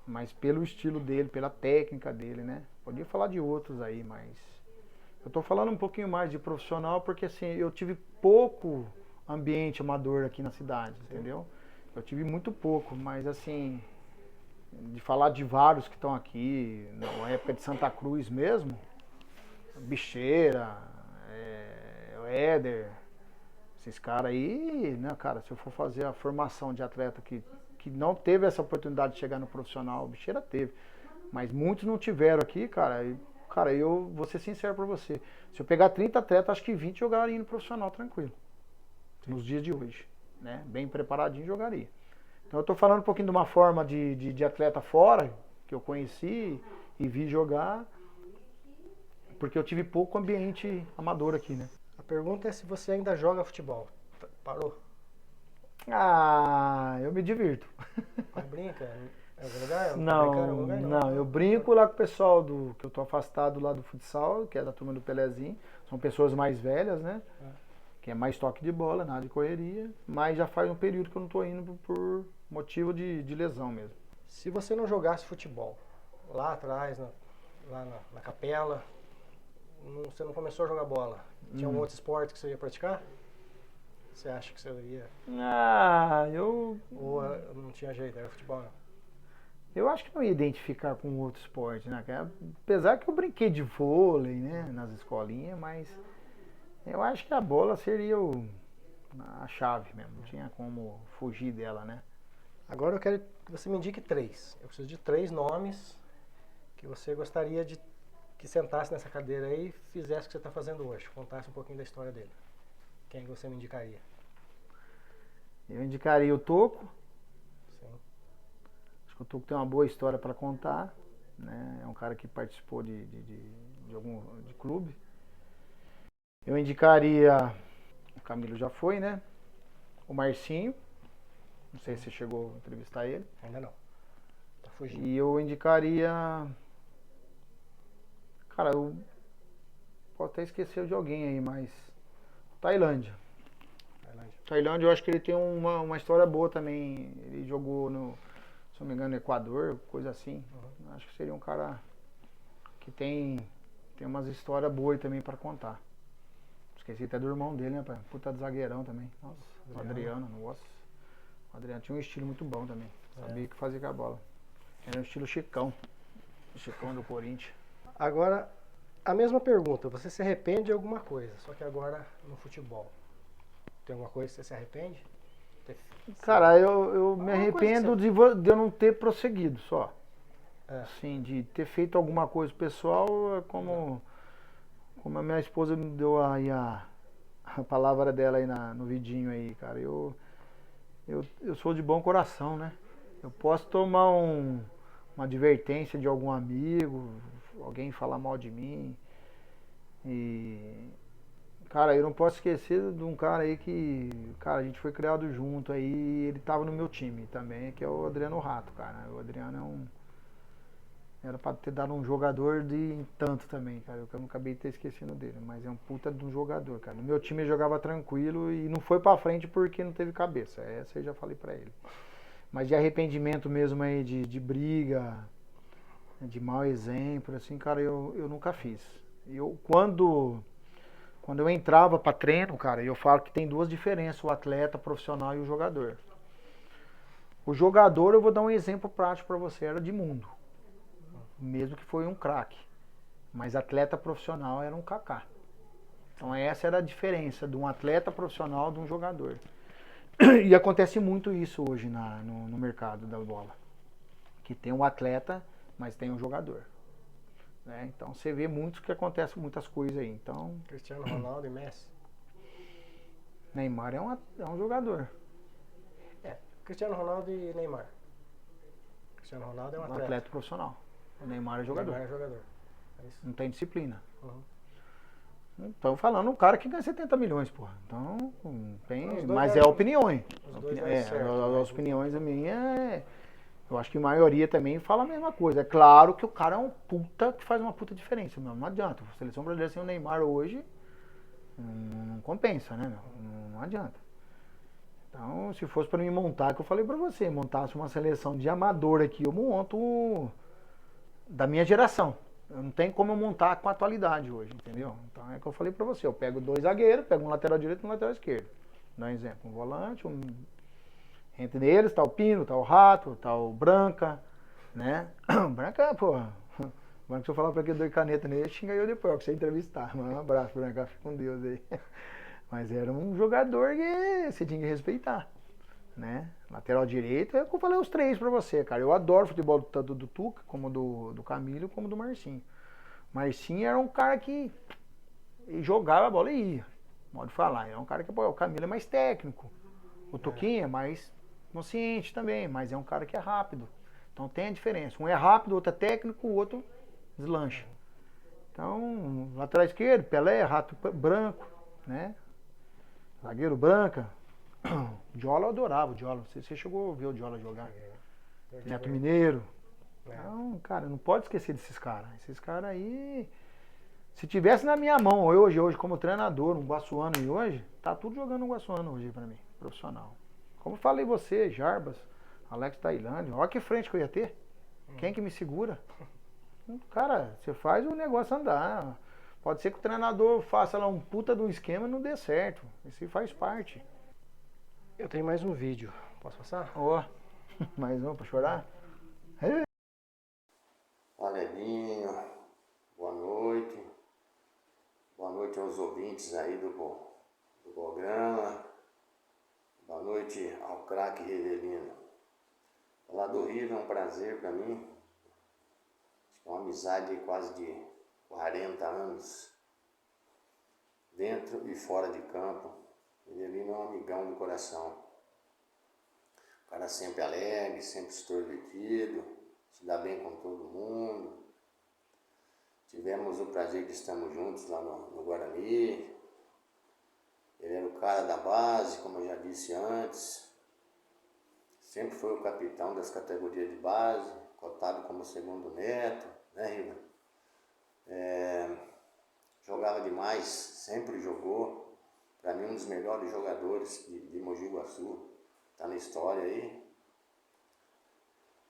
Mas pelo estilo dele, pela técnica dele, né? Podia falar de outros aí, mas eu tô falando um pouquinho mais de profissional porque assim, eu tive pouco ambiente amador aqui na cidade, entendeu? Eu tive muito pouco, mas assim, de falar de vários que estão aqui, na época de Santa Cruz mesmo, Bicheira, o Éder, esses caras aí, né, cara, se eu for fazer a formação de atleta que não teve essa oportunidade de chegar no profissional, o Bicheira teve, mas muitos não tiveram aqui, cara. Cara, eu vou ser sincero pra você, se eu pegar 30 atletas, acho que 20 jogariam no profissional tranquilo, nos dias de hoje, né, bem preparadinho jogaria. Então eu tô falando um pouquinho de uma forma de atleta fora, que eu conheci e vi jogar, porque eu tive pouco ambiente amador aqui, né. a pergunta é se você ainda joga futebol. Parou? Ah, eu me divirto. Mas brinca? É algum lugar? Tá Não, brincando em algum lugar? não, eu brinco lá com o pessoal que eu tô afastado lá do futsal, que é da turma do Pelezinho. São pessoas mais velhas, né? Que é mais toque de bola, nada de correria. Mas já faz um período que eu não tô indo por motivo de lesão mesmo. Se você não jogasse futebol, lá atrás, lá na capela, você não começou a jogar bola, tinha algum outro esporte que você ia praticar? Você acha que você ia? Ah, Ou não tinha jeito, era futebol não? eu acho que não ia identificar com outro esporte, né, cara? Apesar que eu brinquei de vôlei, né, nas escolinhas, mas eu acho que a bola seria a chave mesmo, não tinha como fugir dela, né? Agora eu quero que você me indique 3. Eu preciso de 3 nomes que você gostaria de que sentasse nessa cadeira aí e fizesse o que você está fazendo hoje, contasse um pouquinho da história dele. Quem você me indicaria? Eu indicaria o Toco. Sim. Acho que o Toco tem uma boa história para contar, né? É um cara que participou de clube. Eu indicaria, o Camilo já foi, né? O Marcinho. Não sei se você chegou a entrevistar ele. Ainda não. Tá fugindo. E eu indicaria. Cara, eu posso até esquecer de alguém aí, mas. Tailândia. Tailândia, eu acho que ele tem uma história boa também. Ele jogou se não me engano, no Equador, coisa assim. Acho que seria um cara que tem umas histórias boas também pra contar. Esqueci até do irmão dele, né, pai? Puta de zagueirão também. Nossa, o Adriano, nossa. O Adriano tinha um estilo muito bom também. Sabia o que fazia com a bola. Era um estilo Chicão. O Chicão do Corinthians. Agora, a mesma pergunta. Você se arrepende de alguma coisa, só que agora no futebol. Tem alguma coisa que você se arrepende? Cara, eu me Alguma coisa arrependo que de eu não ter prosseguido só. É. Assim, de ter feito alguma coisa pessoal, como a minha esposa me deu aí a palavra dela aí no vidinho aí, cara. Eu sou de bom coração, né? Eu posso tomar uma advertência de algum amigo, alguém falar mal de mim. E, cara, eu não posso esquecer de um cara aí que, cara, a gente foi criado junto aí, e ele tava no meu time também, que é o Adriano Rato, cara. O Adriano era pra ter dado um jogador de tanto também, cara. Eu não acabei de ter esquecendo dele, mas é um puta de um jogador, cara. No meu time ele jogava tranquilo e não foi pra frente porque não teve cabeça. Essa eu já falei pra ele. Mas de arrependimento mesmo aí, de briga, de mau exemplo, assim, cara, eu nunca fiz. Quando eu entrava pra treino, cara, eu falo que tem duas diferenças, o atleta profissional e o jogador. O jogador, eu vou dar um exemplo prático pra você, era de mundo. mesmo que foi um craque. Mas atleta profissional era um Kaká. Então essa era a diferença de um atleta profissional de um jogador. E acontece muito isso hoje no mercado da bola. Que tem um atleta, mas tem um jogador. Né? Então você vê muito que acontece muitas coisas aí. Então, Cristiano Ronaldo e Messi. Neymar é um jogador. Cristiano Ronaldo e Neymar. Cristiano Ronaldo é um Um atleta. atleta profissional. O Neymar é jogador. Neymar é jogador. É isso. Não tem disciplina. Uhum. Estamos falando um cara que ganha 70 milhões, porra. Então, tem. Os dois Mas é- é opiniões. os dois é certo, mas- As opiniões minhas. Eu acho que a maioria também fala a mesma coisa. É claro que o cara é um puta que faz uma puta diferença, meu. Não adianta. A seleção brasileira sem o Neymar hoje não compensa, né, meu? Não adianta. Então, se fosse pra mim montar, que eu falei pra você, montasse uma seleção de amador aqui, eu monto da minha geração. Não tem como eu montar com a atualidade hoje, entendeu? Então é o que eu falei pra você, eu pego 2 zagueiros, pego um lateral direito e um lateral esquerdo. Dá um exemplo, um volante, entre eles tá o Pino, tá o Rato, tá o Branca, né? Branca, porra. Branca, se eu falar pra que eu dou caneta nele, xinga eu depois, que você entrevistar. Mas um abraço, Branca, fica com Deus aí. Mas era um jogador que você tinha que respeitar, né? Lateral direito, é o que eu falei os 3 pra você, cara. Eu adoro futebol tanto do Tuca, como do Camilo, como do Marcinho. Marcinho era um cara que jogava a bola e ia, pode falar. É um cara que, pô, o Camilo é mais técnico. O Tuquinha é mais consciente também, mas é um cara que é rápido. Então tem a diferença. Um é rápido, o outro é técnico, o outro deslancha. Então, lateral esquerdo, Pelé, Rato Branco, né? Zagueiro Branca. Diola eu adorava o Diola. Você chegou a ver o Diola jogar? Neto Mineiro. Então, cara, não pode esquecer desses caras. Esses caras aí. Se tivesse na minha mão hoje como treinador, um Guassuano e hoje, tá tudo jogando um Guassuano hoje pra mim, profissional. Como eu falei você, Jarbas, Alex Tailândia, olha que frente que eu ia ter. Quem que me segura? Cara, você faz o negócio andar. Pode ser que o treinador faça lá um puta de um esquema e não dê certo. Isso faz parte. Eu tenho mais um vídeo. Posso passar? Ó, mais um pra chorar? Olha, Edinho, boa noite. Boa noite aos ouvintes aí do programa. Boa noite ao craque Rivelino. Falar do Rio é um prazer para mim. Acho que é uma amizade quase de 40 anos, dentro e fora de campo. Rivelino é um amigão do coração. O cara sempre alegre, sempre extrovertido, se dá bem com todo mundo. Tivemos o prazer de estarmos juntos lá no Guarani. Ele era o cara da base, como eu já disse antes. Sempre foi o capitão das categorias de base, cotado como segundo neto, né, Riva? Jogava demais, sempre jogou. Para mim, um dos melhores jogadores de Mogi Guaçu. Tá na história aí.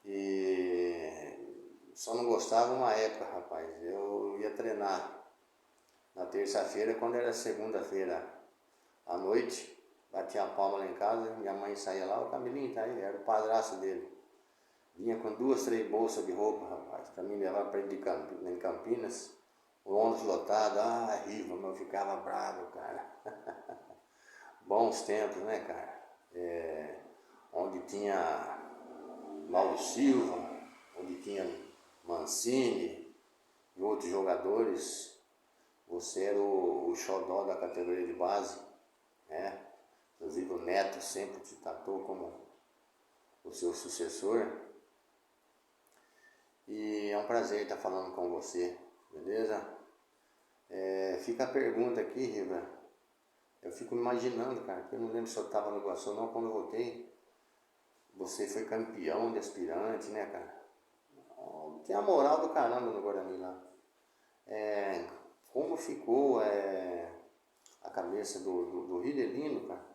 E só não gostava uma época, rapaz. Eu ia treinar na terça-feira, quando era segunda-feira à noite. Batia a palma lá em casa, minha mãe saía lá, o Camilinho tá aí, era o padraço dele. Vinha com 2, 3 bolsas de roupa, rapaz, pra mim levar pra ele em Campinas. O ônibus lotado, Riva, mas eu ficava bravo, cara. Bons tempos, né, cara? Onde tinha Mauro Silva, onde tinha Mancini e outros jogadores. Você era o xodó da categoria de base, né? Inclusive o Neto sempre te tratou como o seu sucessor. E é um prazer estar falando com você, beleza? Fica a pergunta aqui, Riva. Eu fico imaginando, cara, que eu não lembro se eu estava no Iguaçu ou não, quando eu voltei. Você foi campeão de aspirante, né, cara? Tem a moral do caramba no Guarani lá. Como ficou a cabeça do Rivelino, cara?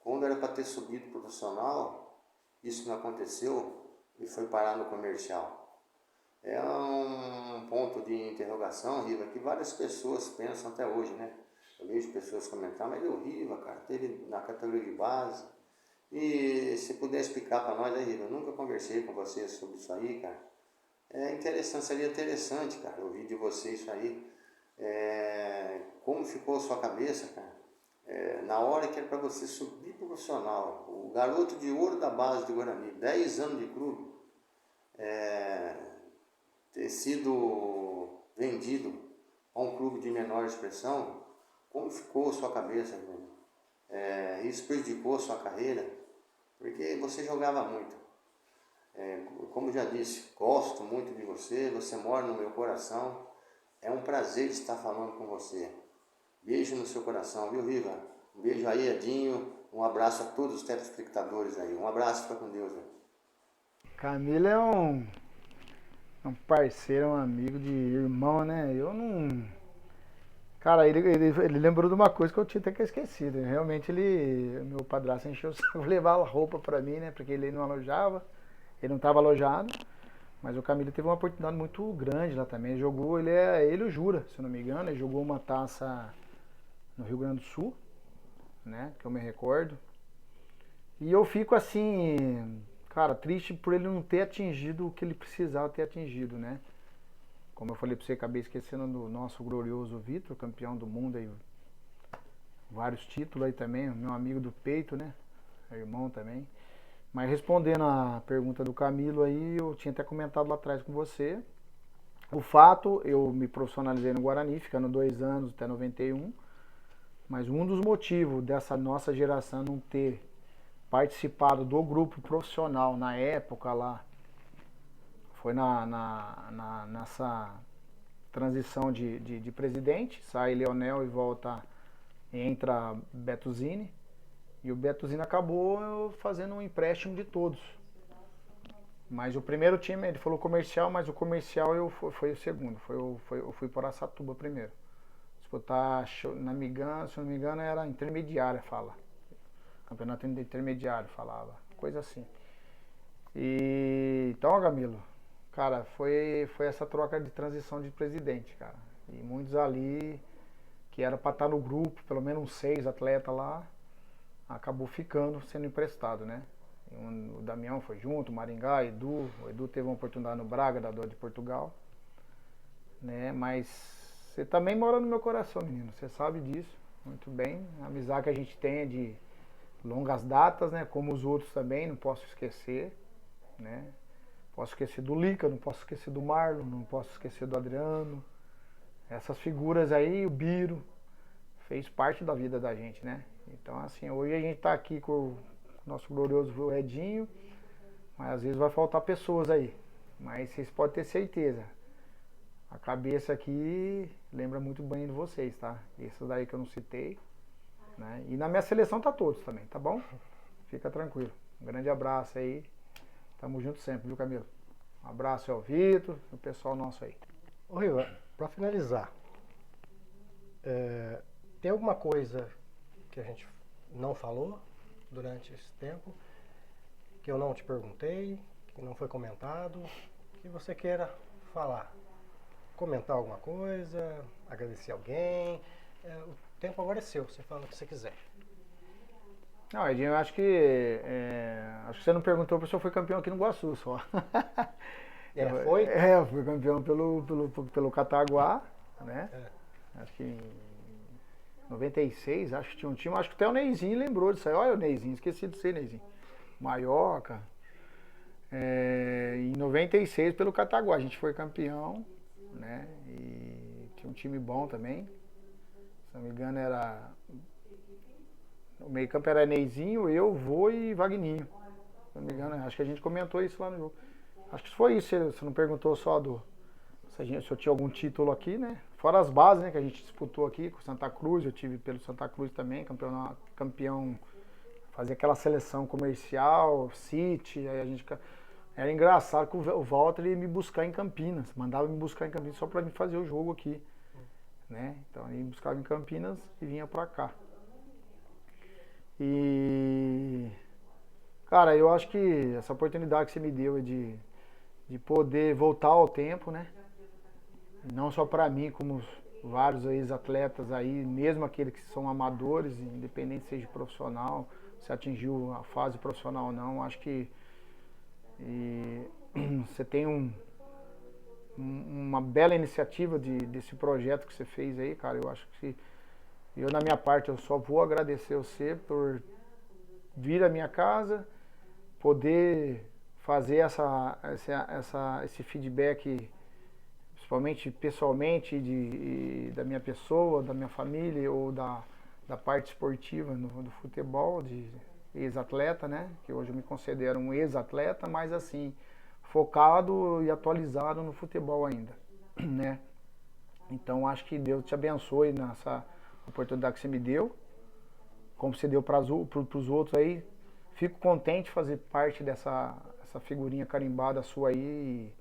Quando era para ter subido profissional, isso não aconteceu e foi parar no comercial. É um ponto de interrogação, Riva, que várias pessoas pensam até hoje, né? Eu vejo pessoas comentar, mas o Riva, cara, teve na categoria de base. E se puder explicar para nós aí, Riva, eu nunca conversei com você sobre isso aí, cara. É interessante, seria interessante, cara, ouvir de você isso aí. Como ficou a sua cabeça, cara? Na hora que era para você subir pro profissional, o garoto de ouro da base do Guarani, 10 anos de clube, ter sido vendido a um clube de menor expressão, como ficou a sua cabeça, velho? Isso prejudicou a sua carreira? Porque você jogava muito. Como já disse, gosto muito de você, você mora no meu coração. É um prazer estar falando com você. Beijo no seu coração, viu, Riva? Um beijo aí, Edinho. Um abraço a todos os telespectadores aí. Um abraço, fica com Deus, velho. Camilo é um parceiro, um amigo de irmão, né? Eu não. Cara, ele lembrou de uma coisa que eu tinha até que esquecido. Realmente meu padrasto encheu o saco, levar roupa pra mim, né? Porque ele não alojava, ele não estava alojado. Mas o Camilo teve uma oportunidade muito grande lá também. Ele jogou, ele e o Jura, se eu não me engano. Ele jogou uma taça no Rio Grande do Sul, né? Que eu me recordo. E eu fico assim, cara, triste por ele não ter atingido o que ele precisava ter atingido, né? Como eu falei pra você, acabei esquecendo do nosso glorioso Vitor, campeão do mundo aí. Vários títulos aí também, meu amigo do peito, né? Irmão também. Mas respondendo a pergunta do Camilo aí, eu tinha até comentado lá atrás com você. O fato, eu me profissionalizei no Guarani, ficando 2 anos até 91. Mas um dos motivos dessa nossa geração não ter participado do grupo profissional na época lá, foi nessa transição de presidente. Sai Leonel e entra Betuzini. E o Betuzini acabou fazendo um empréstimo de todos. Mas o primeiro time, ele falou comercial, mas o comercial foi o segundo. Eu fui para Araçatuba primeiro. Disputar na Migana, se não me engano, era intermediária, fala. Campeonato intermediário, falava. Coisa assim. Então, Camilo, cara, foi essa troca de transição de presidente, cara. E muitos ali, que era para estar no grupo, pelo menos uns 6 atletas lá, acabou ficando, sendo emprestado, né? O Damião foi junto, o Maringá, o Edu teve uma oportunidade no Braga, da de Portugal, né? Mas você também mora no meu coração, menino, você sabe disso, muito bem. A amizade que a gente tem é de longas datas, né? Como os outros também, não posso esquecer, né? Posso esquecer do Lica, não posso esquecer do Marlon, não posso esquecer do Adriano. Essas figuras aí, o Biro, fez parte da vida da gente, né? Então, assim, hoje a gente tá aqui com o nosso glorioso Edinho, mas às vezes vai faltar pessoas aí. Mas vocês podem ter certeza, a cabeça aqui lembra muito bem de vocês, tá? Esses daí que eu não citei, né? E na minha seleção tá todos também, tá bom? Fica tranquilo. Um grande abraço aí. Tamo junto sempre, viu, Camilo? Um abraço ao Vitor e o pessoal nosso aí. Ô, Riva, pra finalizar, tem alguma coisa que a gente não falou durante esse tempo, que eu não te perguntei, que não foi comentado, que você queira falar? Comentar alguma coisa, agradecer alguém? O tempo agora é seu, você fala o que você quiser. Não, Edinho, eu acho que você não perguntou, porque eu fui campeão aqui no Iguaçu só. Foi? Eu fui campeão pelo Cataguá, né? Acho que em 96, acho que tinha um time, acho que até o Neizinho lembrou disso aí. Olha o Neizinho, esqueci de ser Neizinho. Maioca. Em 96 pelo Cataguá, a gente foi campeão, né? E tinha um time bom também. Se não me engano era... O meio campo era Neizinho, eu, Vô e Vagninho. Se não me engano, acho que a gente comentou isso lá no jogo. Acho que foi isso, você não perguntou só se eu tinha algum título aqui, né? Fora as bases, né, que a gente disputou aqui com Santa Cruz, eu tive pelo Santa Cruz também, campeão, fazia aquela seleção comercial, City, aí a gente... Era engraçado que o Walter ia me buscar em Campinas, mandava me buscar em Campinas só pra mim fazer o jogo aqui, né? Então ele me buscava em Campinas e vinha pra cá. E... Cara, eu acho que essa oportunidade que você me deu é de poder voltar ao tempo, né? Não só para mim, como vários ex-atletas aí, mesmo aqueles que são amadores, independente seja profissional, se atingiu a fase profissional ou não, acho que você tem uma bela iniciativa desse projeto que você fez aí, cara. Eu acho que eu, na minha parte, eu só vou agradecer você por vir à minha casa, poder fazer esse feedback, principalmente pessoalmente, da minha pessoa, da minha família ou da parte esportiva do futebol, de ex-atleta, né? Que hoje eu me considero um ex-atleta, mas assim, focado e atualizado no futebol ainda, né? Então acho que Deus te abençoe nessa oportunidade que você me deu, como você deu para os outros aí. Fico contente de fazer parte dessa figurinha carimbada sua aí. E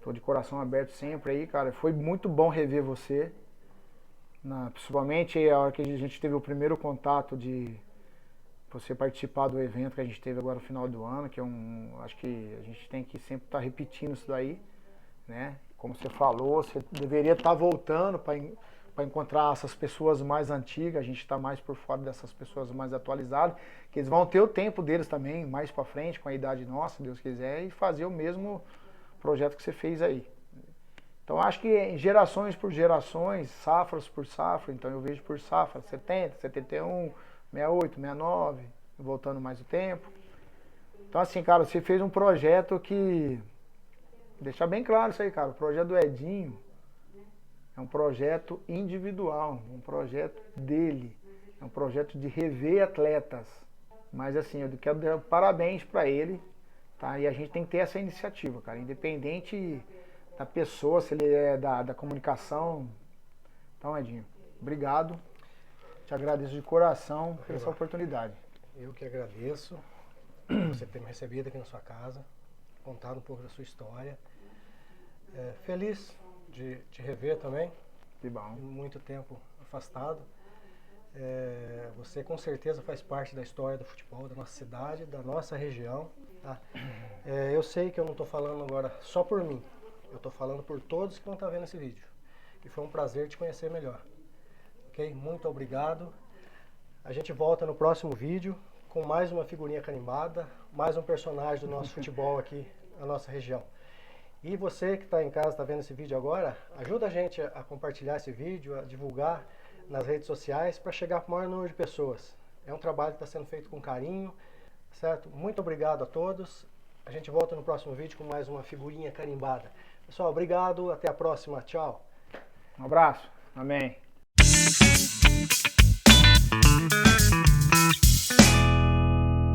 tô de coração aberto sempre aí, cara. Foi muito bom rever você. Principalmente a hora que a gente teve o primeiro contato de você participar do evento que a gente teve agora no final do ano, que acho que a gente tem que sempre estar repetindo isso daí, né? Como você falou, você deveria estar voltando para encontrar essas pessoas mais antigas, a gente está mais por fora dessas pessoas mais atualizadas, que eles vão ter o tempo deles também, mais para frente, com a idade nossa, se Deus quiser, e fazer o mesmo projeto que você fez aí. Então acho que em gerações por gerações, safras por safra, então eu vejo por safra, 70, 71, 68, 69, voltando mais o tempo. Então assim, cara, você fez um projeto que, deixar bem claro isso aí, cara, o projeto do Edinho é um projeto individual, um projeto dele, é um projeto de rever atletas. Mas assim, eu quero dar parabéns para ele, tá? E a gente tem que ter essa iniciativa, cara, independente da pessoa, se ele é da comunicação. Então, Edinho, obrigado. Te agradeço de coração por essa oportunidade. Eu que agradeço você ter me recebido aqui na sua casa, contado um pouco da sua história. Feliz de te rever também. Que bom. Muito tempo afastado. Você com certeza faz parte da história do futebol da nossa cidade, da nossa região. Tá? Eu sei que eu não estou falando agora só por mim. Eu estou falando por todos que vão estar vendo esse vídeo. E foi um prazer te conhecer melhor. Ok? Muito obrigado. A gente volta no próximo vídeo com mais uma figurinha carimbada, mais um personagem do nosso futebol aqui na nossa região. E você que está em casa, está vendo esse vídeo agora, ajuda a gente a compartilhar esse vídeo, a divulgar nas redes sociais para chegar para o maior número de pessoas. É um trabalho que está sendo feito com carinho, certo? Muito obrigado a todos. A gente volta no próximo vídeo com mais uma figurinha carimbada. Pessoal, obrigado. Até a próxima. Tchau. Um abraço. Amém.